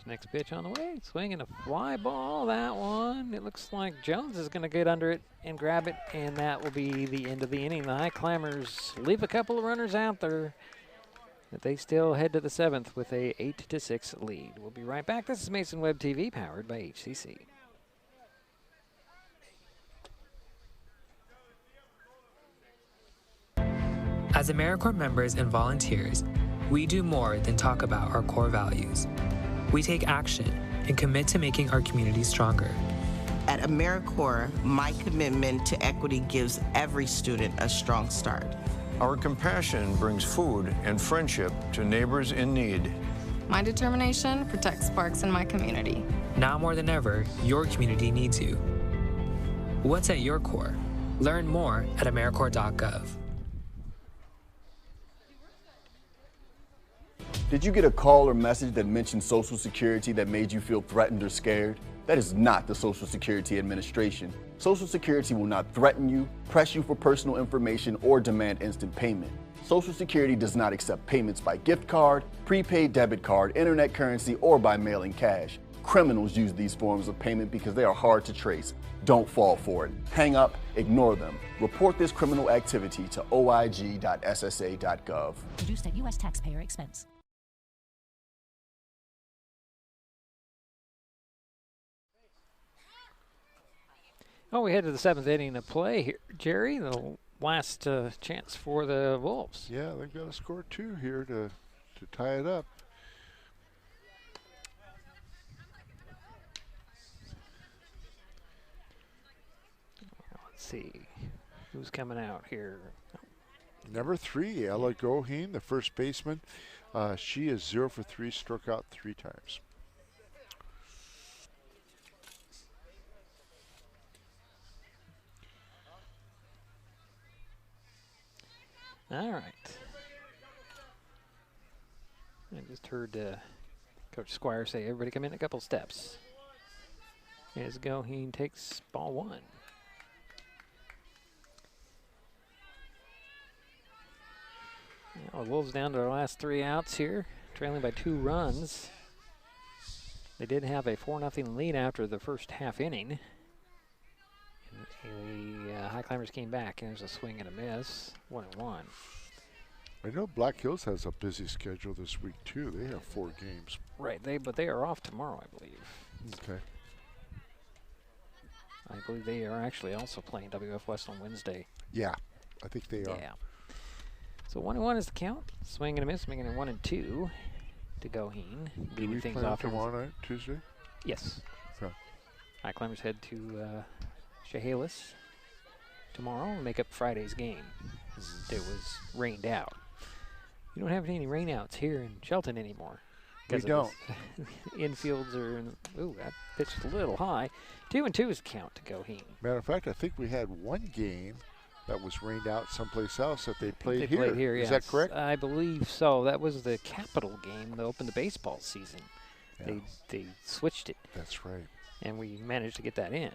Next pitch on the way, swinging a fly ball, that one. It looks like Jones is going to get under it and grab it, and that will be the end of the inning. The High Climbers leave a couple of runners out there, but they still head to the 7th with a 8-6 lead. We'll be right back. This is Mason Web TV, powered by HCC. As AmeriCorps members and volunteers, we do more than talk about our core values. We take action and commit to making our community stronger. At AmeriCorps, my commitment to equity gives every student a strong start. Our compassion brings food and friendship to neighbors in need. My determination protects sparks in my community. Now more than ever, your community needs you. What's at your core? Learn more at AmeriCorps.gov. Did you get a call or message that mentioned Social Security that made you feel threatened or scared? That is not the Social Security Administration. Social Security will not threaten you, press you for personal information, or demand instant payment. Social Security does not accept payments by gift card, prepaid debit card, internet currency, or by mailing cash. Criminals use these forms of payment because they are hard to trace. Don't fall for it. Hang up, ignore them. Report this criminal activity to oig.ssa.gov. Produced at U.S. taxpayer expense. Oh, we head to the 7th inning of play here, Jerry. The last chance for the Wolves. Yeah, they've got to score 2 here to tie it up. Let's see who's coming out here. Number 3, Ella Goheen, the first baseman. She is 0 for 3, struck out 3 times. All right. I just heard Coach Squire say, everybody come in a couple steps. As Goheen takes ball 1. Well, the Wolves down to their last 3 outs here, trailing by 2 runs. They did have a 4-0 lead after the first half inning. And the Highclimbers came back, and there's a swing and a miss, 1-1. I know Black Hills has a busy schedule this week too. They have 4 games. Right, but they are off tomorrow, I believe. Okay. I believe they are actually also playing WF West on Wednesday. Yeah, I think they are. Yeah. So 1-1 is the count. Swing and a miss, making it 1-2 to Goheen. Do we play tomorrow night, Tuesday? Yes. Okay. Highclimbers head to Chehalis tomorrow and make up Friday's game. It was rained out. You don't have any rainouts here in Shelton anymore. We don't. Infields are, ooh, that pitched a little high. 2-2 is the count to Goheen. Matter of fact, I think we had one game that was rained out someplace else that they played They played here, Is yes. that correct? I believe so. That was the Capital game that opened the baseball season. Yeah. They switched it. That's right. And we managed to get that in.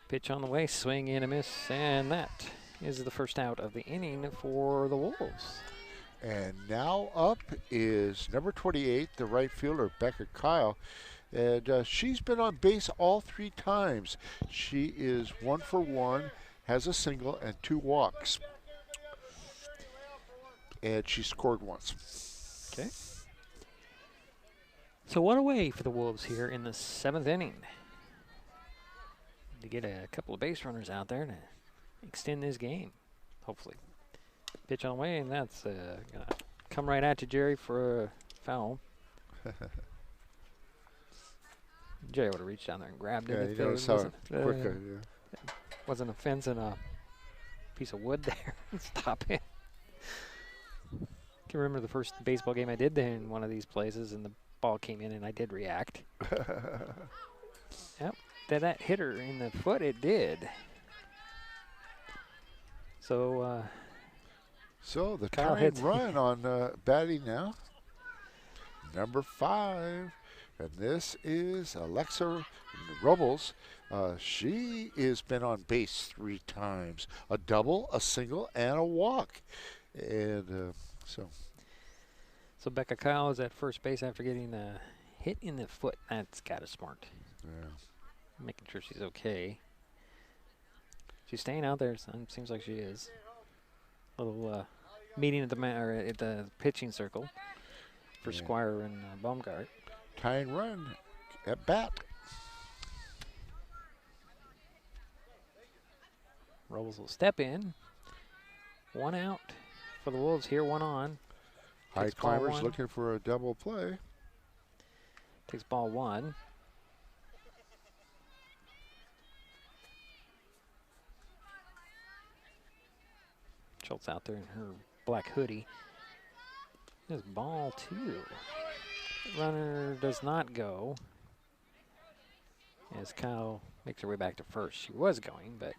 Pitch on the way, swing and a miss, and that is the first out of the inning for the Wolves. And now up is number 28, the right fielder, Becca Kyle. And she's been on base all 3 times. She is 1 for 1, has a single and 2 walks. And she scored once. Okay. So 1 away for the Wolves here in the 7th inning. To get a couple of base runners out there to extend this game, hopefully. Pitch on the way, and that's going to come right at you, Jerry, for a foul. Jerry would have reached down there and grabbed it. Yeah, you notice how quick wasn't a fence and a piece of wood there. Stop it. I can remember the first baseball game I did there in one of these places, and the ball came in, and I did react. Yep. That hit her in the foot, it did. So, so the Kyle tying run on batting now, number 5, and this is Alexa Rubbles. She has been on base 3 times, a double, a single, and a walk, and so Becca Kyle is at first base after getting a hit in the foot. That's got to smart. Yeah. Making sure she's okay. She's staying out there. Seems like she is. Little meeting at the pitching circle for Squire and Baumgart. Tying run at bat. Robles will step in. 1 out for the Wolves here. 1 on. Highclimbers looking for a double play. Takes ball 1. Schultz out there in her black hoodie. There's ball 2. Runner does not go. As Kyle makes her way back to first. She was going, but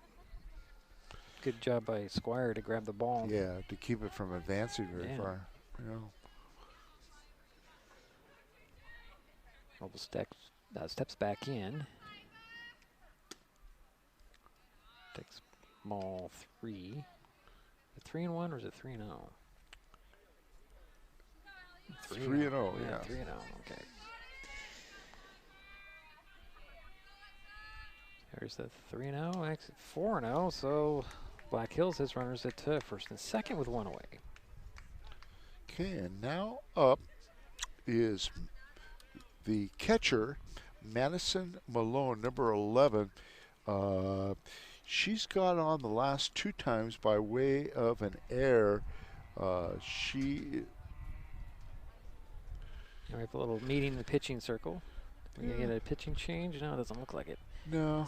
good job by Squire to grab the ball. Yeah, to keep it from advancing very far. You know. Robles steps back in. Takes ball 3. 3-1 or is it 3-0? 3-0, yeah. 3-0, okay. There's the 3-0, exit 4-0. So Black Hills has runners at first and second with 1 away. Okay, and now up is the catcher, Madison Malone, number 11. She's got on the last 2 times by way of an error. We have a little meeting in the pitching circle. We're going to get a pitching change? No, it doesn't look like it. No.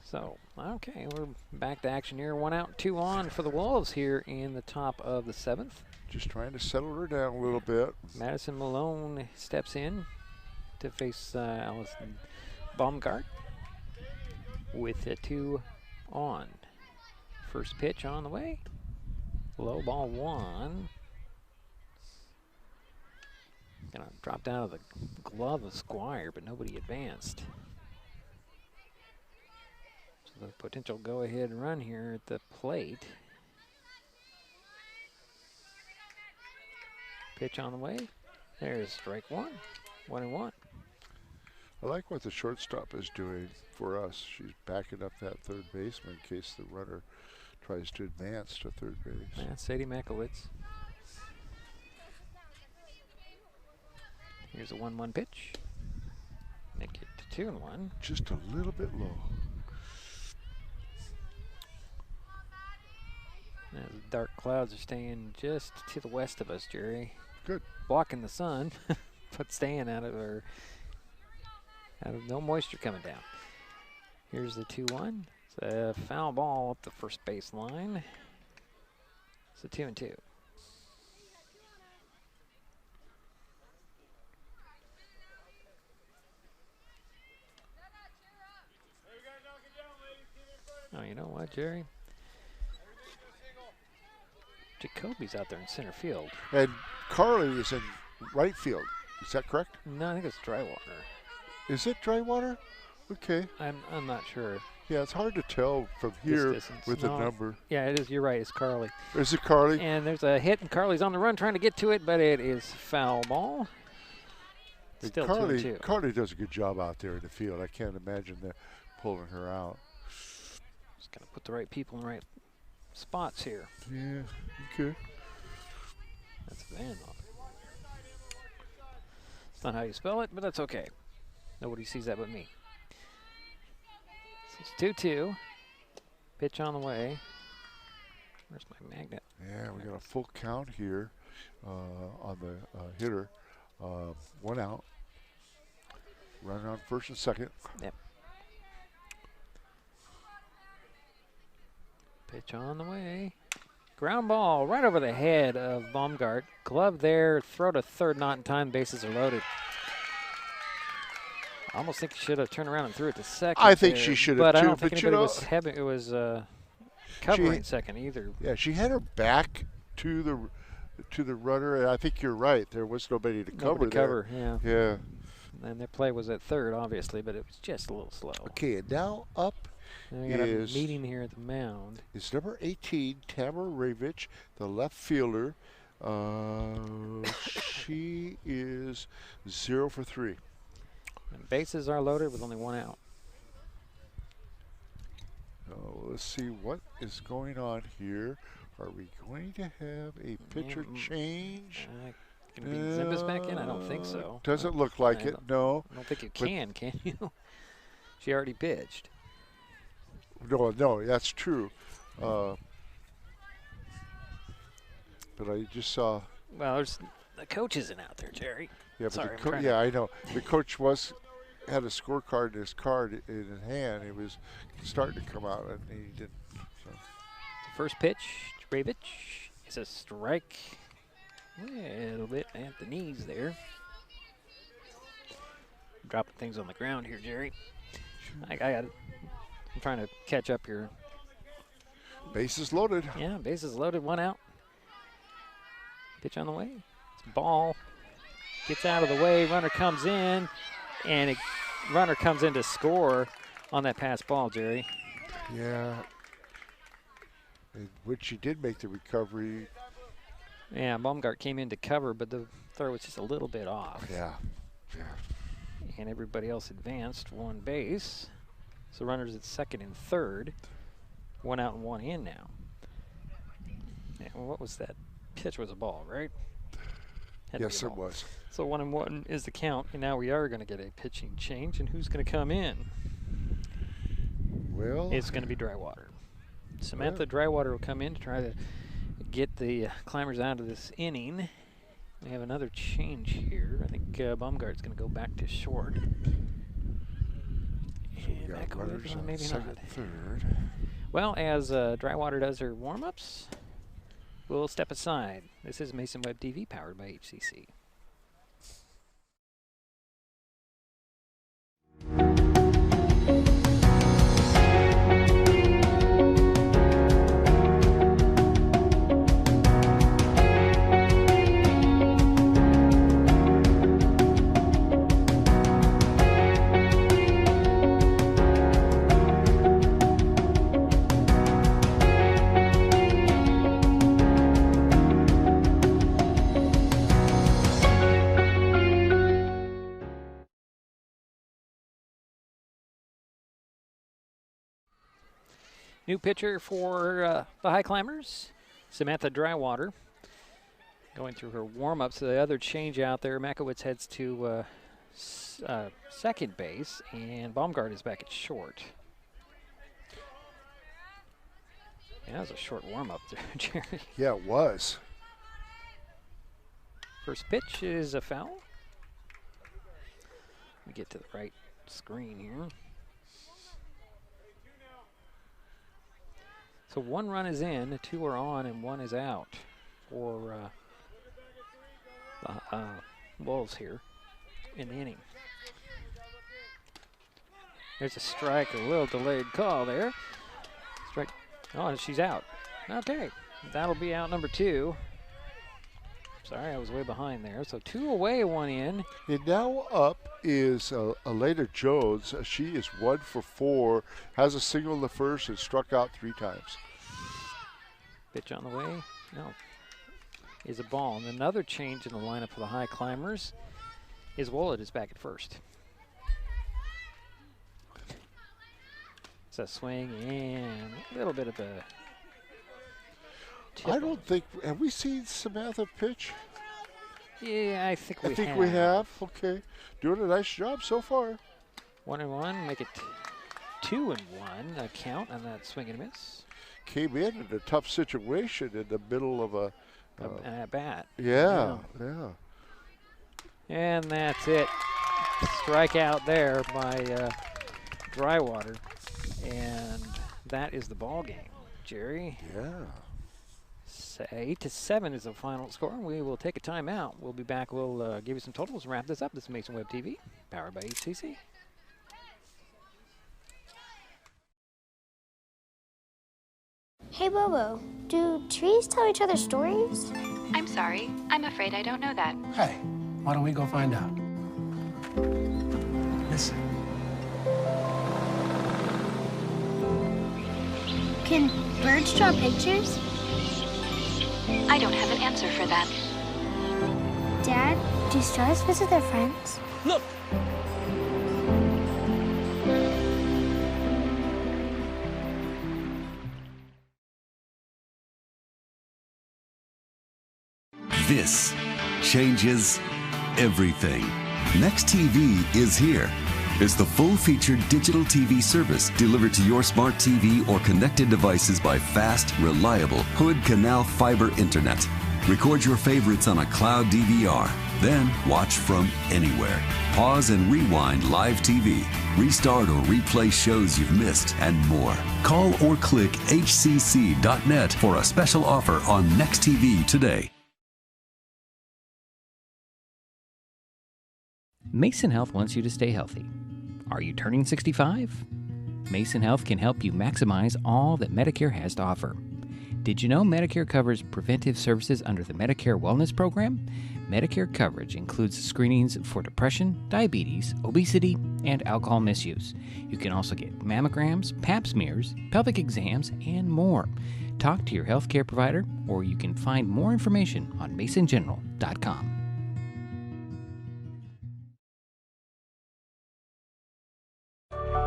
So, okay, we're back to action here. 1 out, 2 on for the Wolves here in the top of the 7th. Just trying to settle her down a little bit. Madison Malone steps in to face Allison Baumgart. with a 2 on. First pitch on the way. Low ball 1. Gonna drop down to the glove of Squire, but nobody advanced. So the potential go-ahead run here at the plate. Pitch on the way. There's strike 1. 1-1. I like what the shortstop is doing for us. She's backing up that third baseman in case the runner tries to advance to third base. Yeah, Sadie Makowitz. Here's a 1-1 pitch. Make it to 2-1. Just a little bit low. Now the dark clouds are staying just to the west of us, Jerry. Good. Blocking the sun, but staying out of no moisture coming down. Here's the 2-1. It's a foul ball up the first base line. It's a 2-2. Oh, you know what, Jerry? Jacoby's out there in center field. And Carly is in right field. Is that correct? No, I think it's Drywater. Is it Drywater? Okay. I'm not sure. Yeah, it's hard to tell from here with the number. Yeah, it is. You're right. It's Carly. Is it Carly? And there's a hit, and Carly's on the run trying to get to it, but it is foul ball. Still 2-2. Carly does a good job out there in the field. I can't imagine that pulling her out. Just got to put the right people in the right spots here. Yeah, okay. That's Van. It's not how you spell it, but that's okay. Nobody sees that but me. So it's 2-2. Pitch on the way. Where's my magnet? Yeah, we got a full count here on the hitter. 1 out. Running on first and second. Yep. Pitch on the way. Ground ball right over the head of Baumgart. Glove there, throw to third, not in time. Bases are loaded. I almost think she should have turned around and threw it to second. I think she should have, but too. I don't think but anybody was covering second either. Yeah, she had her back to the runner, and I think you're right. There was nobody to cover yeah. Yeah. And their play was at third, obviously, but it was just a little slow. Okay, and now up we got a meeting here at the mound. It's number 18, Tamara Ravich, the left fielder. She is 0 for 3. And bases are loaded with only 1 out. Let's see what is going on here. Are we going to have a pitcher change? Can be Zimbas back in? I don't think so. Doesn't look like it, no. I don't think you can you? She already pitched. No, that's true. But I just saw. Well, there's the coach isn't out there, Jerry. Yeah, Sorry, but I know. The coach had a scorecard in his in his hand. It was starting to come out, and he didn't. So. First pitch, Ravich is a strike. A little bit at the knees there. Dropping things on the ground here, Jerry. I'm trying to catch up here. Bases loaded. Yeah, bases loaded, 1 out. Pitch on the way. It's ball. Gets out of the way. Runner comes in, and runner comes in to score on that pass ball, Jerry. Yeah. Which she did make the recovery. Yeah, Baumgart came in to cover, but the throw was just a little bit off. Yeah. And everybody else advanced 1 base. So runners at second and third. 1 out and 1 in now. And what was that? Pitch was a ball, right? Yes, it was. So 1-1 is the count, and now we are going to get a pitching change. And who's going to come in? Well, it's going to be Drywater. Samantha Drywater will come in to try to get the Climbers out of this inning. We have another change here. I think Baumgart's going to go back to short. So we got runners on maybe second, not. third. Well, as Drywater does her warm-ups, we'll step aside. This is Mason Web TV, powered by HCC. New pitcher for the Highclimbers, Samantha Drywater. Going through her warm-ups. The other change out there, Makowitz heads to second base, and Baumgart is back at short. Yeah, that was a short warm-up there, Jerry. Yeah, it was. First pitch is a foul. Let me get to the right screen here. So 1 run is in, 2 are on, and 1 is out for the Wolves here in the inning. There's a strike, a little delayed call there. Strike. Oh, and she's out. Okay, that'll be out number 2. Sorry, I was way behind there. So 2 away, 1 in. And now up is Elena Jones. She is 1 for 4, has a single in the first and struck out 3 times. Pitch on the way. No. Is a ball. And another change in the lineup for the Highclimbers is Wollett is back at first. It's a swing and a little bit of a tip. I don't think, have we seen Samantha pitch? Yeah, I think we have. I think we have. Okay. Doing a nice job so far. 1-1, make it 2-1 count on that swing and miss. Came in a tough situation in the middle of a an at bat. Yeah. And that's it. Strikeout there by Drywater. And that is the ball game, Jerry. Yeah. 8-7 is the final score. We will take a timeout. We'll be back. We'll give you some totals and wrap this up. This is Mason Web TV, powered by HCC. Hey, Bobo, do trees tell each other stories? I'm sorry. I'm afraid I don't know that. Hey, why don't we go find out? Listen. Can birds draw pictures? I don't have an answer for that. Dad, do stars visit their friends? Look! This changes everything. Next TV is here. It's the full-featured digital TV service delivered to your smart TV or connected devices by fast, reliable Hood Canal fiber internet. Record your favorites on a cloud DVR, then watch from anywhere. Pause and rewind live TV, restart or replay shows you've missed, and more. Call or click hcc.net for a special offer on Next TV today. Mason Health wants you to stay healthy. Are you turning 65? Mason Health can help you maximize all that Medicare has to offer. Did you know Medicare covers preventive services under the Medicare Wellness Program? Medicare coverage includes screenings for depression, diabetes, obesity, and alcohol misuse. You can also get mammograms, pap smears, pelvic exams, and more. Talk to your healthcare provider, or you can find more information on masongeneral.com.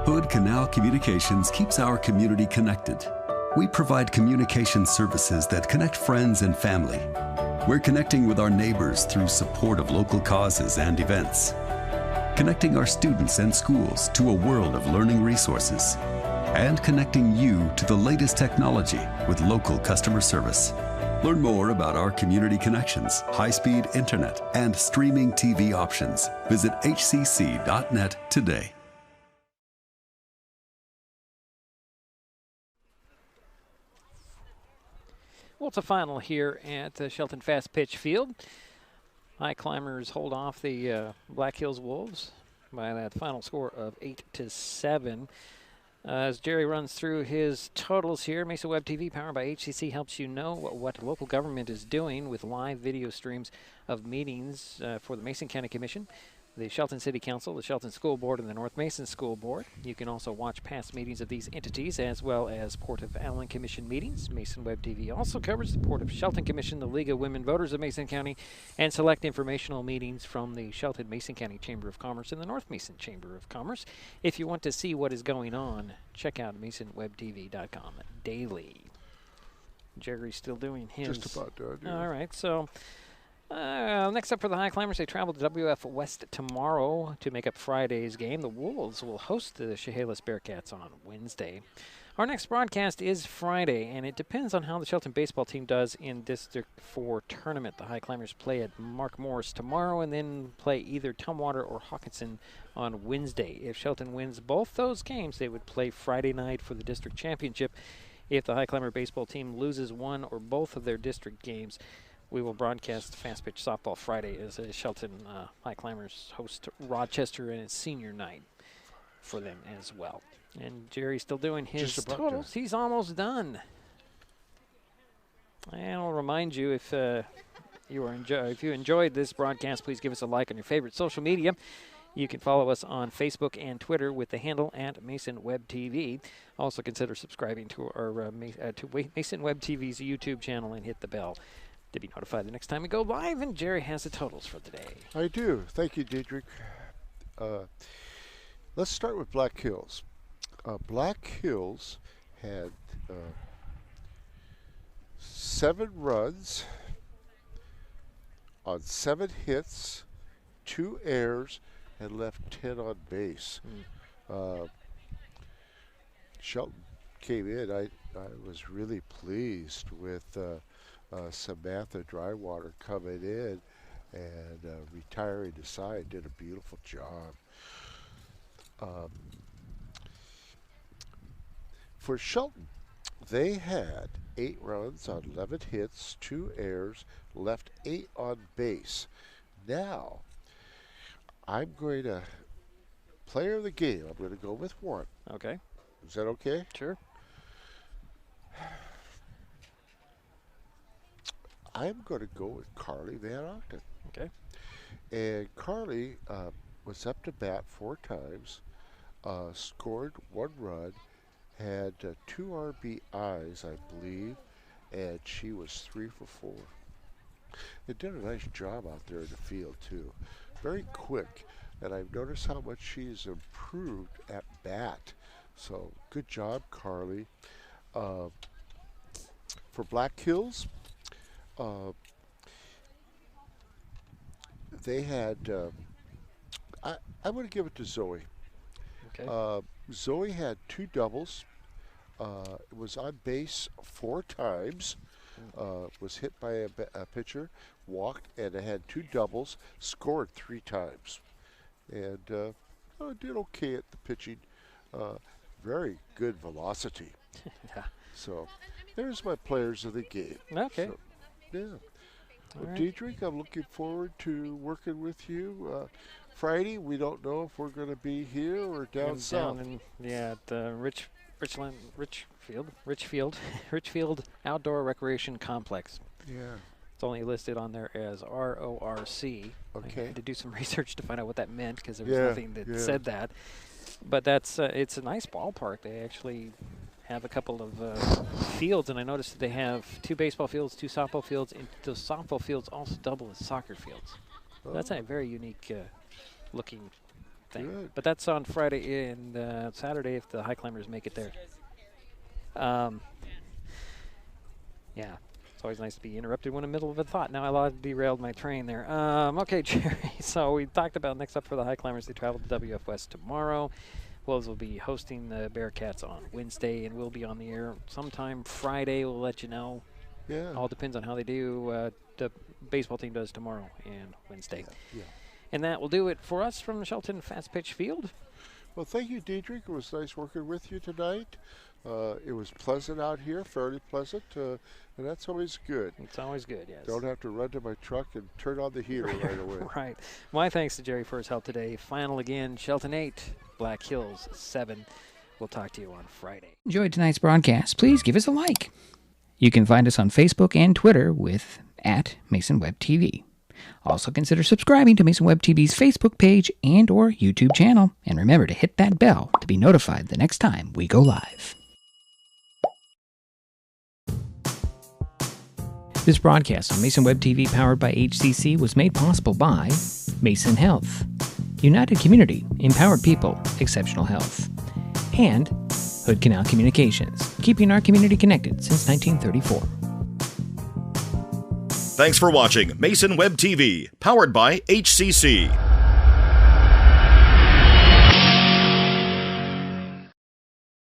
Hood Canal Communications keeps our community connected. We provide communication services that connect friends and family. We're connecting with our neighbors through support of local causes and events. Connecting our students and schools to a world of learning resources. And connecting you to the latest technology with local customer service. Learn more about our community connections, high-speed internet, and streaming TV options. Visit hcc.net today. Well, it's a final here at Shelton Fast Pitch Field. Highclimbers hold off the Black Hills Wolves by that final score of 8-7. As Jerry runs through his totals here, Mesa Web TV, powered by HCC, helps you know what local government is doing with live video streams of meetings for the Mason County Commission, the Shelton City Council, the Shelton School Board, and the North Mason School Board. You can also watch past meetings of these entities as well as Port of Allen Commission meetings. Mason Web TV also covers the Port of Shelton Commission, the League of Women Voters of Mason County, and select informational meetings from the Shelton Mason County Chamber of Commerce and the North Mason Chamber of Commerce. If you want to see what is going on, check out MasonWebTV.com daily. Jerry's still doing his. Just about done. Yeah. All right, so next up for the Highclimbers, they travel to WF West tomorrow to make up Friday's game. The Wolves will host the Chehalis Bearcats on Wednesday. Our next broadcast is Friday, and it depends on how the Shelton baseball team does in District 4 tournament. The Highclimbers play at Mark Morris tomorrow and then play either Tumwater or Hawkinson on Wednesday. If Shelton wins both those games, they would play Friday night for the district championship. If the Highclimber baseball team loses one or both of their district games, we will broadcast Fast Pitch Softball Friday as Shelton Highclimbers host Rochester and its senior night for them as well. And Jerry's still doing his totals. He's almost done. And I'll remind you, if you enjoyed this broadcast, please give us a like on your favorite social media. You can follow us on Facebook and Twitter with the handle @MasonWebTV. Also consider subscribing to our Mason Web TV's YouTube channel and hit the bell to be notified the next time we go live. And Jerry has the totals for today. I do. Thank you, Diedrich. Let's start with Black Hills. Black Hills had 7 runs on 7 hits, 2 errors, and left 10 on base. Shelton came in. I was really pleased with Samantha Drywater coming in and retiring to side. Did a beautiful job. For Shelton, they had 8 runs on 11 hits, 2 errors, left 8 on base. Now, I'm going to, player of the game, I'm going to go with 1. Okay. Is that okay? Sure. I'm going to go with Carly Van Octen. Okay. And Carly was up to bat 4 times, scored 1 run, had 2 RBIs, I believe, and she was 3 for 4. They did a nice job out there in the field, too. Very quick, and I've noticed how much she's improved at bat. So, good job, Carly. For Black Hills, they had, I'm going to give it to Zoe. Okay. Zoe had 2 doubles, was on base 4 times, was hit by a pitcher, walked, and had 2 doubles, scored 3 times. And did okay at the pitching. Very good velocity. Yeah. So there's my players of the game. Okay. So, yeah. Well, right. Diedrich, I'm looking forward to working with you. Friday, we don't know if we're going to be here or down south. At Richfield Outdoor Recreation Complex. Yeah. It's only listed on there as RORC. Okay. I had to do some research to find out what that meant because there was nothing that said that. But that's it's a nice ballpark. They actually have a couple of fields, and I noticed that they have 2 baseball fields, 2 softball fields, and those softball fields also double as soccer fields. So that's a very unique looking thing. Good. But that's on Friday and Saturday if the Highclimbers make it there. Yeah, it's always nice to be interrupted when in the middle of a thought. Now I derailed my train there. Okay, Jerry, so we talked about next up for the Highclimbers. They travel to WF West tomorrow. Wolves will be hosting the Bearcats on Wednesday, and we'll be on the air sometime Friday. We'll let you know. Yeah. All depends on how they do. The baseball team does tomorrow and Wednesday. Yeah. And that will do it for us from the Shelton Fast Pitch Field. Well, thank you, Diedrich. It was nice working with you tonight. It was pleasant out here, fairly pleasant, and that's always good. It's always good, yes. Don't have to run to my truck and turn on the heater right away. Right. My thanks to Jerry for his help today. Final again, Shelton 8, Black Hills 7. We'll talk to you on Friday. Enjoyed tonight's broadcast. Please give us a like. You can find us on Facebook and Twitter with @MasonWebTV. Also consider subscribing to Mason Web TV's Facebook page and or YouTube channel. And remember to hit that bell to be notified the next time we go live. This broadcast on Mason Web TV powered by HCC was made possible by Mason Health, United Community, Empowered People, Exceptional Health, and Hood Canal Communications, keeping our community connected since 1934. Thanks for watching Mason Web TV, powered by HCC.